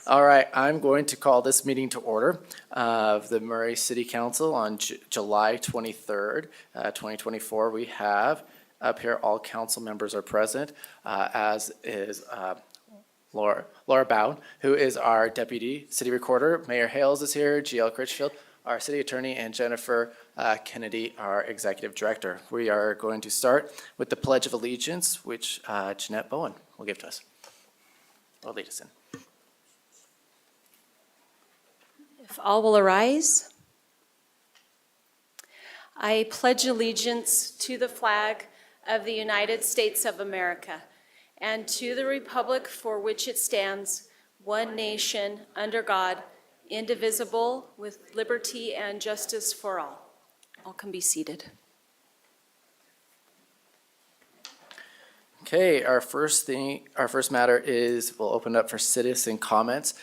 All right, I'm going to call this meeting to order of the Murray City Council on July 23rd, 2024. We have up here all council members are present, as is Laura Bowne, who is our deputy city recorder. Mayor Hales is here, GL Critchfield, our city attorney, and Jennifer Kennedy, our executive director. We are going to start with the Pledge of Allegiance, which Jeanette Bowen will give to us. Will lead us in. If all will arise. I pledge allegiance to the flag of the United States of America and to the republic for which it stands, one nation, under God, indivisible, with liberty and justice for all. All can be seated. Okay, our first matter is we'll open up for citizen comments.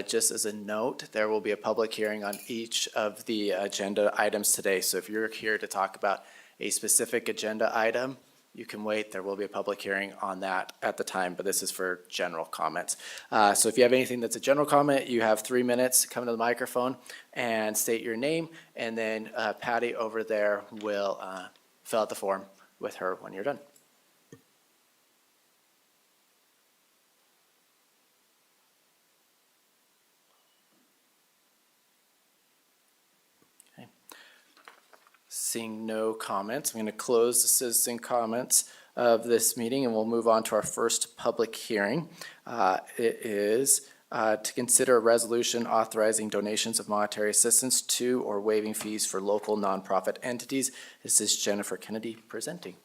Just as a note, there will be a public hearing on each of the agenda items today. So if you're here to talk about a specific agenda item, you can wait. There will be a public hearing on that at the time, but this is for general comments. So if you have anything that's a general comment, you have 3 minutes. Come to the microphone and state your name, and then Patty over there will fill out the form with her when you're done. Seeing no comments, I'm going to close the citizen comments of this meeting, and we'll move on to our first public hearing. It is to consider a resolution authorizing donations of monetary assistance to or waiving fees for local nonprofit entities. This is Jennifer Kennedy presenting.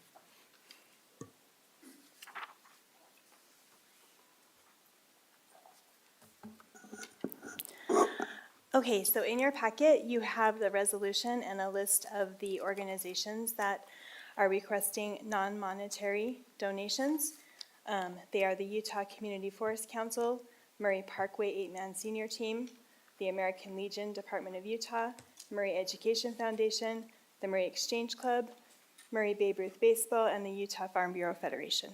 Okay, so in your packet, you have the resolution and a list of the organizations that are requesting non-monetary donations. They are the Utah Community Forest Council, Murray Parkway 8-Man Senior Team, the American Legion Department of Utah, Murray Education Foundation, the Murray Exchange Club, Murray Babe Ruth Baseball, and the Utah Farm Bureau Federation.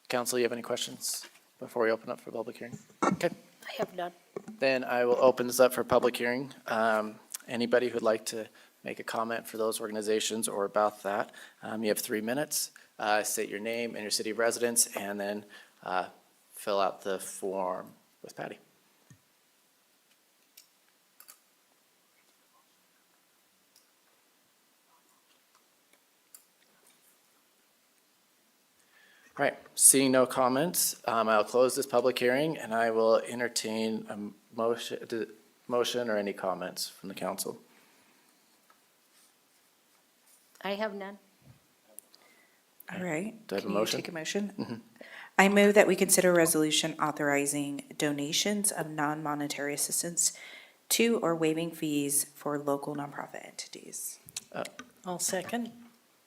Council, you have any questions before we open up for public hearing? Okay. I have none. Then I will open this up for public hearing. Anybody who'd like to make a comment for those organizations or about that, you have 3 minutes. State your name and your city of residence, and then fill out the form with Patty. All right, seeing no comments, I'll close this public hearing, and I will entertain a motion or any comments from the council. I have none. All right. Do I have a Can you motion? take a motion? Mhm. I move that we consider a resolution authorizing donations of non-monetary assistance to or waiving fees for local nonprofit entities. I'll second.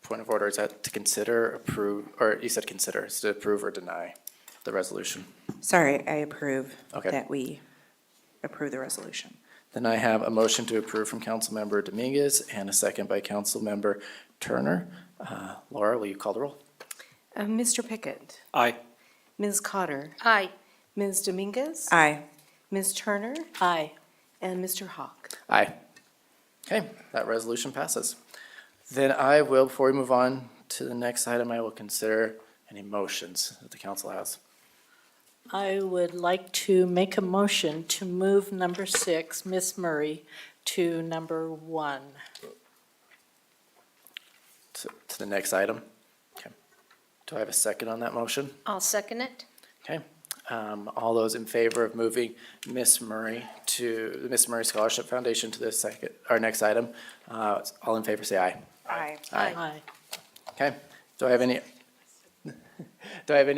Point of order, is that to consider, approve, or you said consider, is to approve or deny the resolution? Sorry, I approve Okay. that we approve the resolution. Then I have a motion to approve from Councilmember Dominguez and a second by Councilmember Turner. Laura, will you call the roll? Mr. Pickett. Aye. Ms. Cotter. Aye. Ms. Dominguez. Aye. Ms. Turner. Aye. And Mr. Hawk. Aye. Okay, that resolution passes. Then I will, before we move on to the next item, I will consider any motions that the council has. I would like to make a motion to move number 6, Miss Murray, to number 1. To the next item. Okay. Do I have a second on that motion? I'll second it. Okay. All those in favor of moving Miss Murray to the Miss Murray Scholarship Foundation to the our next item, all in favor say aye. Aye. Aye. Okay. Do I have any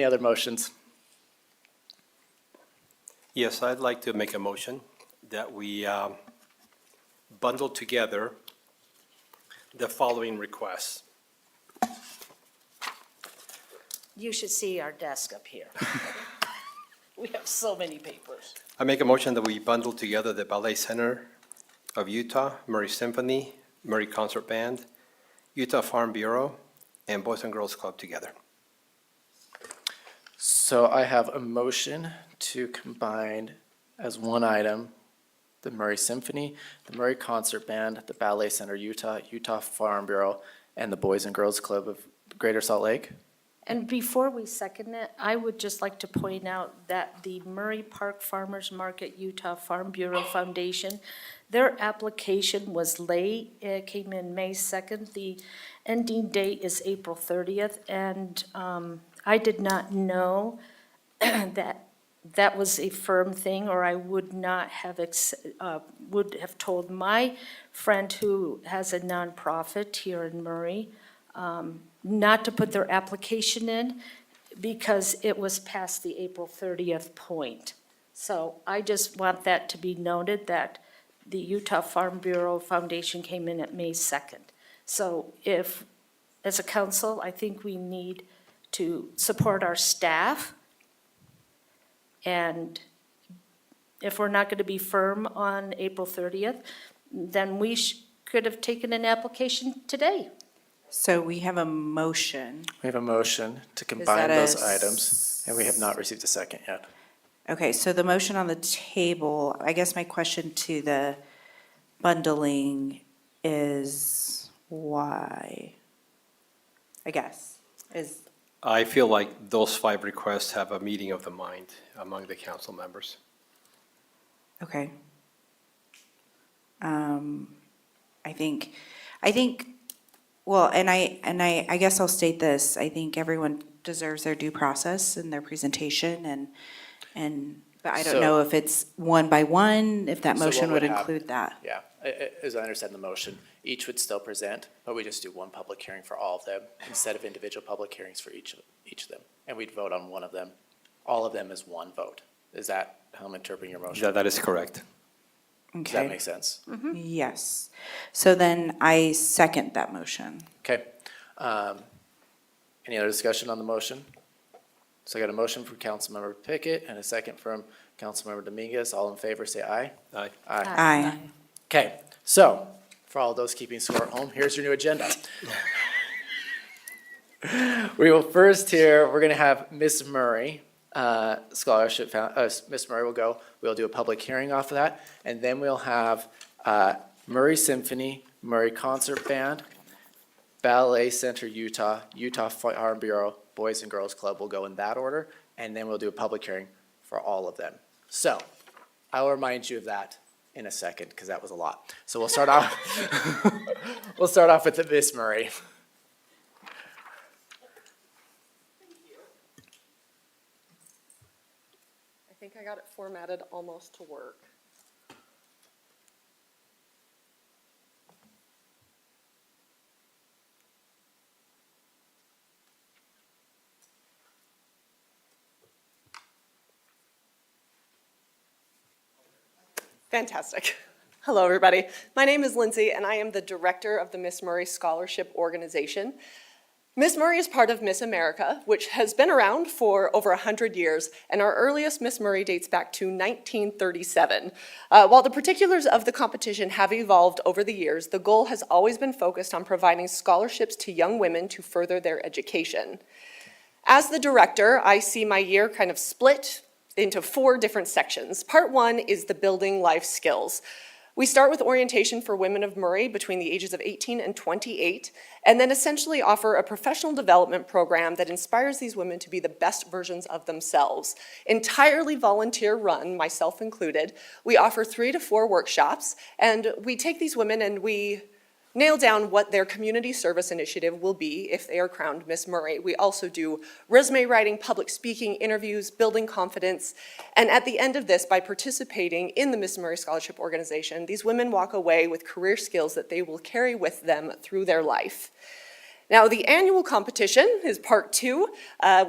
other motions? Yes, I'd like to make a motion that we bundle together the following requests. You should see our desk up here. We have so many papers. I make a motion that we bundle together the Ballet Center of Utah, Murray Symphony, Murray Concert Band, Utah Farm Bureau, and Boys and Girls Club together. So I have a motion to combine as one item the Murray Symphony, the Murray Concert Band, the Ballet Center Utah, Utah Farm Bureau, and the Boys and Girls Club of Greater Salt Lake. And before we second it, I would just like to point out that the Murray Park Farmers Market Utah Farm Bureau Foundation, their application was late. It came in May 2nd. The ending date is April 30th, and I did not know that was a firm thing, or I would not have, would have told my friend who has a nonprofit here in Murray, not to put their application in because it was past the April 30th point. So I just want that to be noted, that the Utah Farm Bureau Foundation came in at May 2nd. So if, as a council, I think we need to support our staff. And if we're not going to be firm on April 30th, then we could have taken an application today. So we have a motion. We have a motion to combine that a those items, and we have not received a second yet. Okay, so the motion on the table, I guess my question to the bundling is why? I guess, is, I feel like those 5 requests have a meeting of the mind among the council members. okay. I think, well, and I guess I'll state this, I think everyone deserves their due process and their presentation but I don't So- know if it's one by one, if that So what motion would would happen- include that. Yeah, as I understand the motion, each would still present, but we just do one public hearing for all of them instead of individual public hearings for each of them. And we'd vote on one of them. All of them is one vote. Is that how I'm interpreting your motion? That is correct. Does that Okay, make sense? yes. So then I second that motion. Okay. Any other discussion on the motion? So I got a motion from Councilmember Pickett and a second from Councilmember Dominguez. All in favor, say aye. Aye. Aye. Okay, so for all those keeping score at home, here's your new agenda. We will first hear, we're going to have Miss Murray, scholarship, Miss Murray will go. We'll do a public hearing off of that. And then we'll have Murray Symphony, Murray Concert Band, Ballet Center Utah, Utah Farm Bureau, Boys and Girls Club will go in that order. And then we'll do a public hearing for all of them. So I'll remind you of that in a second, because that was a lot. So we'll start off, we'll start off with the Miss Murray. I think I got it formatted almost to work. Fantastic. Hello, everybody. My name is Lindsay, and I am the director of the Miss Murray Scholarship Organization. Miss Murray is part of Miss America, which has been around for over 100 years, and our earliest Miss Murray dates back to 1937. While the particulars of the competition have evolved over the years, the goal has always been focused on providing scholarships to young women to further their education. As the director, I see my year kind of split into 4 different sections. Part 1 is the building life skills. We start with orientation for women of Murray between the ages of 18 and 28, and then essentially offer a professional development program that inspires these women to be the best versions of themselves. Entirely volunteer run, myself included. We offer 3 to 4 workshops, and we take these women and we nail down what their community service initiative will be if they are crowned Miss Murray. We also do resume writing, public speaking, interviews, building confidence. And at the end of this, by participating in the Miss Murray Scholarship Organization, these women walk away with career skills that they will carry with them through their life. Now, the annual competition is part 2.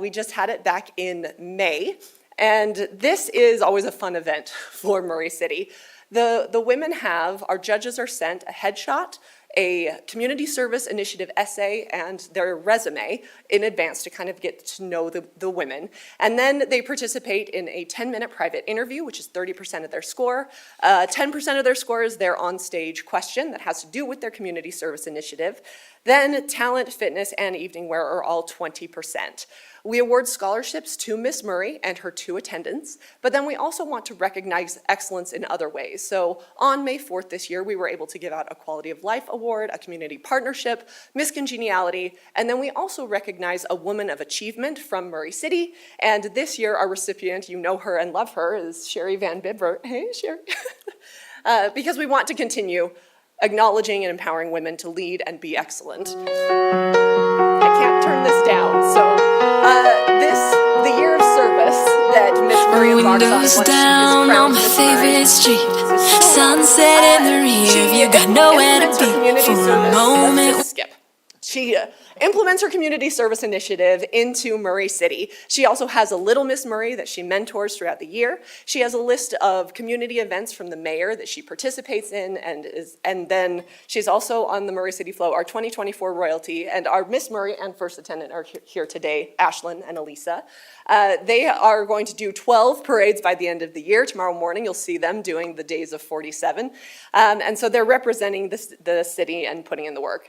We just had it back in May. And this is always a fun event for Murray City. The women our judges are sent a headshot a community service initiative essay and their resume in advance to kind of get to know the women. And then they participate in a 10-minute private interview, which is 30% of their score. 10% of their score is their on-stage question that has to do with their community service initiative. Then talent, fitness, and evening wear are all 20%. We award scholarships to Miss Murray and her 2 attendants, but then we also want to recognize excellence in other ways. So on May 4th this year, we were able to give out a Quality of Life Award, a community partnership, Miss Congeniality, and then we also recognize a Woman of Achievement from Murray City. And this year, our recipient, you know her and love her, is Sherry Van Bibber. Hey, Sherry. Because we want to continue acknowledging and empowering women to lead and be excellent. I can't turn this down, so the year of service that Miss Murray embarks on once she is Windows down on crowned my Miss favorite Murray. street. This is so Sunset in the rear view, got nowhere to implements her be community for a service- moment. let's just skip. She implements her community service initiative into Murray City. She also has a Little Miss Murray that she mentors throughout the year. She has a list of community events from the mayor that she participates in, and then she's also on the Murray City Flow, our 2024 royalty, and our Miss Murray and first attendant are here today, Ashlyn and Elisa. They are going to do 12 parades by the end of the year. Tomorrow morning, you'll see them doing the Days of 47. And so they're representing the city and putting in the work.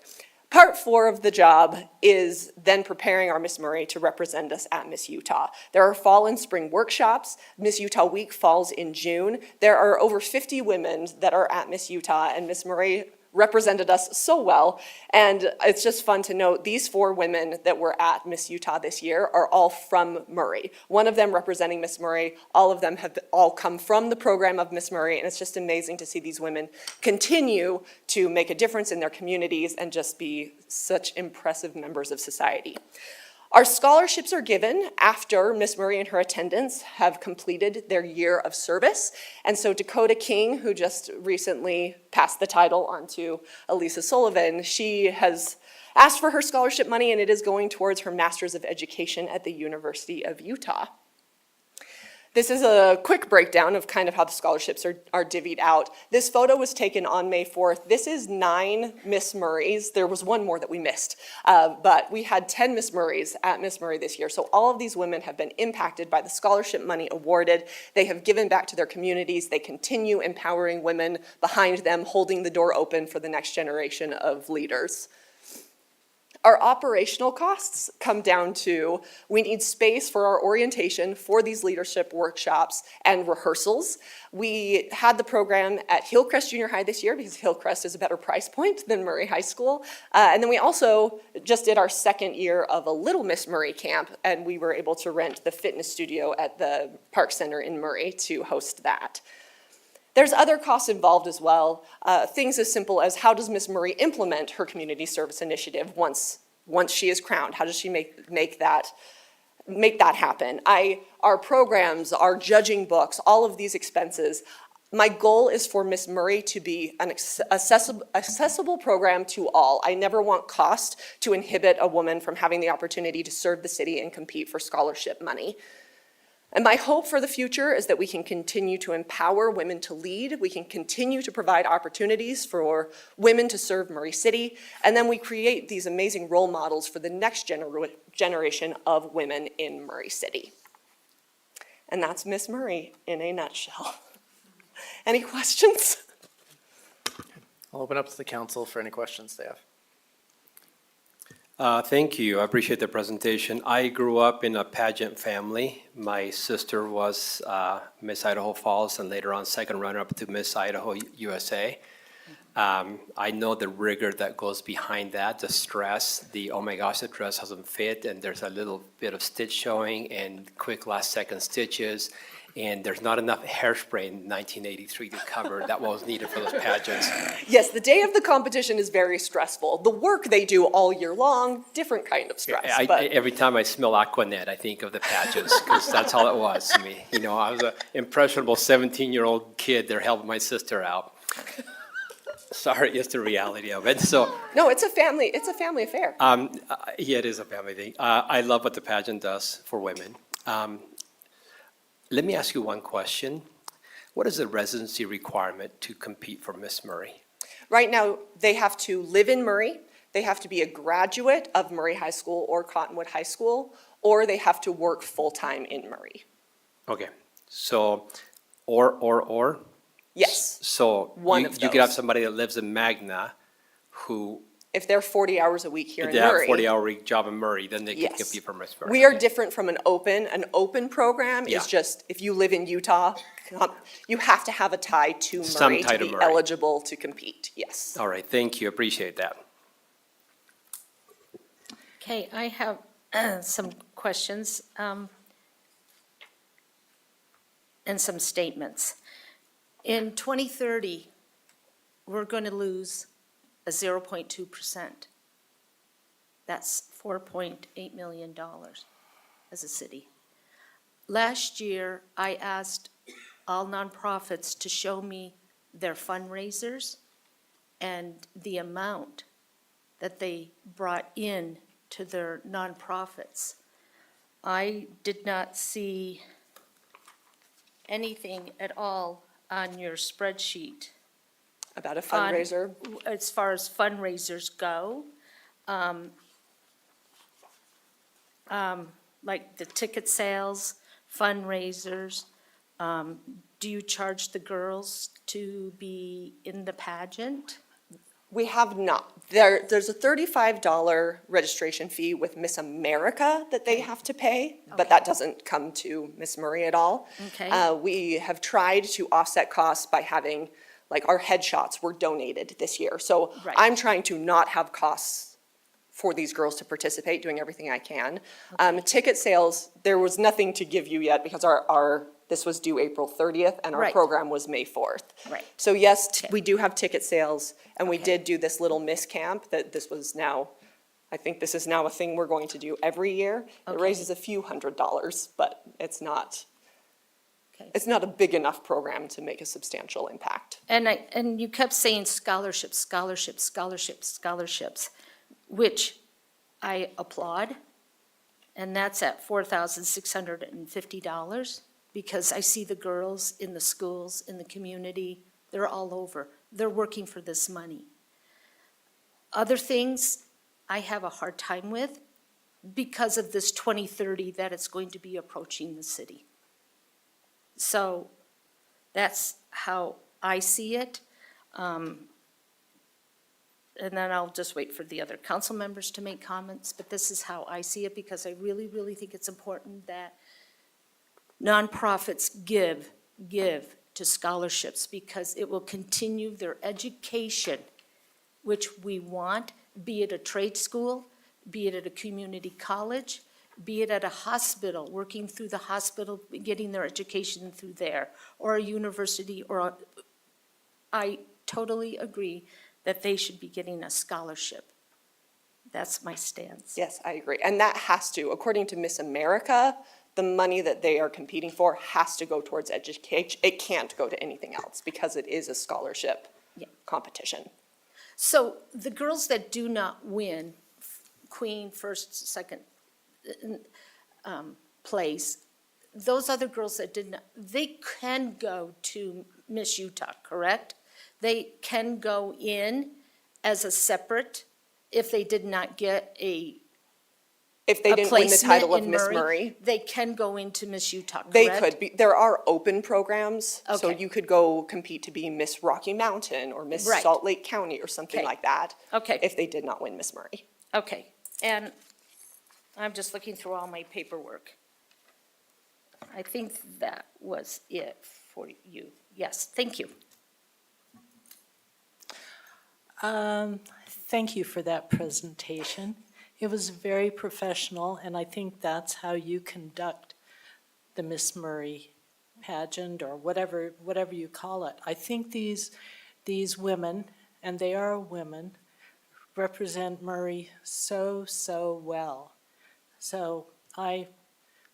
Part 4 of the job is then preparing our Miss Murray to represent us at Miss Utah. There are fall and spring workshops. Miss Utah Week falls in June. There are over 50 women that are at Miss Utah, and Miss Murray represented us so well. And it's just fun to note these 4 women that were at Miss Utah this year are all from Murray. One of them representing Miss Murray. All of them have all come from the program of Miss Murray, and it's just amazing to see these women continue to make a difference in their communities and just be such impressive members of society. Our scholarships are given after Miss Murray and her attendants have completed their year of service. And so Dakota King, who just recently passed the title on to Elisa Sullivan, she has asked for her scholarship money, and it is going towards her Master's of Education at the University of Utah. This is a quick breakdown of kind of how the scholarships are divvied out. This photo was taken on May 4th. This is 9 Miss Murrays. There was one more that we missed, but we had 10 Miss Murrays at Miss Murray this year. So all of these women have been impacted by the scholarship money awarded. They have given back to their communities. They continue empowering women behind them, holding the door open for the next generation of leaders. Our operational costs come down to, we need space for our orientation for these leadership workshops and rehearsals. We had the program at Hillcrest Junior High this year because Hillcrest is a better price point than Murray High School. And then we also just did our second year of a Little Miss Murray camp, and we were able to rent the fitness studio at the Park Center in Murray to host that. There's other costs involved as well. Things as simple as how does Miss Murray implement her community service initiative once she is crowned? How does she make that happen? Our programs, our judging books, all of these expenses. My goal is for Miss Murray to be an accessible program to all. I never want cost to inhibit a woman from having the opportunity to serve the city and compete for scholarship money. And my hope for the future is that we can continue to empower women to lead, we can continue to provide opportunities for women to serve Murray City, and then we create these amazing role models for the next generation of women in Murray City. And that's Miss Murray in a nutshell. Any questions? I'll open up to the council for any questions they have. Thank you. I appreciate the presentation. I grew up in a pageant family. My sister was Miss Idaho Falls and later on second runner-up to Miss Idaho USA. I know the rigor that goes behind that, the stress, the oh my gosh, the dress doesn't fit, and there's a little bit of stitch showing and quick last-second stitches. And there's not enough hairspray in 1983 to cover that was needed for those pageants. Yes, the day of the competition is very stressful. The work they do all year long, different kind of stress. Every time I smell Aquanet, I think of the pageants, because that's all it was to me. You know, I was an impressionable 17-year-old kid there helping my sister out. Sorry, it's the reality of it. So, No, it's a family affair. yeah, it is a family thing. I love what the pageant does for women. Let me ask you one question. What is the residency requirement to compete for Miss Murray? Right now, they have to live in Murray, they have to be a graduate of Murray High School or Cottonwood High School, or they have to work full-time in Murray. Okay, so, or? Yes, So One you of you could have those. somebody that lives in Magna who, if they're 40 hours a week here if in they have a Murray. 40-hour week job in Murray, then they can Yes. compete for Miss Murray. We are Okay. different from an open program Yeah. is just, if you live in Utah, you have to have a tie to Some Murray tie to to be Murray. eligible to compete, yes. All right, thank you, appreciate that. Okay, I have some questions and some statements. In 2030, we're going to lose a 0.2%. That's $4.8 million as a city. Last year, I asked all nonprofits to show me their fundraisers and the amount that they brought in to their nonprofits. I did not see anything at all on your spreadsheet About a on- fundraiser. as far as fundraisers go. Like the ticket sales, fundraisers. Do you charge the girls to be in the pageant? We have not. There's a $35 registration fee with Miss America that they have to pay, but that doesn't come to Miss Murray at all. Okay. We have tried to offset costs by having, like, our headshots were donated this year. So Right. I'm trying to not have costs for these girls to participate, doing everything I can. Ticket sales, there was nothing to give you yet because this was due April 30th and our Right. program was May 4th. Right. So yes, Okay. we do have ticket sales, and we Okay. did do this little Miss Camp that this was now, I think this is now a thing we're going to do every year. It Okay. raises a few $100s, but it's not Okay. a big enough program to make a substantial impact. And you kept saying scholarships, scholarships, scholarships, scholarships, which I applaud. And that's at $4,650 because I see the girls in the schools, in the community, they're all over. They're working for this money. Other things I have a hard time with because of this 2030 that it's going to be approaching the city. So that's how I see it. And then I'll just wait for the other council members to make comments, but this is how I see it because I really, really think it's important that nonprofits give to scholarships because it will continue their education, which we want, be it a trade school, be it at a community college, be it at a hospital, working through the hospital, getting their education through there, or a university, I totally agree that they should be getting a scholarship. That's my stance. Yes, I agree. And that has to, according to Miss America, the money that they are competing for has to go towards education. It can't go to anything else because it is a scholarship Yeah. competition. So the girls that do not win queen, first, second place, those other girls that did not, they can go to Miss Utah, correct? They can go in as a separate if they did not get If they a didn't win the placement title of in Miss Murray, they can go into Miss Utah, correct? they could be. There are open programs, so Okay. you could go compete to be Miss Rocky Mountain or Miss Right. Salt Lake County or something Okay. like that. Okay. If they did not win Miss Murray. Okay, and I'm just looking through all my paperwork. I think that was it for you. Yes, thank you. Thank you for that presentation. It was very professional, and I think that's how you conduct the Miss Murray pageant or whatever you call it. I think these women, and they are women, represent Murray so well. So I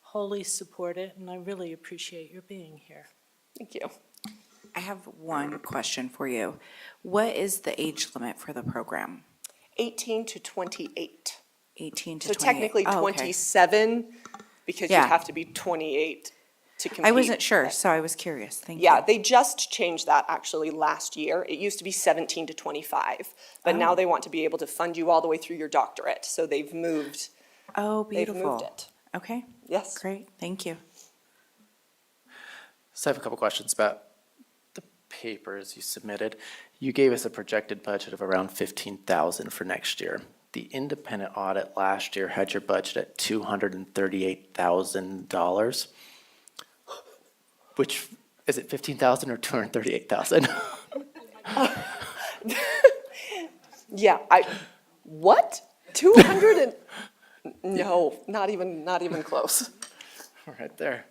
wholly support it, and I really appreciate your being here. Thank you. I have one question for you. What is the age limit for the program? 18 to 28. 18 to So 28? technically Oh, okay. 27, because you'd Yeah. have to be 28 to compete. I wasn't sure, so I was curious. Thank you. Yeah, they just changed that actually last year. It used to be 17 to 25, but now they want to be able to fund you all the way through your doctorate. So they've moved Oh, They've beautiful. moved it. Okay, Yes. great, thank you. So I have a couple questions about the papers you submitted. You gave us a projected budget of around 15,000 for next year. The independent audit last year had your budget at $238,000. Which, is it 15,000 or 238,000? Yeah, what? 200 and, no, not even close. Right there.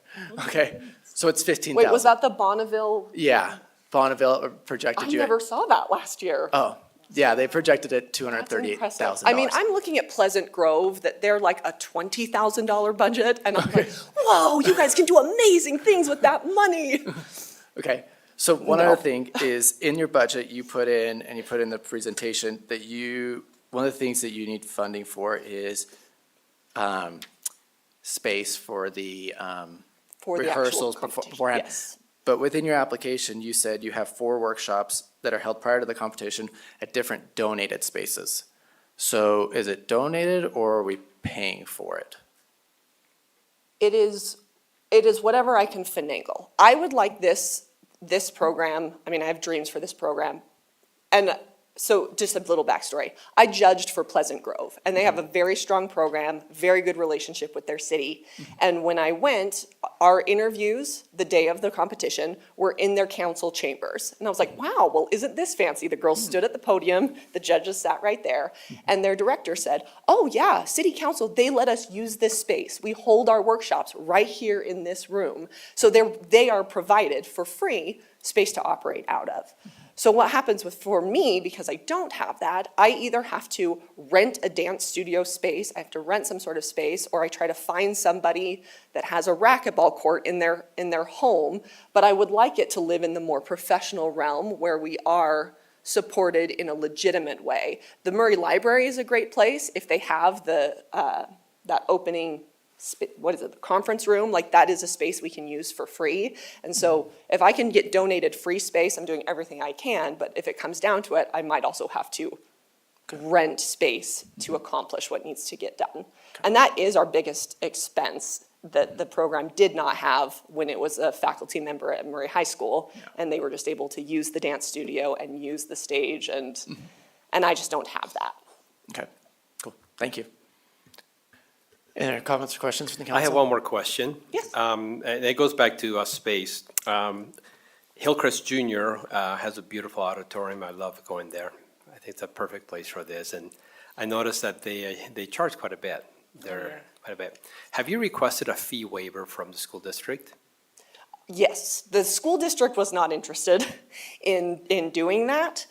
Okay, so it's 15,000. Wait, was that the Bonneville? Yeah, Bonneville projected I you at. never saw that last year. Oh, yeah, they projected at That's $238,000. impressive. I mean, I'm looking at Pleasant Grove, that they're like a $20,000 budget, and I'm like, whoa, you guys can do amazing things with that money. Okay, so one No. other thing is, in your budget, you put in the presentation, that one of the things that you need funding for is space for the For the actual rehearsals competition, beforehand. yes. But within your application, you said you have 4 workshops that are held prior to the competition at different donated spaces. So is it donated, or are we paying for it? It is whatever I can finagle. I would like this program, I mean, I have dreams for this program. And so just a little backstory. I judged for Pleasant Grove, and they have a very strong program, very good relationship with their city. And when I went, our interviews the day of the competition were in their council chambers. And I was like, wow, well, isn't this fancy? The girls stood at the podium, the judges sat right there, and their director said, oh yeah, city council, they let us use this space. We hold our workshops right here in this room. So they are provided for free space to operate out of. So what happens for me, because I don't have that, I either have to rent a dance studio space, I have to rent some sort of space, or I try to find somebody that has a racquetball court in their home, but I would like it to live in the more professional realm where we are supported in a legitimate way. The Murray Library is a great place if they have that opening the conference room, like that is a space we can use for free. And so if I can get donated free space, I'm doing everything I can, but if it comes down to it, I might also have to rent space to accomplish what needs to get done. And that is our biggest expense that the program did not have when it was a faculty member at Murray High School, and they were just able to use the dance studio and use the stage, and I just don't have that. Okay, cool, thank you. Any other comments or questions from the council? I have one more question. Yes. And it goes back to space. Hillcrest Junior has a beautiful auditorium. I love going there. I think it's a perfect place for this. And I noticed that they charge quite a bit. Quite a bit. Have you requested a fee waiver from the school district? Yes, the school district was not interested in doing that.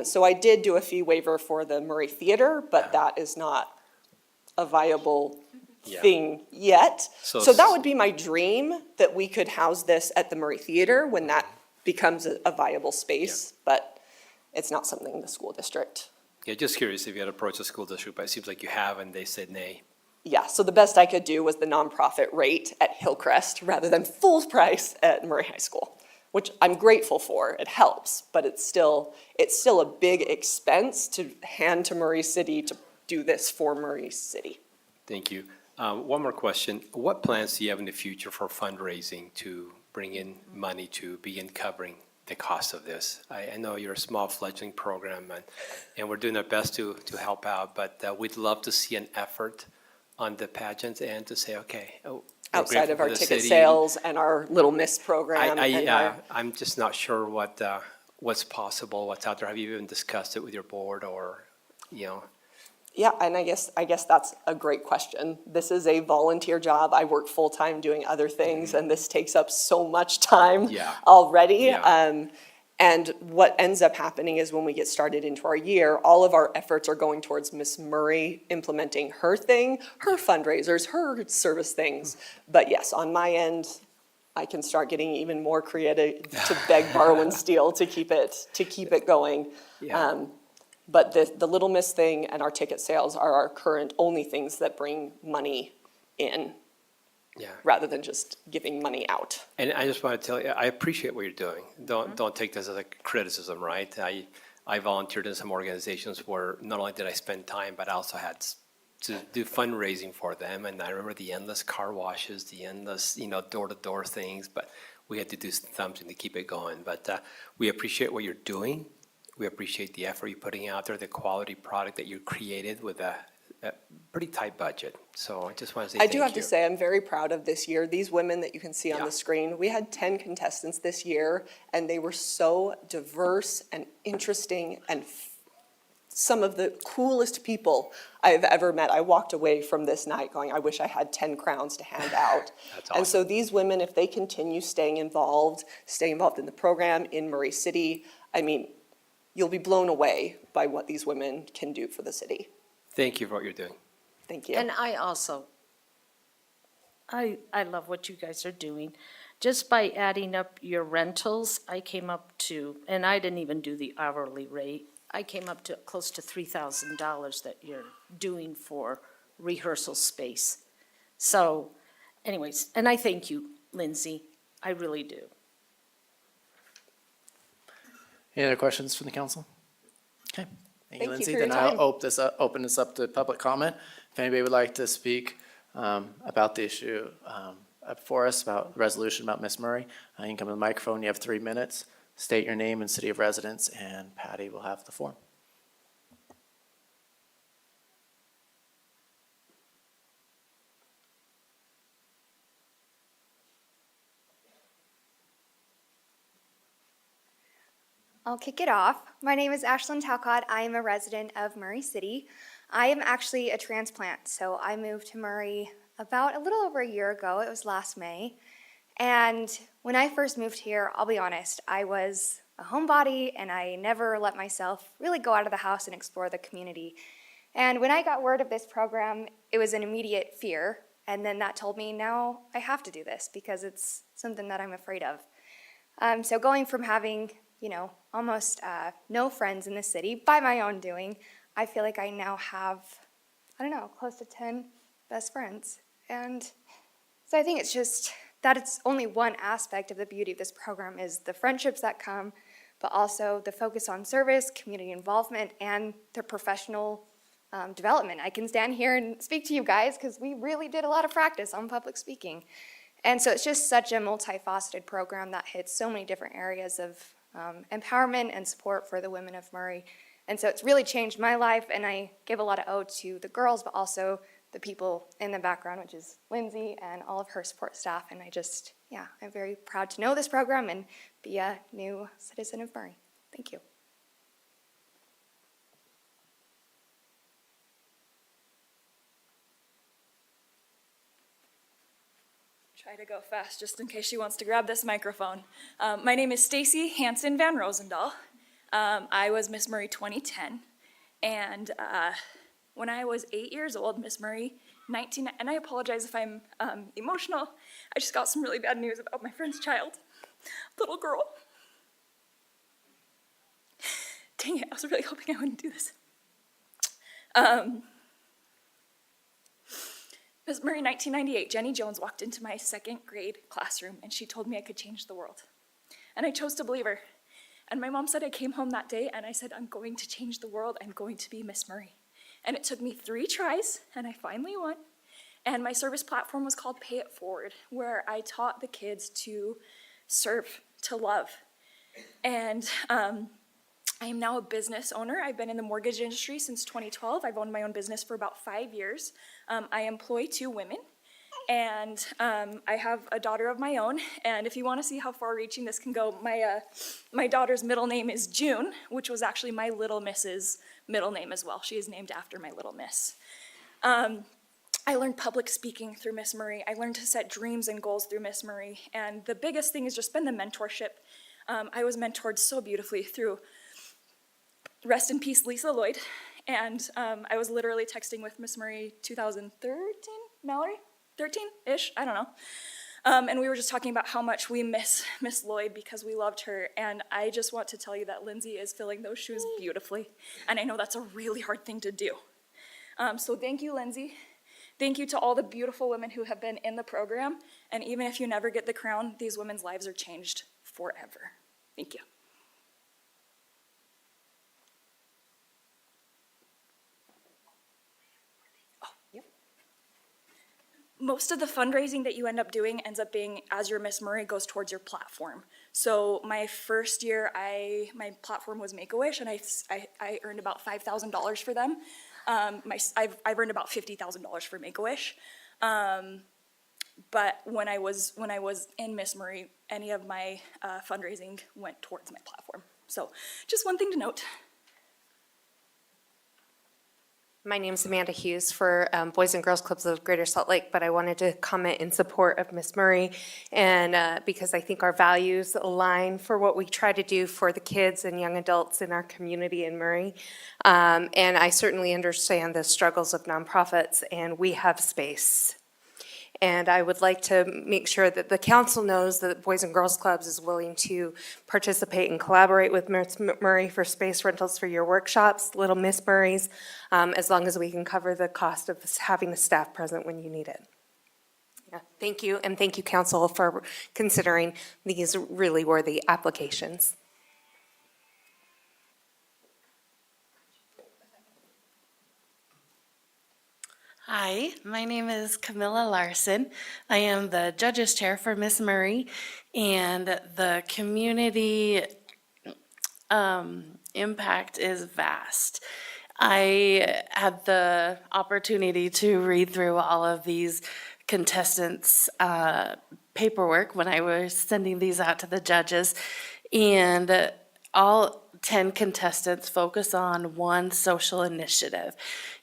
So I did do a fee waiver for the Murray Theater, but that is not a viable thing yet. So that would be my dream, that we could house this at the Murray Theater when that becomes a viable space, but it's not something the school district. Yeah, just curious if you had approached the school district, but it seems like you have, and they said nay. Yeah, so the best I could do was the nonprofit rate at Hillcrest rather than full price at Murray High School, which I'm grateful for. It helps, but it's still a big expense to hand to Murray City to do this for Murray City. Thank you. One more question. What plans do you have in the future for fundraising to bring in money to begin covering the cost of this? I know you're a small fledgling program, and we're doing our best to help out, but we'd love to see an effort on the pageants and to say, okay. We're Outside grateful of our for the ticket city. sales and our Little Miss program. and our- I'm just not sure what's possible, what's out there. Have you even discussed it with your board or, Yeah, and I guess that's a great question. This is a volunteer job. I work full-time doing other things, and this takes up so much time Yeah. already. Yeah. And what ends up happening is when we get started into our year, all of our efforts are going towards Miss Murray implementing her thing, her fundraisers, her service things. But yes, on my end, I can start getting even more creative to beg, borrow, and steal to keep it going. Yeah. But the Little Miss thing and our ticket sales are our current only things that bring money in. Yeah. rather than just giving money out. And I just want to tell you, I appreciate what you're doing. Don't take this as a criticism, right? I volunteered in some organizations where not only did I spend time, but I also had to do fundraising for them. And I remember the endless car washes, the endless, door-to-door things, but we had to do something to keep it going. But we appreciate what you're doing. We appreciate the effort you're putting out there, the quality product that you created with a pretty tight budget. So I just want to say I thank do you. have to say, I'm very proud of this year. These women that you can see on Yeah. the screen, we had 10 contestants this year, and they were so diverse and interesting and some of the coolest people I've ever met. I walked away from this night going, I wish I had 10 crowns to hand out. That's And so these women, if they continue staying involved in the program in Murray City, I mean, you'll be blown away by what these women can do for the city. Thank you for what you're doing. Thank you. And I also, I love what you guys are doing. Just by adding up your rentals, I came up to, and I didn't even do the hourly rate, I came up to close to $3,000 that you're doing for rehearsal space. So anyways, and I thank you, Lindsay, I really do. Any other questions from the council? Okay, thank you, Thank you Lindsay. for your Then I'll time. open this up to public comment. If anybody would like to speak about the issue for us, about the resolution about Miss Murray, you can come to the microphone. You have 3 minutes. State your name and city of residence, and Patty will have the floor. I'll kick it off. My name is Ashlyn Talcott. I am a resident of Murray City. I am actually a transplant, so I moved to Murray about a little over a year ago. It was last May. And when I first moved here, I'll be honest, I was a homebody and I never let myself really go out of the house and explore the community. And when I got word of this program, it was an immediate fear. And then that told me, now I have to do this because it's something that I'm afraid of. So going from having, almost no friends in the city by my own doing, I feel like I now have, close to 10 best friends. And so I think it's just that it's only one aspect of the beauty of this program is the friendships that come, but also the focus on service, community involvement, and the professional development. I can stand here and speak to you guys because we really did a lot of practice on public speaking. And so it's just such a multifaceted program that hits so many different areas of empowerment and support for the women of Murray. And so it's really changed my life, and I give a lot of ode to the girls, but also the people in the background, which is Lindsay and all of her support staff. And I'm very proud to know this program and be a new citizen of Murray. Thank you. Try to go fast just in case she wants to grab this microphone. My name is Stacy Hansen Van Rosendahl. I was Miss Murray 2010, and when I was 8 years old, Miss Murray, and I apologize if I'm emotional, I just got some really bad news about my friend's child, little girl. Dang it, I was really hoping I wouldn't do this. Miss Murray, 1998, Jenny Jones walked into my second grade classroom and she told me I could change the world. And I chose to believe her. And my mom said I came home that day and I said, I'm going to change the world. I'm going to be Miss Murray. And it took me 3 tries and I finally won. And my service platform was called Pay It Forward, where I taught the kids to serve, to love. And I am now a business owner. I've been in the mortgage industry since 2012. I've owned my own business for about 5 years. I employ 2 women, and I have a daughter of my own. And if you want to see how far-reaching this can go, my daughter's middle name is June, which was actually my little miss's middle name as well. She is named after my little miss. I learned public speaking through Miss Murray. I learned to set dreams and goals through Miss Murray. And the biggest thing has just been the mentorship. I was mentored so beautifully through, rest in peace, Lisa Lloyd. And I was literally texting with Miss Murray 2013, Mallory? 13-ish, I don't know. And we were just talking about how much we miss Miss Lloyd because we loved her. And I just want to tell you that Lindsay is filling those shoes beautifully. And I know that's a really hard thing to do. So thank you, Lindsay. Thank you to all the beautiful women who have been in the program, and even if you never get the crown, these women's lives are changed forever. Thank you. Most of the fundraising that you end up doing ends up being, as your Miss Murray, goes towards your platform. So my first year, my platform was Make-A-Wish, and I earned about $5,000 for them. I've earned about $50,000 for Make-A-Wish. But when I was in Miss Murray, any of my fundraising went towards my platform. So just one thing to note. My name is Amanda Hughes for Boys and Girls Clubs of Greater Salt Lake, but I wanted to comment in support of Miss Murray, and because I think our values align for what we try to do for the kids and young adults in our community in Murray. And I certainly understand the struggles of nonprofits, and we have space. And I would like to make sure that the council knows that Boys and Girls Clubs is willing to participate and collaborate with Miss Murray for space rentals for your workshops, Little Miss Murray's, as long as we can cover the cost of having the staff present when you need it. Yeah, thank you, and thank you, council, for considering these really worthy applications. Hi, my name is Camilla Larson. I am the Judges Chair for Miss Murray, and the community impact is vast. I had the opportunity to read through all of these contestants' paperwork when I was sending these out to the judges, and all 10 contestants focus on one social initiative.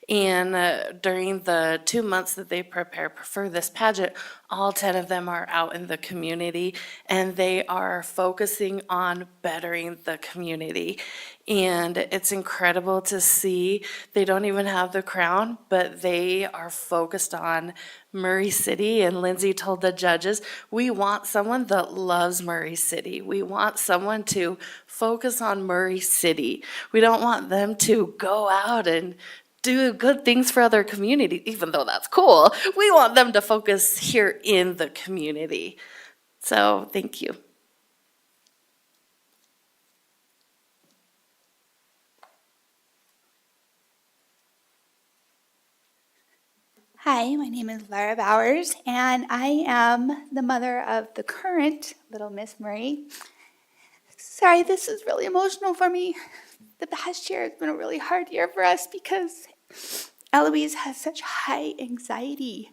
And during the 2 months that they prepare for this pageant, all 10 of them are out in the community, and they are focusing on bettering the community. And it's incredible to see. They don't even have the crown, but they are focused on Murray City. And Lindsay told the judges, we want someone that loves Murray City. We want someone to focus on Murray City. We don't want them to go out and do good things for other communities, even though that's cool. We want them to focus here in the community. So thank you. Hi, my name is Lara Bowers, and I am the mother of the current Little Miss Murray. Sorry, this is really emotional for me. The past year has been a really hard year for us because Eloise has such high anxiety,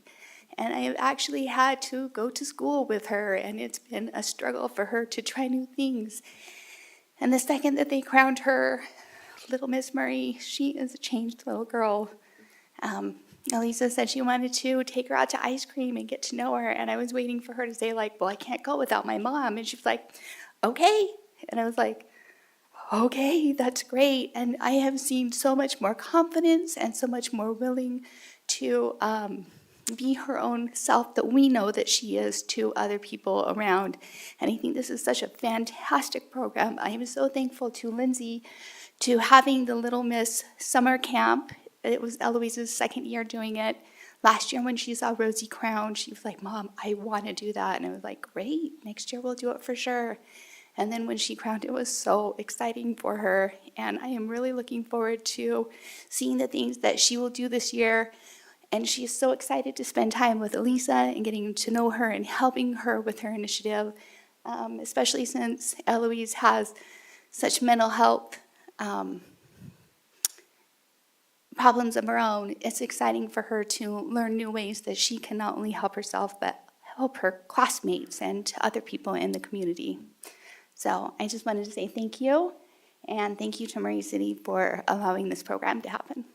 and I have actually had to go to school with her, and it's been a struggle for her to try new things. And the second that they crowned her Little Miss Murray, she is a changed little girl. Elisa said she wanted to take her out to ice cream and get to know her, and I was waiting for her to say, like, well, I can't go without my mom. And she was like, okay. And I was like, okay, that's great. And I have seen so much more confidence and so much more willing to be her own self that we know that she is to other people around. And I think this is such a fantastic program. I am so thankful to Lindsay to having the Little Miss summer camp. It was Eloise's second year doing it. Last year when she saw Rosie crowned, she was like, Mom, I want to do that. And I was like, great, next year we'll do it for sure. And then when she crowned, it was so exciting for her. And I am really looking forward to seeing the things that she will do this year. And she is so excited to spend time with Elisa and getting to know her and helping her with her initiative, especially since Eloise has such mental health problems of her own. It's exciting for her to learn new ways that she can not only help herself, but help her classmates and other people in the community. So I just wanted to say thank you, and thank you to Murray City for allowing this program to happen.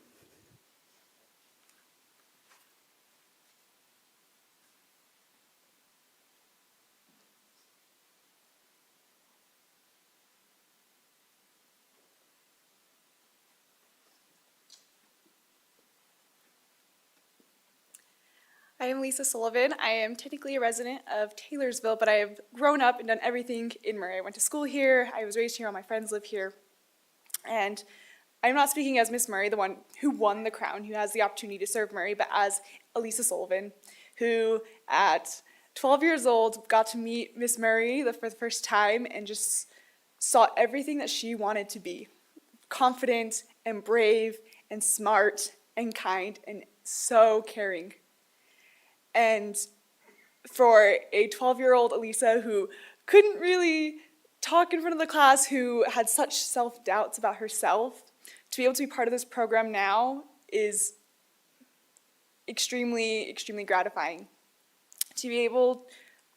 I am Lisa Sullivan. I am technically a resident of Taylorsville, but I have grown up and done everything in Murray. I went to school here, I was raised here, all my friends live here. And I'm not speaking as Miss Murray, the one who won the crown, who has the opportunity to serve Murray, but as Elisa Sullivan, who at 12 years old got to meet Miss Murray for the first time and just saw everything that she wanted to be. Confident and brave and smart and kind and so caring. And for a 12-year-old Elisa who couldn't really talk in front of the class, who had such self-doubts about herself, to be able to be part of this program now is extremely, extremely gratifying. To be able,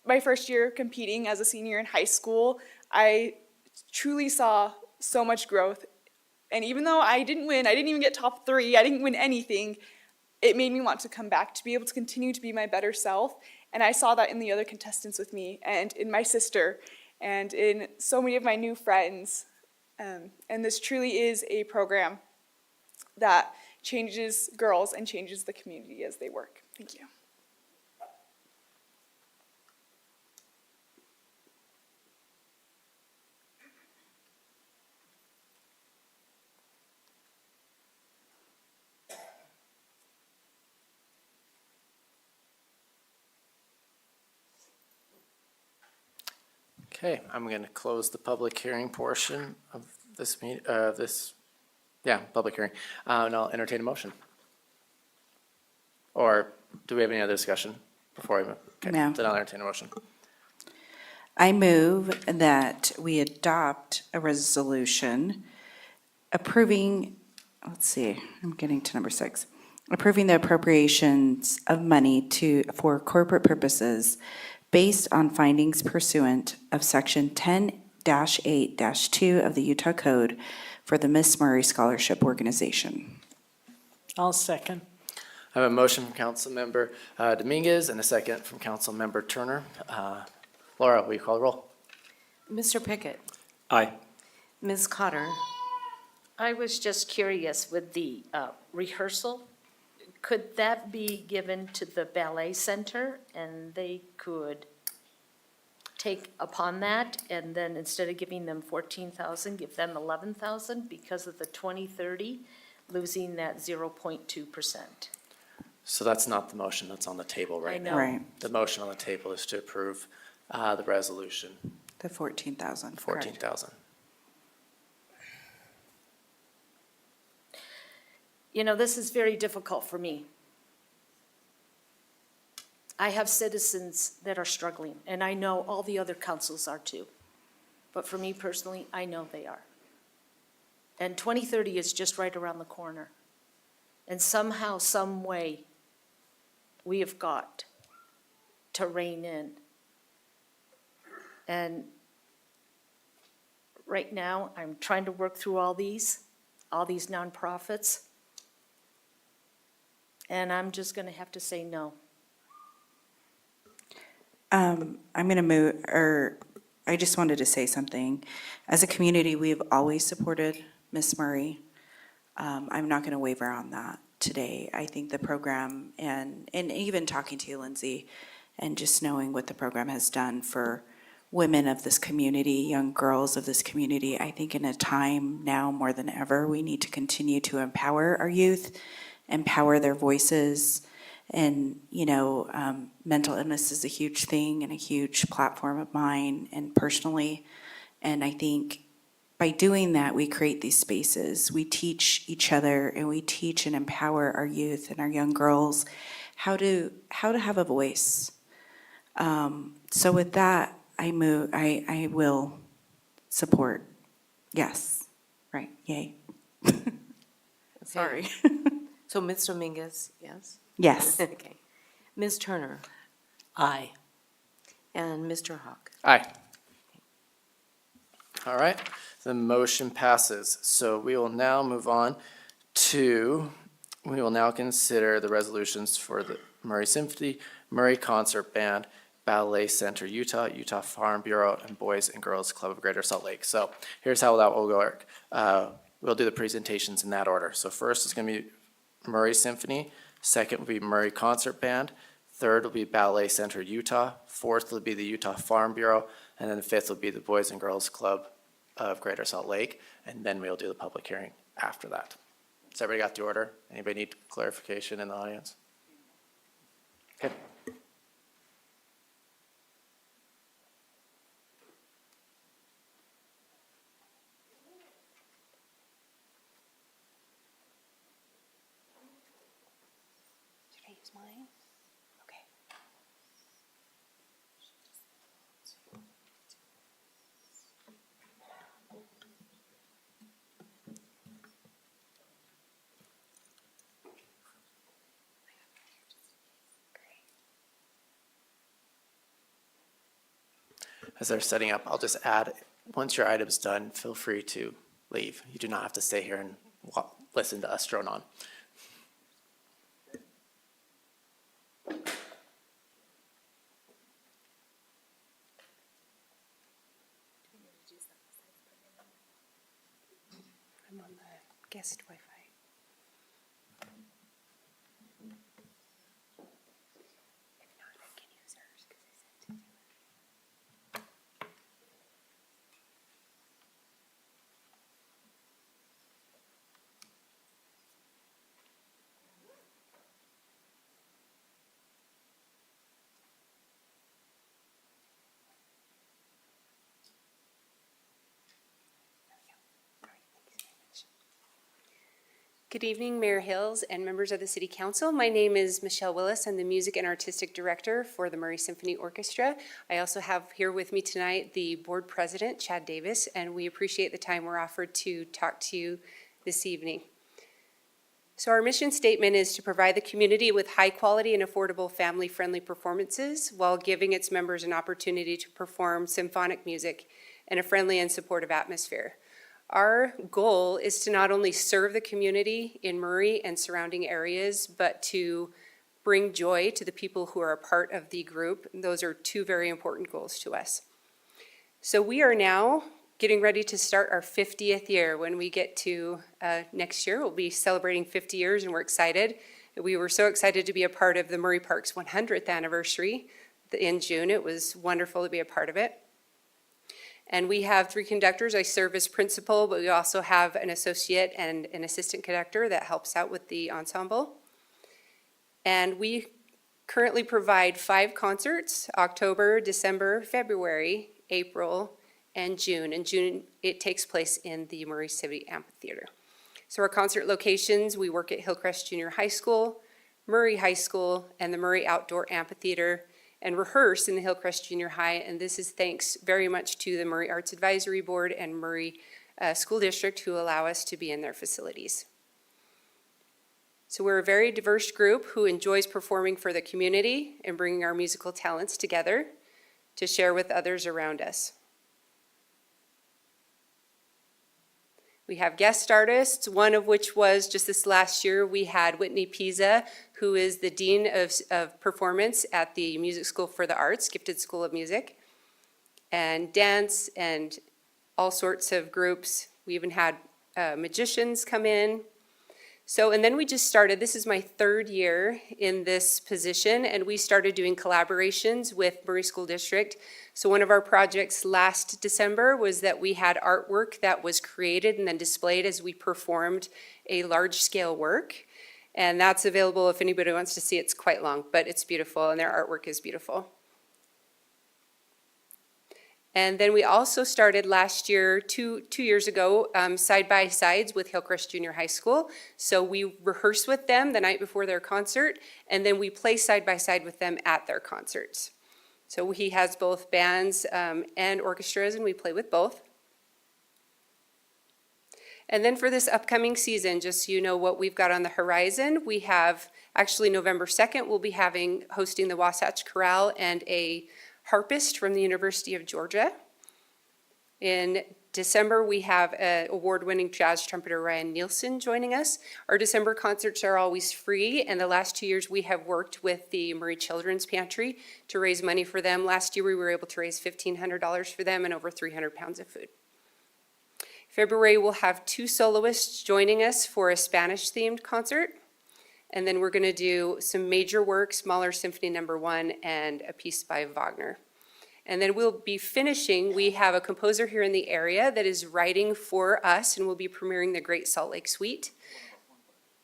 my first year competing as a senior in high school, I truly saw so much growth. And even though I didn't win, I didn't even get top 3, I didn't win anything, it made me want to come back, to be able to continue to be my better self. And I saw that in the other contestants with me, and in my sister, and in so many of my new friends. And this truly is a program that changes girls and changes the community as they work. Thank you. Okay, I'm going to close the public hearing portion of this meeting, public hearing. And I'll entertain a motion. Or do we have any other discussion before I move? Okay, No. then I'll entertain a motion. I move that we adopt a resolution approving, I'm getting to number 6. Approving the appropriations of money for corporate purposes based on findings pursuant of Section 10-8-2 of the Utah Code for the Miss Murray Scholarship Organization. I'll second. I have a motion from Councilmember Dominguez and a second from Councilmember Turner. Laura, will you call the roll? Mr. Pickett, Aye. Ms. Cotter. I was just curious with the rehearsal. Could that be given to the ballet center and they could take upon that, and then instead of giving them 14,000, give them 11,000 because of the 2030, losing that 0.2%? So that's not the motion that's on the table right now. know. Right, The motion on the table is to approve the resolution, the 14,000. correct. 14,000. You know, this is very difficult for me. I have citizens that are struggling, and I know all the other councils are too. But for me personally, I know they are. And 2030 is just right around the corner. And somehow, some way, we have got to rein in. And right now, I'm trying to work through all these nonprofits. And I'm just going to have to say no. I'm going to move, I just wanted to say something. As a community, we've always supported Miss Murray. I'm not going to waver on that today. I think the program, and even talking to you, Lindsay, and just knowing what the program has done for women of this community, young girls of this community, I think in a time now more than ever, we need to continue to empower our youth, empower their voices. And, mental illness is a huge thing and a huge platform of mine and personally. And I think by doing that, we create these spaces. We teach each other and we teach and empower our youth and our young girls how to have a voice. So with that, I will support. Yes, right, yay. Sorry. So Ms. Dominguez, yes? Yes. Okay. Ms. Turner Aye. and Mr. Hawk. Aye. All right, the motion passes. So we will now move on we will now consider the resolutions for the Murray Symphony, Murray Concert Band, Ballet Center Utah, Utah Farm Bureau, and Boys and Girls Club of Greater Salt Lake. So here's how that will work. We'll do the presentations in that order. So first is going to be Murray Symphony, second will be Murray Concert Band, third will be Ballet Center Utah, fourth will be the Utah Farm Bureau, and then the fifth will be the Boys and Girls Club of Greater Salt Lake, and then we'll do the public hearing after that. Has everybody got the order? Anybody need clarification in the audience? Okay. Should I use mine? Okay. As they're setting up, I'll just add, once your item's done, feel free to leave. You do not have to stay here and listen to us drone on. I'm on the guest Wi-Fi. If not, I can use hers because I sent it to her. Good evening, Mayor Hills and members of the City Council. My name is Michelle Willis. I'm the Music and Artistic Director for the Murray Symphony Orchestra. I also have here with me tonight the Board President, Chad Davis, and we appreciate the time we're offered to talk to you this evening. So our mission statement is to provide the community with high-quality and affordable family-friendly performances while giving its members an opportunity to perform symphonic music in a friendly and supportive atmosphere. Our goal is to not only serve the community in Murray and surrounding areas, but to bring joy to the people who are a part of the group. Those are two very important goals to us. So we are now getting ready to start our 50th year. When we get to next year, we'll be celebrating 50 years, and we're excited. We were so excited to be a part of the Murray Park's 100th anniversary in June. It was wonderful to be a part of it. And we have 3 conductors. I serve as principal, but we also have an associate and an assistant conductor that helps out with the ensemble. And we currently provide 5 concerts: October, December, February, April, and June. In June, it takes place in the Murray City Amphitheater. So our concert locations, we work at Hillcrest Junior High School, Murray High School, and the Murray Outdoor Amphitheater, and rehearse in the Hillcrest Junior High, and this is thanks very much to the Murray Arts Advisory Board and Murray School District, who allow us to be in their facilities. So we're a very diverse group who enjoys performing for the community and bringing our musical talents together to share with others around us. We have guest artists, one of which was just this last year. We had Whitney Pisa, who is the Dean of Performance at the Music School for the Arts, Gifted School of Music, and dance and all sorts of groups. We even had magicians come in. So, and then we just started, this is my 3rd year in this position, and we started doing collaborations with Murray School District. So one of our projects last December was that we had artwork that was created and then displayed as we performed a large-scale work. And that's available if anybody wants to see it. It's quite long, but it's beautiful, and their artwork is beautiful. And then we also started last year, two years ago, side-by-sides with Hillcrest Junior High School. So we rehearse with them the night before their concert, and then we play side-by-side with them at their concerts. So he has both bands and orchestras, and we play with both. And then for this upcoming season, just so you know what we've got on the horizon, we have, actually November 2nd, we'll be hosting the Wasatch Chorale and a harpist from the University of Georgia. In December, we have award-winning jazz trumpeter Ryan Nielsen joining us. Our December concerts are always free, and the last 2 years we have worked with the Murray Children's Pantry to raise money for them. Last year we were able to raise $1,500 for them and over 300 pounds of food. February, we'll have 2 soloists joining us for a Spanish-themed concert. And then we're going to do some major works, Mahler Symphony No. 1, and a piece by Wagner. And then we'll be finishing, we have a composer here in the area that is writing for us, and we'll be premiering the Great Salt Lake Suite.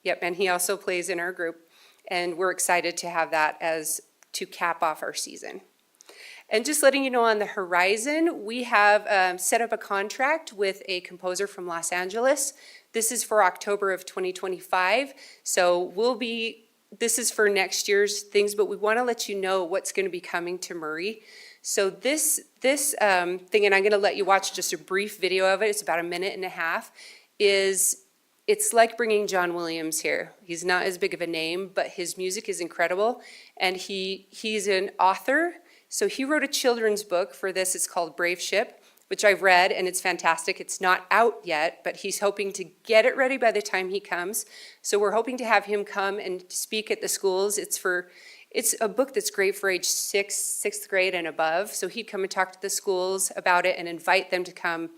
Yep, and he also plays in our group, and we're excited to have that as to cap off our season. And just letting you know, on the horizon, we have set up a contract with a composer from Los Angeles. This is for October of 2025, so this is for next year's things, but we want to let you know what's going to be coming to Murray. So this thing, and I'm going to let you watch just a brief video of it, it's about 1.5 minutes, it's like bringing John Williams here. He's not as big of a name, but his music is incredible, and he's an author. So he wrote a children's book for this. It's called Brave Ship, which I've read, and it's fantastic. It's not out yet, but he's hoping to get it ready by the time he comes. So we're hoping to have him come and speak at the schools. It's a book that's great for age sixth grade and above. So he'd come and talk to the schools about it and invite them to come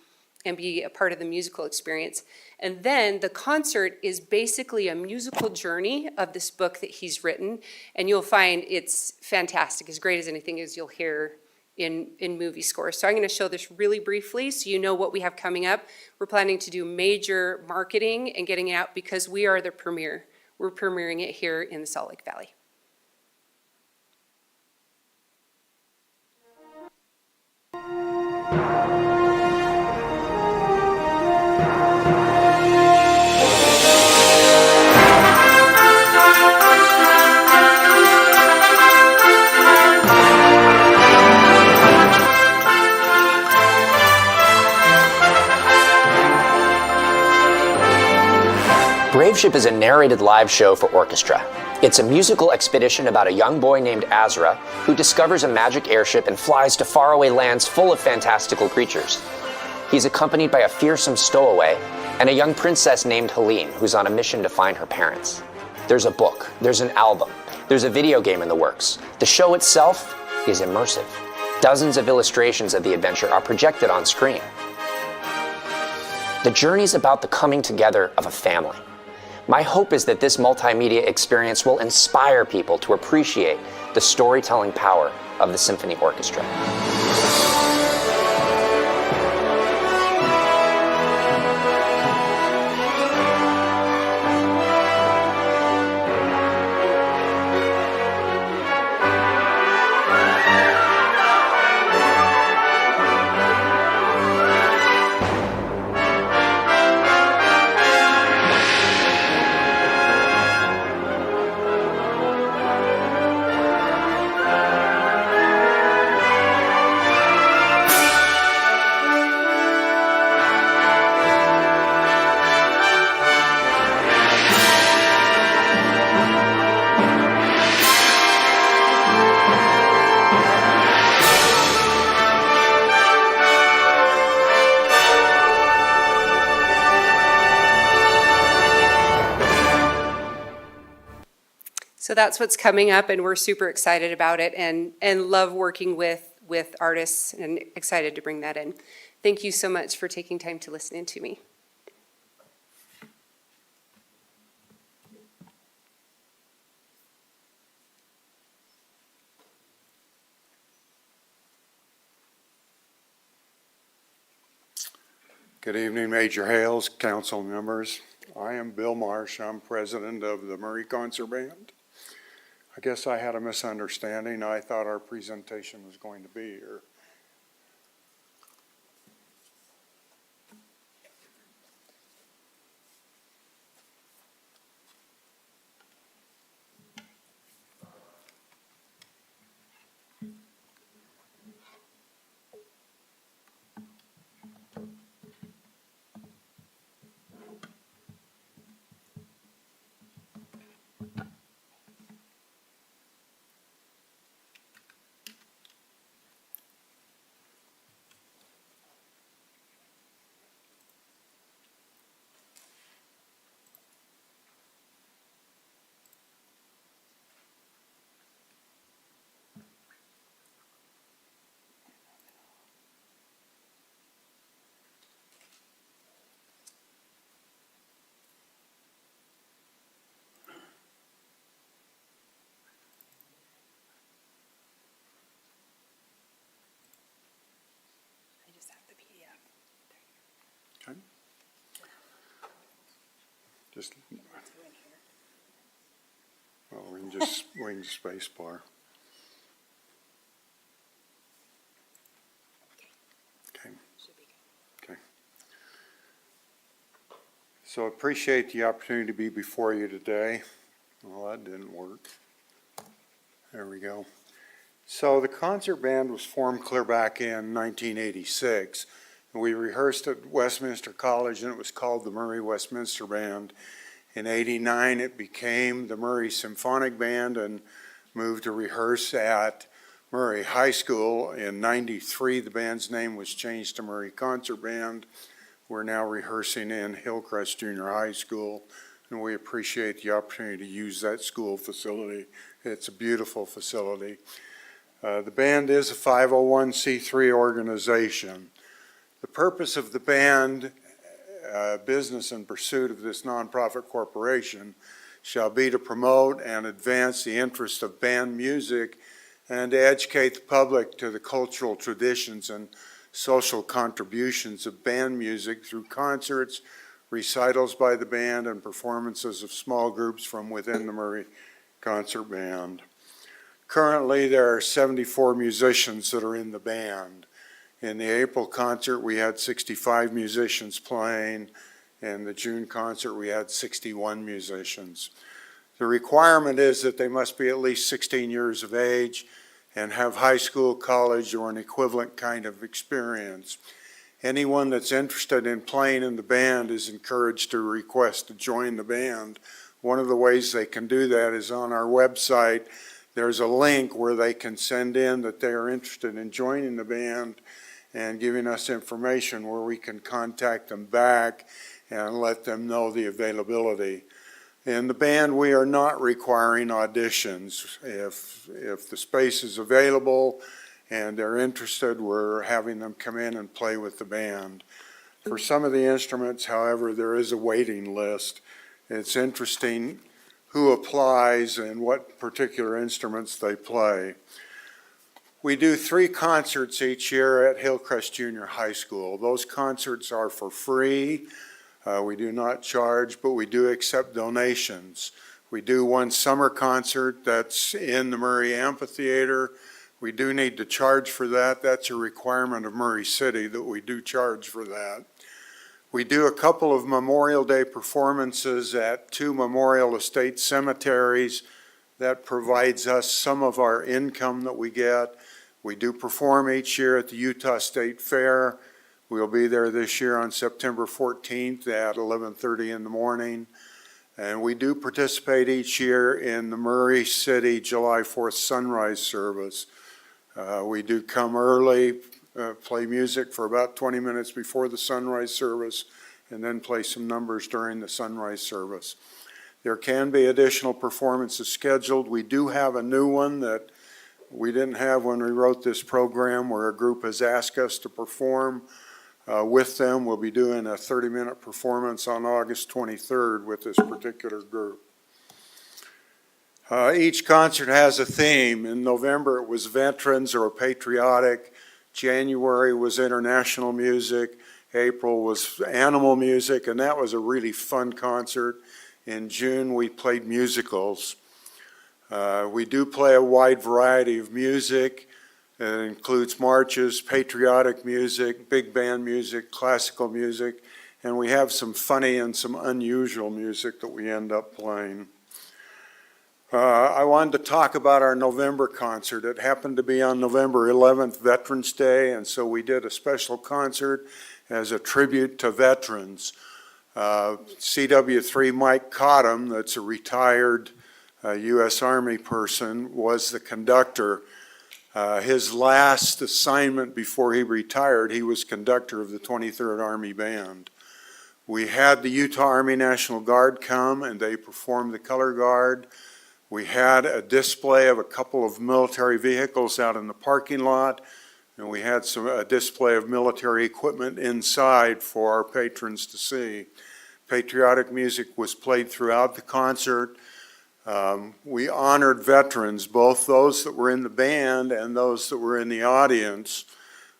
and be a part of the musical experience. And then the concert is basically a musical journey of this book that he's written, and you'll find it's fantastic, as great as anything as you'll hear in movie scores. So I'm going to show this really briefly so you know what we have coming up. We're planning to do major marketing and getting it out because we are the premiere. We're premiering it here in the Salt Lake Valley. Brave Ship is a narrated live show for orchestra. It's a musical expedition about a young boy named Azra who discovers a magic airship and flies to faraway lands full of fantastical creatures. He's accompanied by a fearsome stowaway and a young princess named Helene who's on a mission to find her parents. There's a book, there's an album, there's a video game in the works. The show itself is immersive. Dozens of illustrations of the adventure are projected on screen. The journey's about the coming together of a family. My hope is that this multimedia experience will inspire people to appreciate the storytelling power of the symphony orchestra. So that's what's coming up, and we're super excited about it and love working with artists and excited to bring that in. Thank you so much for taking time to listen in to me. Good evening, Major Hales, council members. I am Bill Marsh. I'm president of the Murray Concert Band. I guess I had a misunderstanding. I thought our presentation was going to be here. Just, well, we can space bar. Okay. So appreciate the opportunity to be before you today. Well, that didn't work. There we go. So the concert band was formed clear back in 1986. And we rehearsed at Westminster College, and it was called the Murray Westminster Band. In '89, it became the Murray Symphonic Band and moved to rehearse at Murray High School. In '93, the band's name was changed to Murray Concert Band. We're now rehearsing in Hillcrest Junior High School, and we appreciate the opportunity to use that school facility. It's a beautiful facility. The band is a 501c3 organization. The purpose of the band, business and pursuit of this nonprofit corporation, shall be to promote and advance the interest of band music and to educate the public to the cultural traditions and social contributions of band music through concerts, recitals by the band, and performances of small groups from within the Murray Concert Band. Currently, there are 74 musicians that are in the band. In the April concert, we had 65 musicians playing. In the June concert, we had 61 musicians. The requirement is that they must be at least 16 years of age and have high school, college, or an equivalent kind of experience. Anyone that's interested in playing in the band is encouraged to request to join the band. One of the ways they can do that is on our website. There's a link where they can send in that they are interested in joining the band and giving us information where we can contact them back and let them know the availability. In the band, we are not requiring auditions. If the space is available and they're interested, we're having them come in and play with the band. For some of the instruments, however, there is a waiting list. It's interesting who applies and what particular instruments they play. We do 3 concerts each year at Hillcrest Junior High School. Those concerts are for free. We do not charge, but we do accept donations. We do one summer concert that's in the Murray Amphitheater. We do need to charge for that. That's a requirement of Murray City that we do charge for that. We do a couple of Memorial Day performances at 2 Memorial Estate cemeteries. That provides us some of our income that we get. We do perform each year at the Utah State Fair. We'll be there this year on September 14th at 11:30 in the morning. And we do participate each year in the Murray City July 4th sunrise service. We do come early, play music for about 20 minutes before the sunrise service, and then play some numbers during the sunrise service. There can be additional performances scheduled. We do have a new one that we didn't have when we wrote this program, where a group has asked us to perform with them. We'll be doing a 30-minute performance on August 23rd with this particular group. Each concert has a theme. In November, it was veterans or patriotic. January was international music. April was animal music, and that was a really fun concert. In June, we played musicals. We do play a wide variety of music. It includes marches, patriotic music, big band music, classical music, and we have some funny and some unusual music that we end up playing. I wanted to talk about our November concert. It happened to be on November 11th, Veterans Day, and so we did a special concert as a tribute to veterans. CW3 Mike Cottom, that's a retired U.S. Army person, was the conductor. His last assignment before he retired, he was conductor of the 23rd Army Band. We had the Utah Army National Guard come and they performed the color guard. We had a display of a couple of military vehicles out in the parking lot, and we had a display of military equipment inside for our patrons to see. Patriotic music was played throughout the concert. We honored veterans, both those that were in the band and those that were in the audience.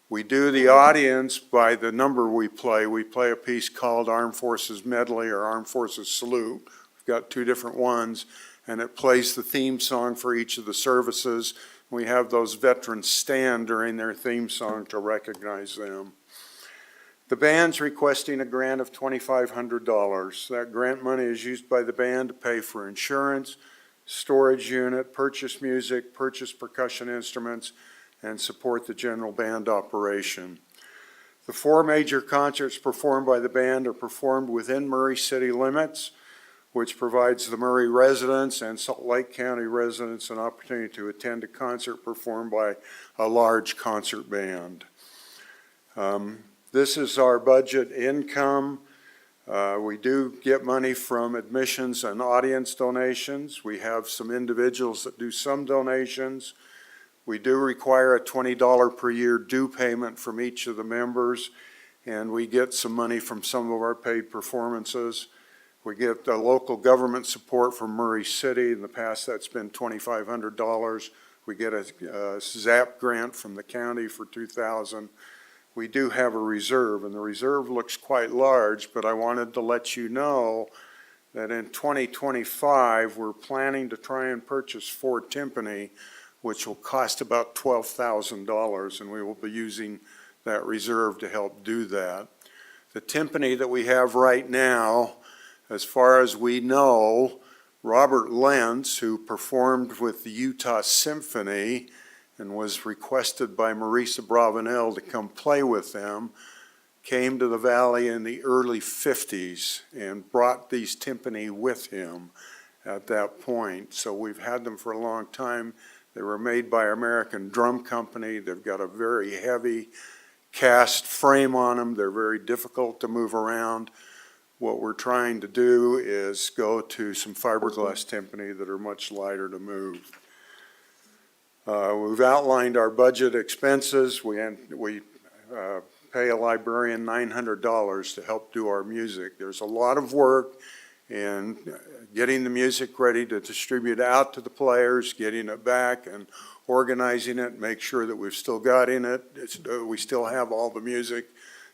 We do the audience by the number we play. We play a piece called Armed Forces Medley or Armed Forces Salute. We've got two different ones, and it plays the theme song for each of the services. We have those veterans stand during their theme song to recognize them. The band's requesting a grant of $2,500. That grant money is used by the band to pay for insurance, storage unit, purchase music, purchase percussion instruments, and support the general band operation. The 4 major concerts performed by the band are performed within Murray City limits, which provides the Murray residents and Salt Lake County residents an opportunity to attend a concert performed by a large concert band. This is our budget income. We do get money from admissions and audience donations. We have some individuals that do some donations. We do require a $20 per year due payment from each of the members, and we get some money from some of our paid performances. We get local government support from Murray City. In the past, that's been $2,500. We get a ZAP grant from the county for $2,000. We do have a reserve, and the reserve looks quite large, but I wanted to let you know that in 2025, we're planning to try and purchase 4 timpani, which will cost about $12,000, and we will be using that reserve to help do that. The timpani that we have right now, as far as we know, Robert Lentz, who performed with the Utah Symphony and was requested by Marisa Bravanel to come play with them, came to the Valley in the early 50s and brought these timpani with him at that point. So we've had them for a long time. They were made by American Drum Company. They've got a very heavy cast frame on them. They're very difficult to move around. What we're trying to do is go to some fiberglass timpani that are much lighter to move. We've outlined our budget expenses. We pay a librarian $900 to help do our music. There's a lot of work in getting the music ready to distribute out to the players, getting it back and organizing it, make sure that we've still got in it. We still have all the music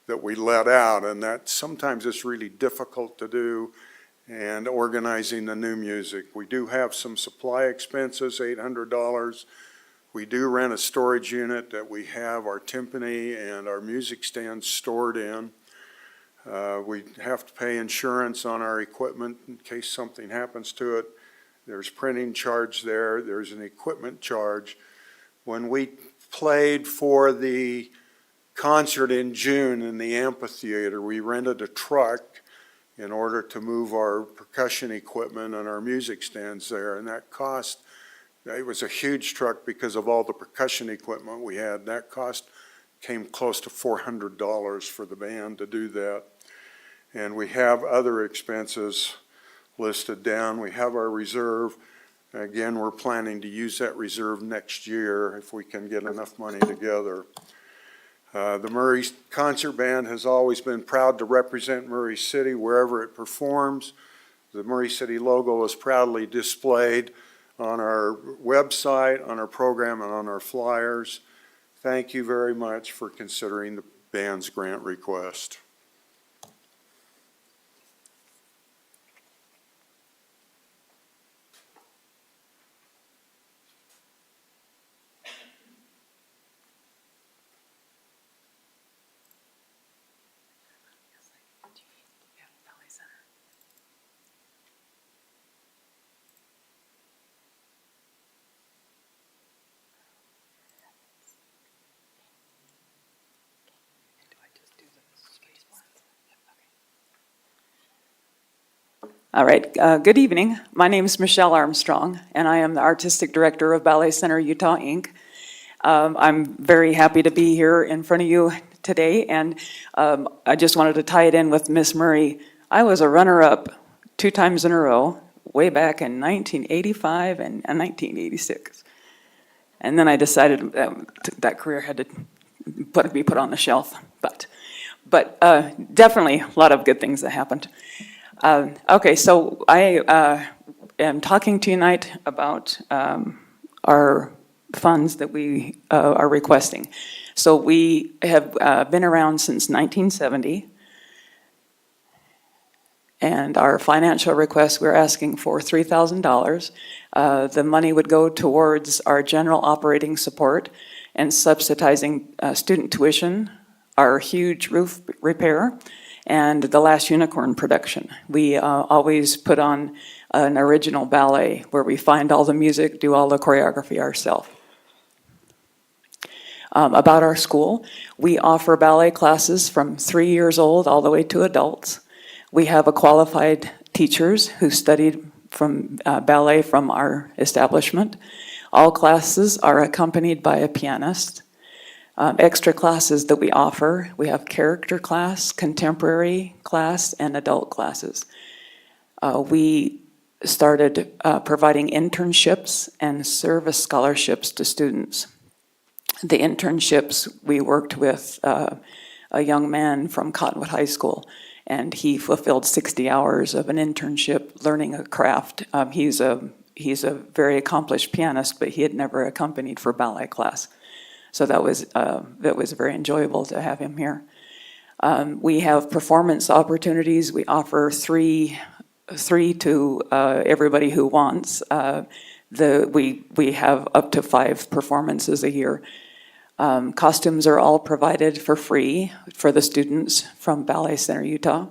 that we let out, and that sometimes it's really difficult to do, and organizing the new music. We do have some supply expenses, $800. We do rent a storage unit that we have our timpani and our music stands stored in. We have to pay insurance on our equipment in case something happens to it. There's printing charge there. There's an equipment charge. When we played for the concert in June in the amphitheater, we rented a truck in order to move our percussion equipment and our music stands there, and that cost, it was a huge truck because of all the percussion equipment we had. That cost came close to $400 for the band to do that. And we have other expenses listed down. We have our reserve. Again, we're planning to use that reserve next year if we can get enough money together. The Murray Concert Band has always been proud to represent Murray City wherever it performs. The Murray City logo is proudly displayed on our website, on our program, and on our flyers. Thank you very much for considering the band's grant request. All right, good evening. My name is Michelle Armstrong, and I am the Artistic Director of Ballet Center Utah, Inc. I'm very happy to be here in front of you today, and I just wanted to tie it in with Miss Murray. I was a runner-up 2 times in a row, way back in 1985 and 1986. And then I decided that career had to be put on the shelf, but definitely a lot of good things that happened. Okay, so I am talking to you tonight about our funds that we are requesting. So we have been around since 1970. And our financial request, we're asking for $3,000. The money would go towards our general operating support and subsidizing student tuition, our huge roof repair, and the Last Unicorn production. We always put on an original ballet where we find all the music, do all the choreography ourselves. About our school, we offer ballet classes from 3 years old all the way to adults. We have a qualified teachers who studied from ballet from our establishment. All classes are accompanied by a pianist. Extra classes that we offer, we have character class, contemporary class, and adult classes. We started providing internships and service scholarships to students. The internships, we worked with a young man from Cottonwood High School, and he fulfilled 60 hours of an internship learning a craft. He's a very accomplished pianist, but he had never accompanied for ballet class. So that was very enjoyable to have him here. We have performance opportunities. We offer three to everybody who wants. We have up to 5 performances a year. Costumes are all provided for free for the students from Ballet Center, Utah.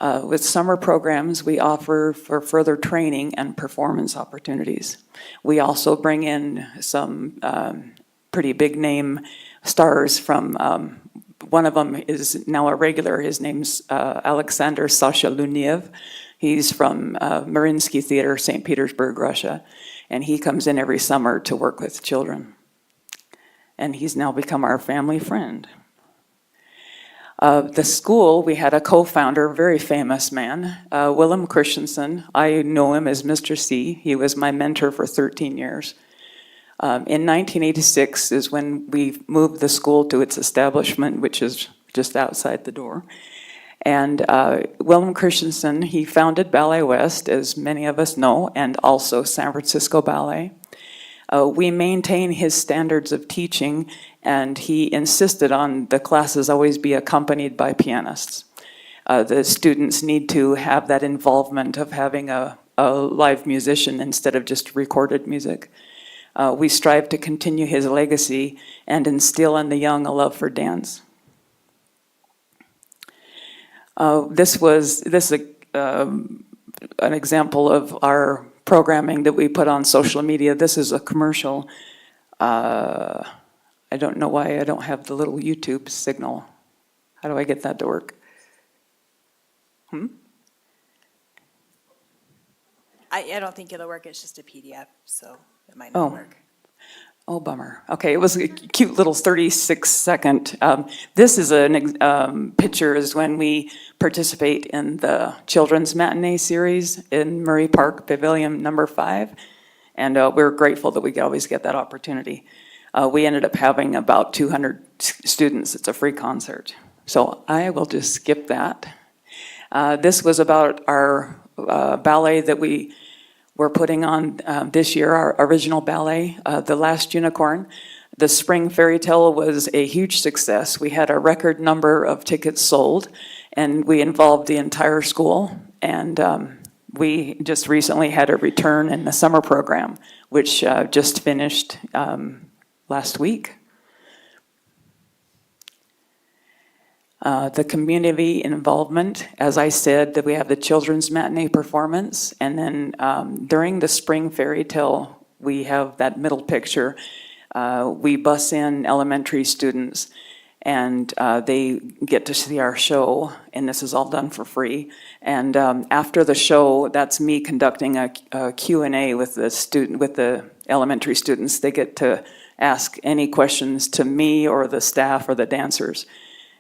With summer programs, we offer for further training and performance opportunities. We also bring in some pretty big name stars from, one of them is now a regular, his name's Alexander Sasha Luniev. He's from Mariinsky Theater, St. Petersburg, Russia, and he comes in every summer to work with children. And he's now become our family friend. The school, we had a co-founder, a very famous man, Willem Christensen. I know him as Mr. C. He was my mentor for 13 years. In 1986 is when we moved the school to its establishment, which is just outside the door. And Willem Christensen, he founded Ballet West, as many of us know, and also San Francisco Ballet. We maintain his standards of teaching, and he insisted on the classes always be accompanied by pianists. The students need to have that involvement of having a live musician instead of just recorded music. We strive to continue his legacy and instill in the young a love for dance. This is an example of our programming that we put on social media. This is a commercial. I don't know why I don't have the little YouTube signal. How do I get that to work? I don't think it'll work. It's just a PDF, so it might not work. Oh, bummer. Okay, it was a cute little 36-second. This is an picture is when we participate in the children's matinee series in Murray Park Pavilion number 5. And we're grateful that we always get that opportunity. We ended up having about 200 students. It's a free concert. So I will just skip that. This was about our ballet that we were putting on this year, our original ballet, The Last Unicorn. The Spring Fairy Tale was a huge success. We had a record number of tickets sold, and we involved the entire school. And we just recently had a return in the summer program, which just finished last week. The community involvement, as I said, that we have the children's matinee performance, and then during the Spring Fairy Tale, we have that middle picture. We bus in elementary students, and they get to see our show, and this is all done for free. And after the show, that's me conducting a Q&A with the elementary students. They get to ask any questions to me or the staff or the dancers.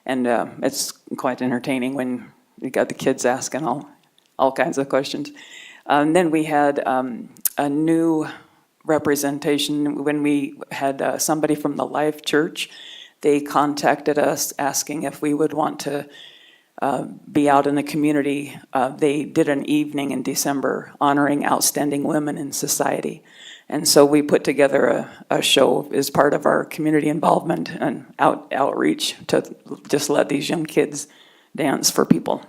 And it's quite entertaining when you got the kids asking all kinds of questions. Then we had a new representation when we had somebody from the Life Church. They contacted us asking if we would want to be out in the community. They did an evening in December honoring outstanding women in society. And so we put together a show as part of our community involvement and outreach to just let these young kids dance for people.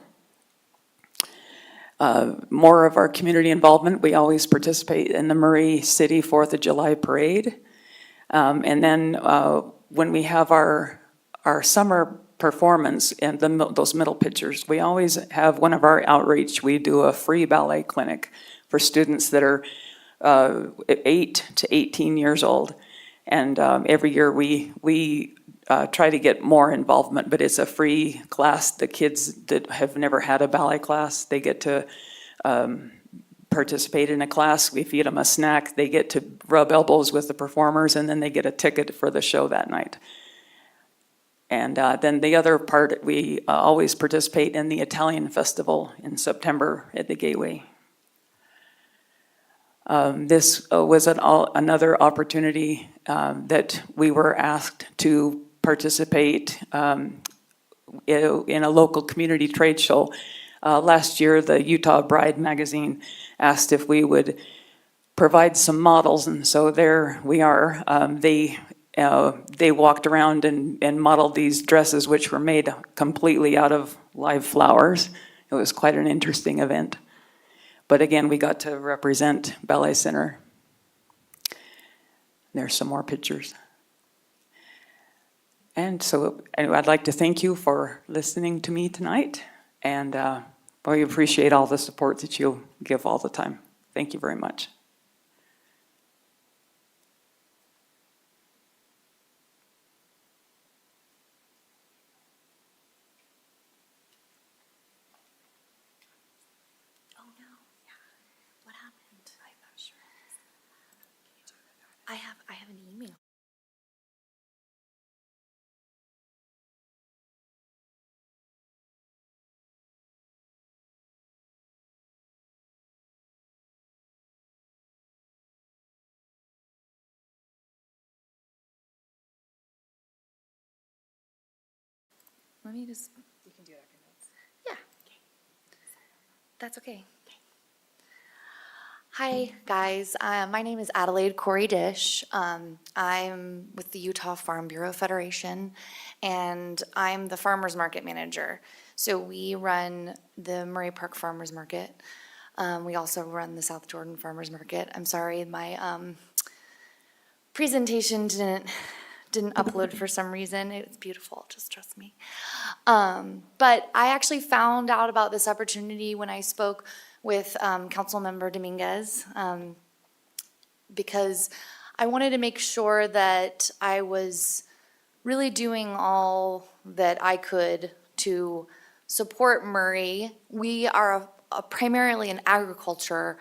More of our community involvement, we always participate in the Murray City 4th of July Parade. And then when we have our summer performance and those middle pictures, we always have one of our outreach. We do a free ballet clinic for students that are 8 to 18 years old. And every year we try to get more involvement, but it's a free class. The kids that have never had a ballet class, they get to participate in a class. We feed them a snack. They get to rub elbows with the performers, and then they get a ticket for the show that night. And then the other part, we always participate in the Italian Festival in September at the Gateway. This was another opportunity that we were asked to participate in a local community trade show. Last year, the Utah Bride magazine asked if we would provide some models, and so there we are. They walked around and modeled these dresses, which were made completely out of live flowers. It was quite an interesting event. But again, we got to represent Ballet Center. There's some more pictures. And so I'd like to thank you for listening to me tonight. And we appreciate all the support that you give all the time. Thank you very much. I have an email. Let me just. You can do it after notes. Yeah. That's okay. Hi, guys. My name is Adelaide Corey Dish. I'm with the Utah Farm Bureau Federation, and I'm the Farmers Market Manager. So we run the Murray Park Farmers Market. We also run the South Jordan Farmers Market. I'm sorry, my presentation didn't upload for some reason. It's beautiful, just trust me. But I actually found out about this opportunity when I spoke with Councilmember Dominguez, because I wanted to make sure that I was really doing all that I could to support Murray. We are primarily an agriculture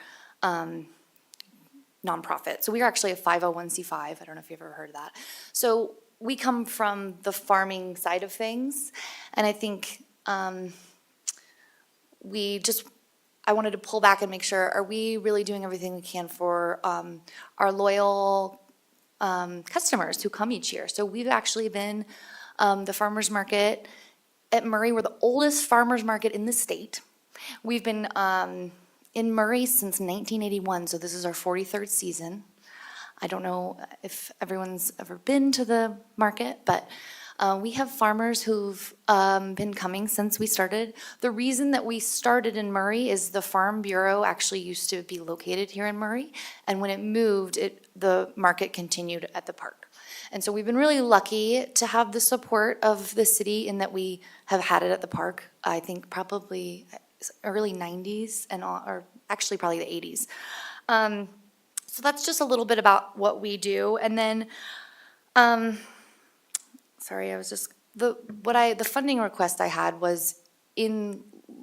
nonprofit. So we are actually a 501c5. I don't know if you've ever heard of that. So we come from the farming side of things. And I think I wanted to pull back and make sure, are we really doing everything we can for our loyal customers who come each year? So we've actually been the farmers market at Murray. We're the oldest farmers market in the state. We've been in Murray since 1981, so this is our 43rd season. I don't know if everyone's ever been to the market, but we have farmers who've been coming since we started. The reason that we started in Murray is the Farm Bureau actually used to be located here in Murray, and when it moved, the market continued at the park. And so we've been really lucky to have the support of the city in that we have had it at the park, I think probably early 90s or actually probably the 80s. So that's just a little bit about what we do. And then, sorry, I was just, the funding request I had was in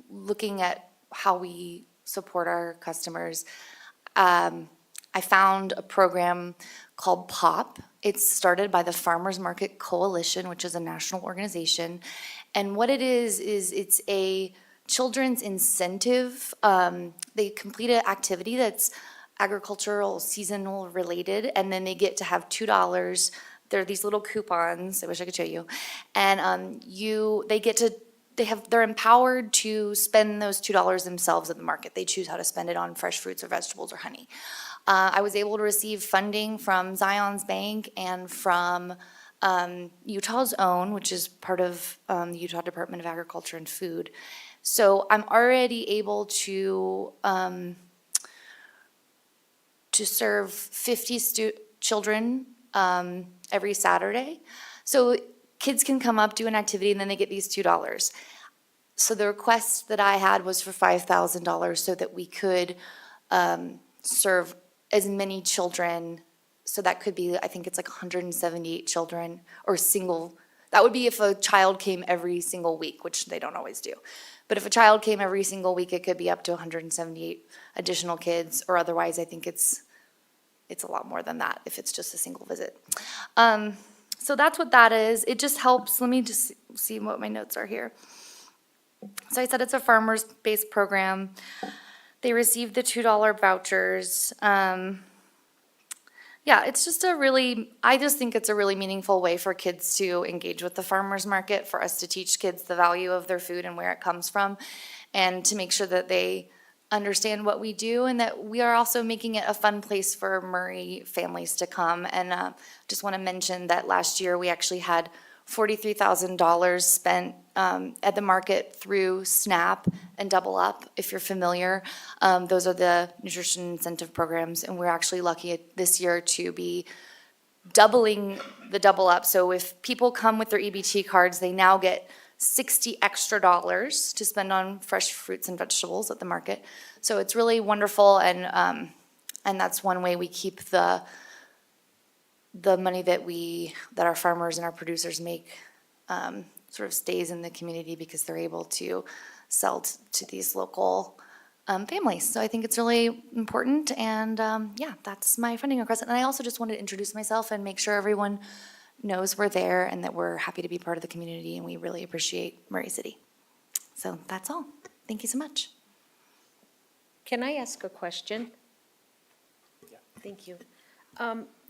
looking at how we support our customers. I found a program called POP. It's started by the Farmers Market Coalition, which is a national organization. And what it is it's a children's incentive. They complete an activity that's agricultural, seasonal related, and then they get to have $2. There are these little coupons, I wish I could show you. And they're empowered to spend those $2 themselves at the market. They choose how to spend it on fresh fruits or vegetables or honey. I was able to receive funding from Zion's Bank and from Utah's Own, which is part of the Utah Department of Agriculture and Food. So I'm already able to serve 50 children every Saturday. So kids can come up, do an activity, and then they get these $2. So the request that I had was for $5,000 so that we could serve as many children. So that could be, I think it's like 178 children or single. That would be if a child came every single week, which they don't always do. But if a child came every single week, it could be up to 178 additional kids, or otherwise I think it's a lot more than that if it's just a single visit. So that's what that is. It just helps. Let me just see what my notes are here. So I said it's a farmers-based program. They received the $2 vouchers. Yeah, it's just I just think it's a really meaningful way for kids to engage with the farmer's market, for us to teach kids the value of their food and where it comes from, and to make sure that they understand what we do and that we are also making it a fun place for Murray families to come. And just want to mention that last year we actually had $43,000 spent at the market through SNAP and Double Up, if you're familiar. Those are the nutrition incentive programs, and we're actually lucky this year to be doubling the Double Up. So if people come with their EBT cards, they now get $60 extra to spend on fresh fruits and vegetables at the market. So it's really wonderful, and that's one way we keep the money that our farmers and our producers make sort of stays in the community, because they're able to sell to these local families. So I think it's really important, and yeah, that's my funding request. And I also just wanted to introduce myself and make sure everyone knows we're there and that we're happy to be part of the community, and we really appreciate Murray City. So that's all. Thank you so much. Can I ask a question? Yeah. Thank you.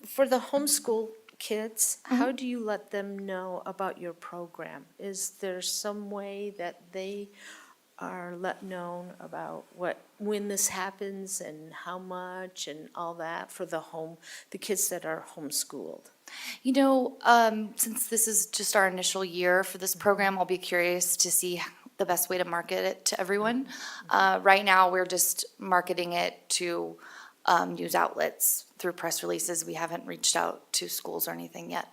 For the homeschool kids, how do you let them know about your program? Is there some way that they are let known about when this happens and how much and all that for the kids that are homeschooled? You know, since this is just our initial year for this program, I'll be curious to see the best way to market it to everyone. Right now, we're just marketing it to news outlets through press releases. We haven't reached out to schools or anything yet.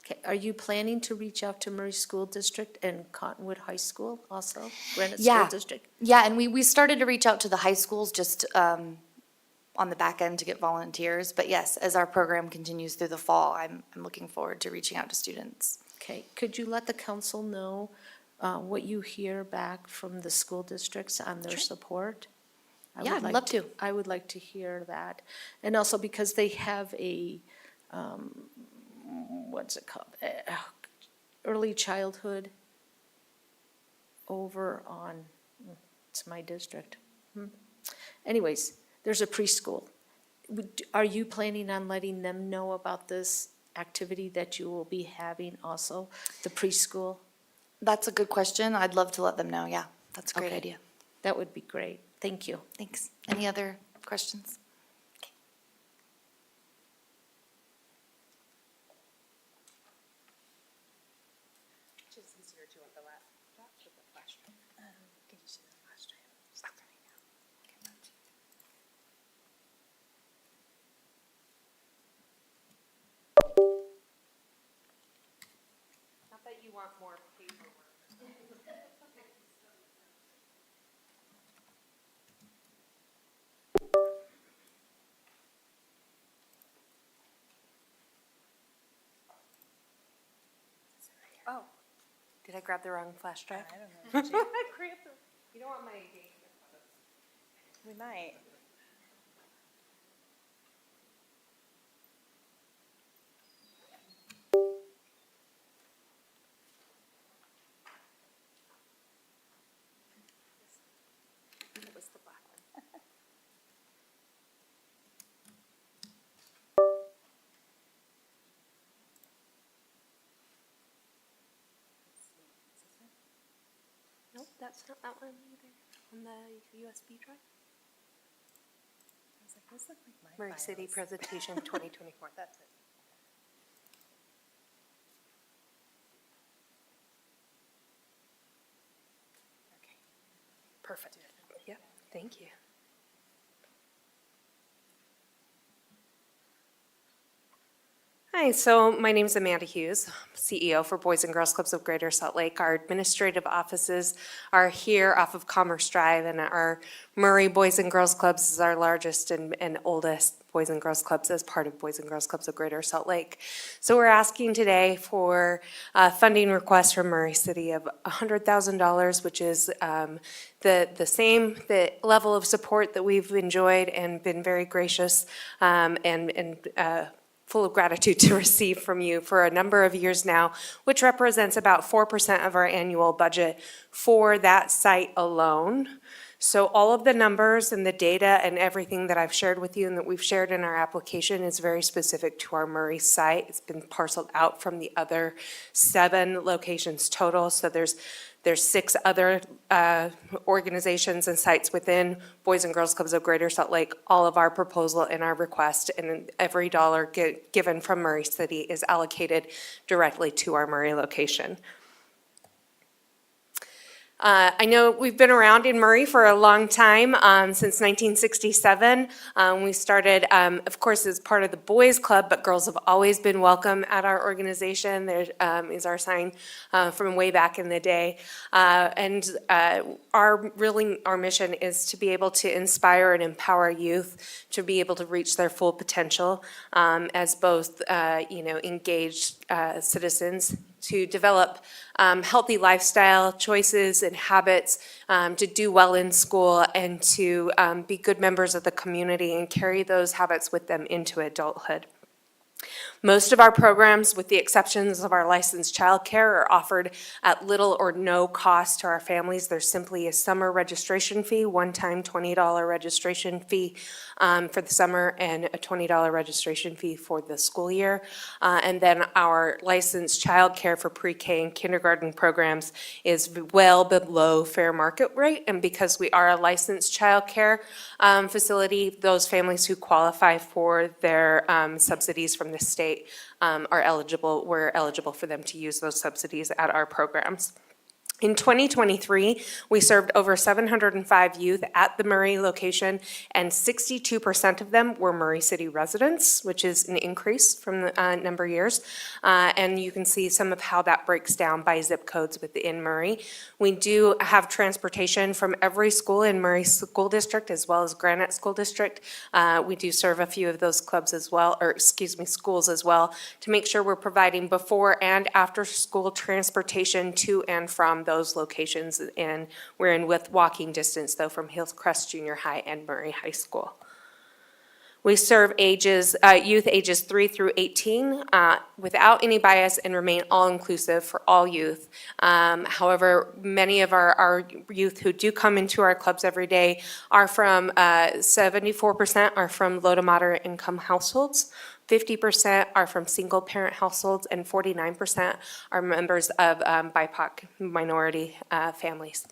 Okay, are you planning to reach out to Murray School District and Cottonwood High School also? Granite School District? Yeah, and we started to reach out to the high schools just on the back end to get volunteers. But yes, as our program continues through the fall, I'm looking forward to reaching out to students. Okay, could you let the council know what you hear back from the school districts on their support? Yeah, I'd love to. I would like to hear that. And also because they have a, what's it called? Early childhood over on, it's my district. Anyways, there's a preschool. Are you planning on letting them know about this activity that you will be having also, the preschool? That's a good question. I'd love to let them know. Yeah, that's a great Okay. idea. That would be great. Thank you. Thanks. Any other questions? Not that you want more paperwork. Oh, did I grab the wrong flash drive? I don't know. You don't want my engagement photos. We might. It was the black one. Nope, that's not that one either. On the USB drive? Murray City Presentation 2024, that's it. Perfect. Yep, thank you. Hi, so my name is Amanda Hughes, CEO for Boys and Girls Clubs of Greater Salt Lake. Our administrative offices are here off of Commerce Drive, and our Murray Boys and Girls Clubs is our largest and oldest Boys and Girls Clubs as part of Boys and Girls Clubs of Greater Salt Lake. So we're asking today for a funding request from Murray City of $100,000, which is the level of support that we've enjoyed and been very gracious and full of gratitude to receive from you for a number of years now, which represents about 4% of our annual budget for that site alone. So all of the numbers and the data and everything that I've shared with you and that we've shared in our application is very specific to our Murray site. It's been parceled out from the other 7 locations total. So there's 6 other organizations and sites within Boys and Girls Clubs of Greater Salt Lake. All of our proposal and our request and every dollar given from Murray City is allocated directly to our Murray location. I know we've been around in Murray for a long time, since 1967. We started, of course, as part of the boys club, but girls have always been welcome at our organization. There is our sign from way back in the day. Our mission is to be able to inspire and empower youth to be able to reach their full potential as both, engaged citizens, to develop healthy lifestyle choices and habits, to do well in school, and to be good members of the community and carry those habits with them into adulthood. Most of our programs, with the exceptions of our licensed childcare, are offered at little or no cost to our families. There's simply a summer registration fee, one-time $20 registration fee for the summer, and a $20 registration fee for the school year. And then our licensed childcare for pre-K and kindergarten programs is well below fair market rate. And because we are a licensed childcare facility, those families who qualify for their subsidies from the state we're eligible for them to use those subsidies at our programs. In 2023, we served over 705 youth at the Murray location, and 62% of them were Murray City residents, which is an increase from the number of years. And you can see some of how that breaks down by zip codes within Murray. We do have transportation from every school in Murray School District, as well as Granite School District. We do serve a few of those clubs as well, schools as well, to make sure we're providing before and after school transportation to and from those locations, and we're in with walking distance though from Hillcrest Junior High and Murray High School. We serve youth ages 3 through 18 without any bias and remain all-inclusive for all youth. However, many of our youth who do come into our clubs every day are from 74% are from low to moderate income households. 50% are from single-parent households, and 49% are members of BIPOC minority families.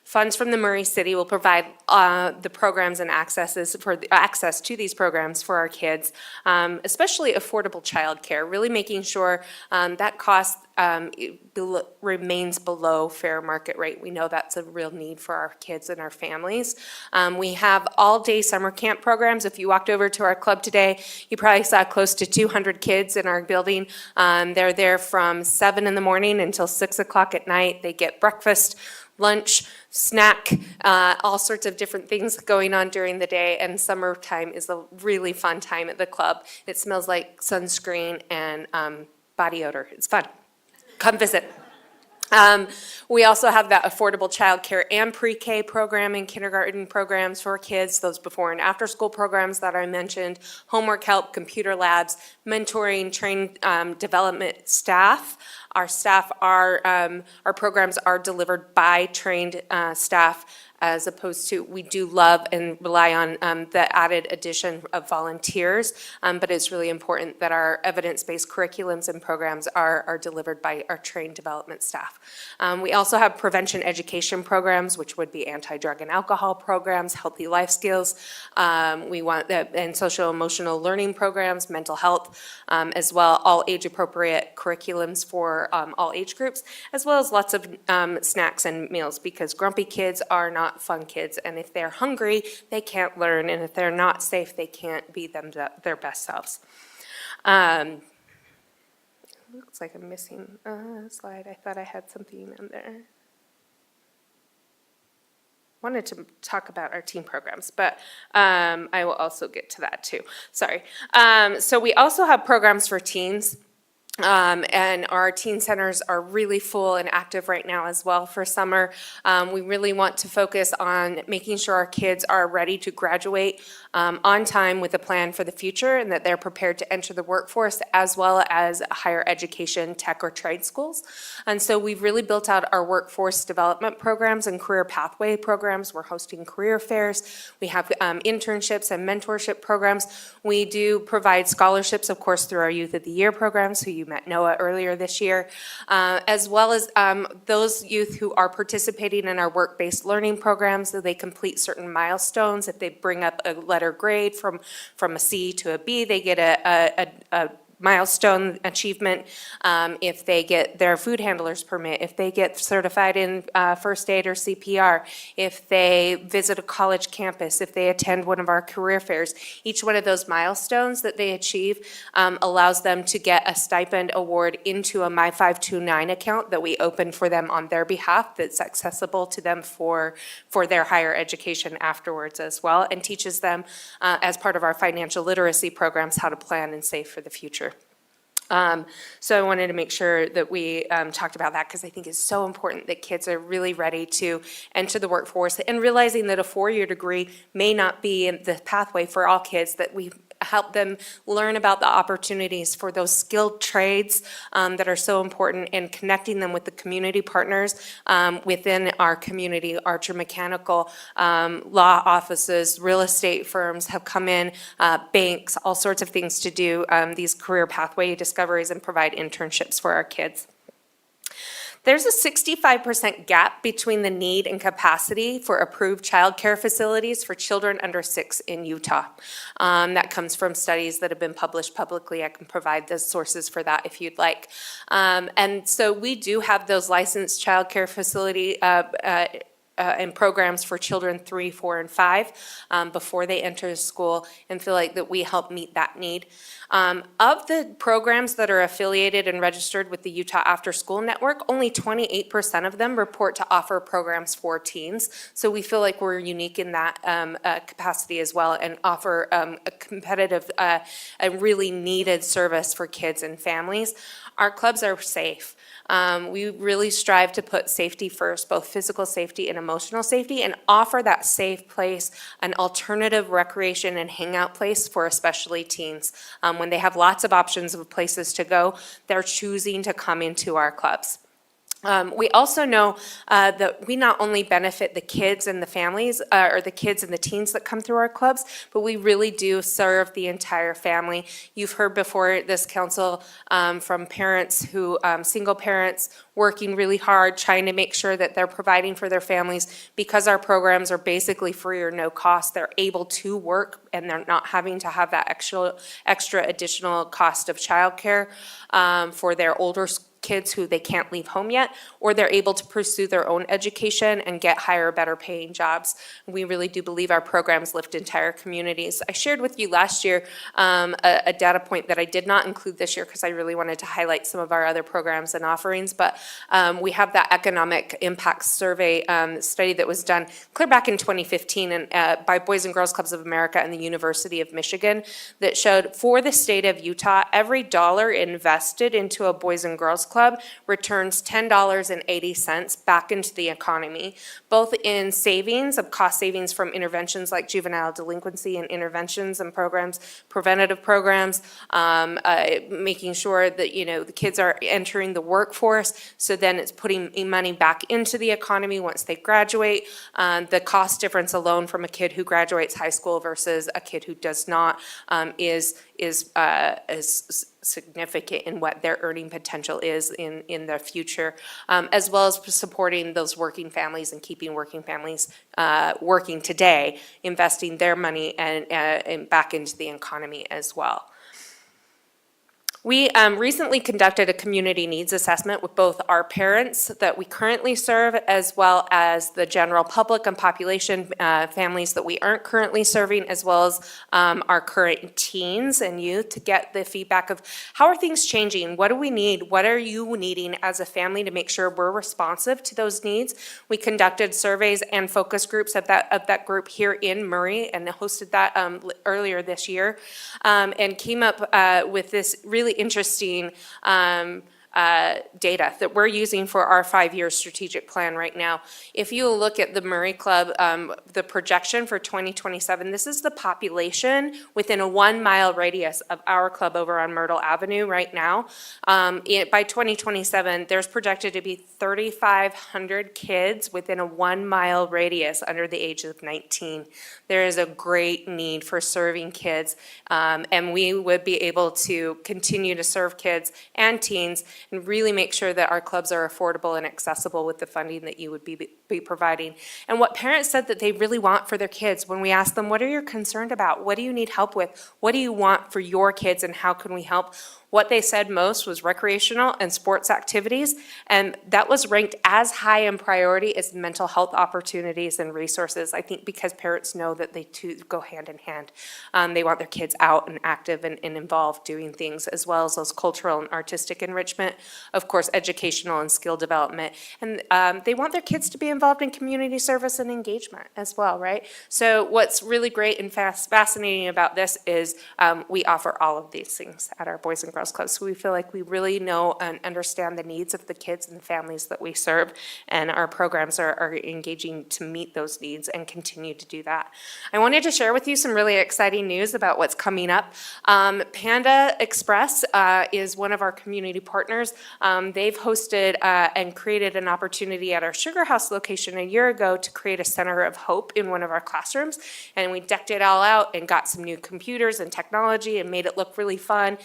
Funds from the Murray City will provide the programs and access to these programs for our kids, especially affordable childcare, really making sure that cost remains below fair market rate. We know that's a real need for our kids and our families. We have all-day summer camp programs. If you walked over to our club today, you probably saw close to 200 kids in our building. They're there from 7 in the morning until 6 o'clock at night. They get breakfast, lunch, snack, all sorts of different things going on during the day, and summertime is a really fun time at the club. It smells like sunscreen and body odor. It's fun. Come visit. We also have that affordable childcare and pre-K program and kindergarten programs for kids, those before and after school programs that I mentioned, homework help, computer labs, mentoring, trained development staff. Our programs are delivered by trained staff as opposed to, we do love and rely on the added addition of volunteers, but it's really important that our evidence-based curriculums and programs are delivered by our trained development staff. We also have prevention education programs, which would be anti-drug and alcohol programs, healthy life skills. We want that, and social emotional learning programs, mental health, as well, all age-appropriate curriculums for all age groups, as well as lots of snacks and meals, because grumpy kids are not fun kids, and if they're hungry, they can't learn, and if they're not safe, they can't be their best selves. Looks like I'm missing a slide. I thought I had something in there. Wanted to talk about our teen programs, but I will also get to that too. Sorry. So we also have programs for teens. And our teen centers are really full and active right now as well for summer. We really want to focus on making sure our kids are ready to graduate on time with a plan for the future, and that they're prepared to enter the workforce as well as higher education, tech or trade schools. And so we've really built out our workforce development programs and career pathway programs. We're hosting career fairs. We have internships and mentorship programs. We do provide scholarships, of course, through our Youth of the Year programs, who you met Noah earlier this year, as well as those youth who are participating in our work-based learning programs, so they complete certain milestones. If they bring up a letter grade from a C to a B, they get a milestone achievement. If they get their food handler's permit, if they get certified in first aid or CPR, if they visit a college campus, if they attend one of our career fairs, each one of those milestones that they achieve allows them to get a stipend award into a My529 account that we open for them on their behalf, that's accessible to them for their higher education afterwards as well, and teaches them as part of our financial literacy programs how to plan and save for the future. So I wanted to make sure that we talked about that, because I think it's so important that kids are really ready to enter the workforce, and realizing that a four-year degree may not be in the pathway for all kids, that we help them learn about the opportunities for those skilled trades that are so important, and connecting them with the community partners within our community. Archer Mechanical, law offices, real estate firms have come in, banks, all sorts of things to do these career pathway discoveries and provide internships for our kids. There's a 65% gap between the need and capacity for approved childcare facilities for children under 6 in Utah. That comes from studies that have been published publicly. I can provide the sources for that if you'd like. And so we do have those licensed childcare facility and programs for children 3, 4, and 5 before they enter school, and feel like that we help meet that need. Of the programs that are affiliated and registered with the Utah After School Network, only 28% of them report to offer programs for teens. So we feel like we're unique in that capacity as well, and offer a competitive, a really needed service for kids and families. Our clubs are safe. We really strive to put safety first, both physical safety and emotional safety, and offer that safe place, an alternative recreation and hangout place for especially teens. When they have lots of options of places to go, they're choosing to come into our clubs. We also know that we not only benefit the kids and the families, or the kids and the teens that come through our clubs, but we really do serve the entire family. You've heard before this council from parents who, single parents, working really hard, trying to make sure that they're providing for their families. Because our programs are basically free or no cost, they're able to work, and they're not having to have that extra additional cost of childcare for their older kids who they can't leave home yet, or they're able to pursue their own education and get higher, better paying jobs. We really do believe our programs lift entire communities. I shared with you last year a data point that I did not include this year, because I really wanted to highlight some of our other programs and offerings, but we have that economic impact survey study that was done clear back in 2015 and, by Boys and Girls Clubs of America and the University of Michigan, that showed for the state of Utah, every dollar invested into a Boys and Girls Club returns $10.80 back into the economy, both in savings of cost savings from interventions like juvenile delinquency and interventions and programs, preventative programs, making sure that, you know, the kids are entering the workforce. So then it's putting money back into the economy once they graduate. The cost difference alone from a kid who graduates high school versus a kid who does not is significant in what their earning potential is in the future, as well as supporting those working families and keeping working families working today, investing their money and back into the economy as well. We recently conducted a community needs assessment with both our parents that we currently serve, as well as the general public and population families that we aren't currently serving, as well as our current teens and youth, to get the feedback of how are things changing, what do we need, what are you needing as a family to make sure we're responsive to those needs. We conducted surveys and focus groups of that group here in Murray and hosted that earlier this year, and came up with this really interesting data that we're using for our 5-year strategic plan right now. If you look at the Murray Club, the projection for 2027, this is the population within a 1-mile radius of our club over on Myrtle Avenue right now. By 2027, there's projected to be 3,500 kids within a 1-mile radius under the age of 19. There is a great need for serving kids, and we would be able to continue to serve kids and teens and really make sure that our clubs are affordable and accessible with the funding that you would be providing. And what parents said that they really want for their kids, when we asked them, what are you concerned about? What do you need help with? What do you want for your kids and how can we help? What they said most was recreational and sports activities, and that was ranked as high in priority as mental health opportunities and resources, I think because parents know that they two go hand in hand. They want their kids out and active and involved doing things, as well as those cultural and artistic enrichment, of course, educational and skill development. And they want their kids to be involved in community service and engagement as well, right? So what's really great and fascinating about this is we offer all of these things at our Boys and Girls Club. So we feel like we really know and understand the needs of the kids and the families that we serve, and our programs are engaging to meet those needs and continue to do that. I wanted to share with you some really exciting news about what's coming up. Panda Express is one of our community partners. They've hosted and created an opportunity at our Sugar House location a year ago to create a center of hope in one of our classrooms, and we decked it all out and got some new computers and technology and made it look really fun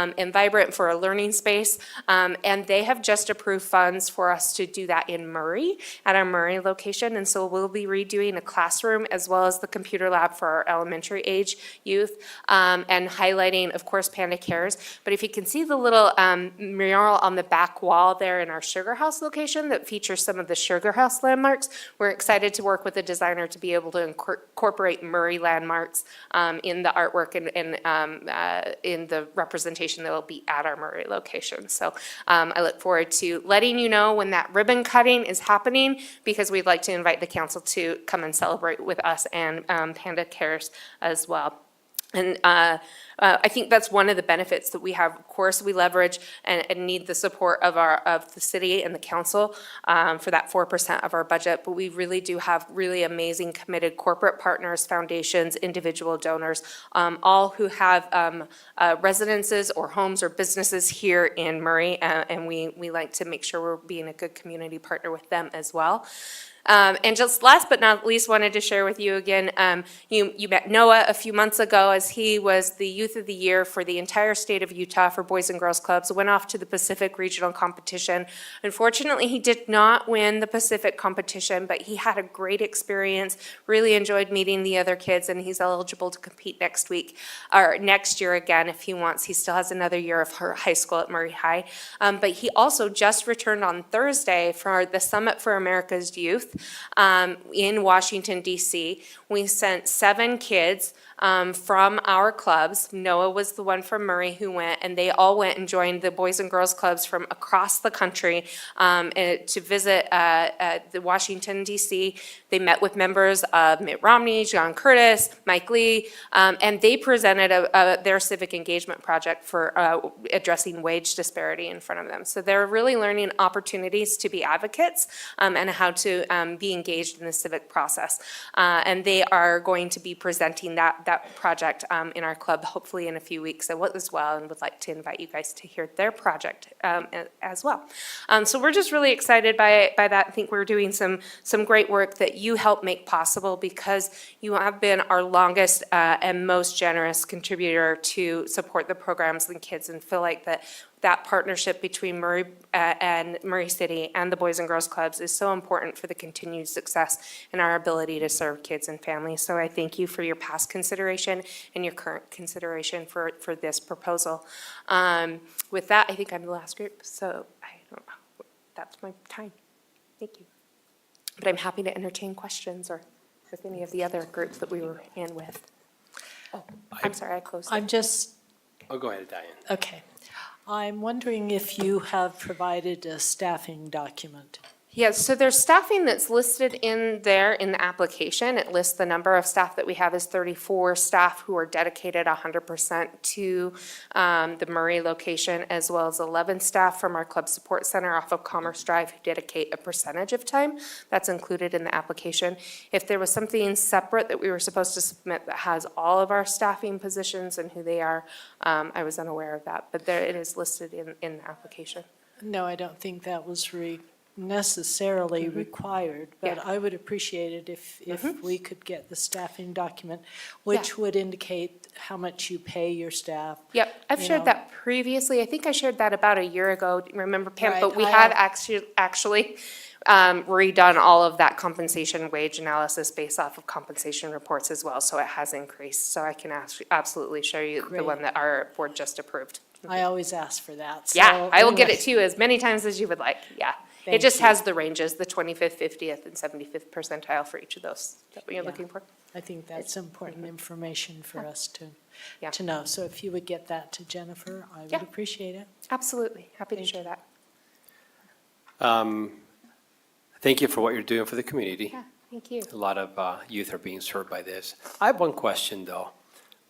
and vibrant for a learning space. And they have just approved funds for us to do that in Murray, at our Murray location. And so we'll be redoing a classroom as well as the computer lab for our elementary age youth, and highlighting, of course, Panda Cares. But if you can see the little mural on the back wall there in our Sugar House location that features some of the Sugar House landmarks, we're excited to work with a designer to be able to incorporate Murray landmarks in the artwork and in the representation that will be at our Murray location. So I look forward to letting you know when that ribbon cutting is happening, because we'd like to invite the council to come and celebrate with us and Panda Cares as well. And I think that's one of the benefits that we have. Of course, we leverage and need the support of the city and the council for that 4% of our budget, but we really do have really amazing committed corporate partners, foundations, individual donors, all who have residences or homes or businesses here in Murray, and we like to make sure we're being a good community partner with them as well. And just last but not least, wanted to share with you again, you met Noah a few months ago as he was the Youth of the Year for the entire state of Utah for Boys and Girls Clubs, went off to the Pacific Regional Competition. Unfortunately, he did not win the Pacific competition, but he had a great experience, really enjoyed meeting the other kids, and he's eligible to compete next year again if he wants. He still has another year of high school at Murray High. But he also just returned on Thursday for the Summit for America's Youth. in Washington DC. We sent 7 kids from our clubs. Noah was the one from Murray who went, and they all went and joined the Boys and Girls Clubs from across the country to visit the Washington DC. They met with members of Mitt Romney, John Curtis, Mike Lee, and they presented their civic engagement project for addressing wage disparity in front of them. So they're really learning opportunities to be advocates and how to be engaged in the civic process. And they are going to be presenting that project in our club hopefully in a few weeks as well, and would like to invite you guys to hear their project as well. So we're just really excited by that. I think we're doing some great work that you help make possible, because you have been our longest and most generous contributor to support the programs and kids, and feel like that partnership between Murray and Murray City and the Boys and Girls Clubs is so important for the continued success and our ability to serve kids and families. So I thank you for your past consideration and your current consideration for this proposal. With that, I think I'm the last group, so that's my time. Thank you. But I'm happy to entertain questions or with any of the other groups that we were in with. Oh, I'm sorry, I closed. Oh, go ahead, Diane. Okay. I'm wondering if you have provided a staffing document. Yes, so there's staffing that's listed in there in the application. It lists the number of staff that we have is 34 staff who are dedicated 100% to the Murray location, as well as 11 staff from our Club Support Center off of Commerce Drive who dedicate a percentage of time. That's included in the application. If there was something separate that we were supposed to submit that has all of our staffing positions and who they are, I was unaware of that, but there it is listed in the application. No, I don't think that was necessarily required, but I would appreciate it if we could get the staffing document, which would indicate how much you pay your staff. Yep, I've shared that previously. I think I shared that about a year ago. Remember, Pam? Right, But we have actually redone all of that compensation wage analysis based off of compensation reports as well, so it has increased. So I can absolutely show you the one that our board just approved. I always ask for that. Yeah, I will get anyway. it to you as many times as you would like, yeah. It Thank just you. has the ranges, the 25th, 50th, and 75th percentile for each of those that you're looking for. I think that's important information for us Yeah. to know. So if you would get that to Jennifer, I would Yeah. appreciate it. Absolutely, happy to share that. Thank you for what you're doing for the community. Yeah, thank you. A lot of youth are being served by this. I have one question, though.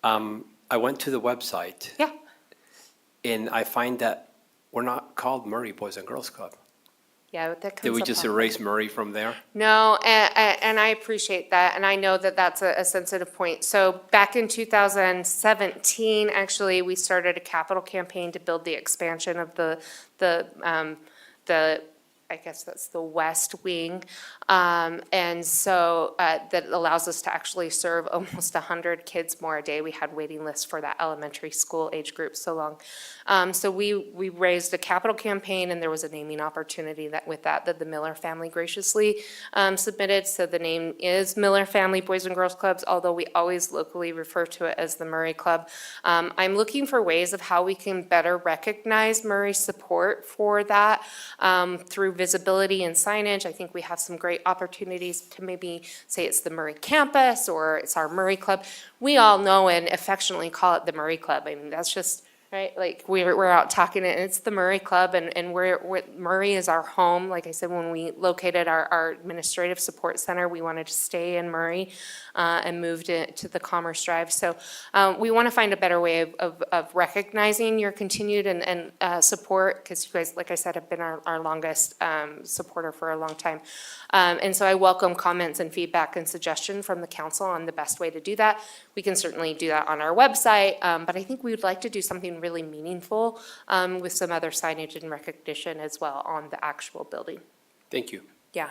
I went to the website. Yeah. And I find that we're not called Murray Boys and Girls Club. Yeah, that comes Did we up just often. erase Murray from there? No, and I appreciate that, and I know that that's a sensitive point. So back in 2017, actually, we started a capital campaign to build the expansion of the I guess that's the west wing. And so that allows us to actually serve almost 100 kids more a day. We had waiting lists for that elementary school age group so long. So we raised a capital campaign, and there was a naming opportunity that the Miller family graciously submitted. So the name is Miller Family Boys and Girls Clubs, although we always locally refer to it as the Murray Club. I'm looking for ways of how we can better recognize Murray's support for that through visibility and signage. I think we have some great opportunities to maybe say it's the Murray campus or it's our Murray Club. We all know and affectionately call it the Murray Club. I mean, that's just, right? Like we're out talking and it's the Murray Club, and Murray is our home. Like I said, when we located our administrative support center, we wanted to stay in Murray and moved it to the Commerce Drive. So we want to find a better way of recognizing your continued and support, because you guys, like I said, have been our longest supporter for a long time. And so I welcome comments and feedback and suggestion from the council on the best way to do that. We can certainly do that on our website, but I think we would like to do something really meaningful with some other signage and recognition as well on the actual building. Thank you. Yeah.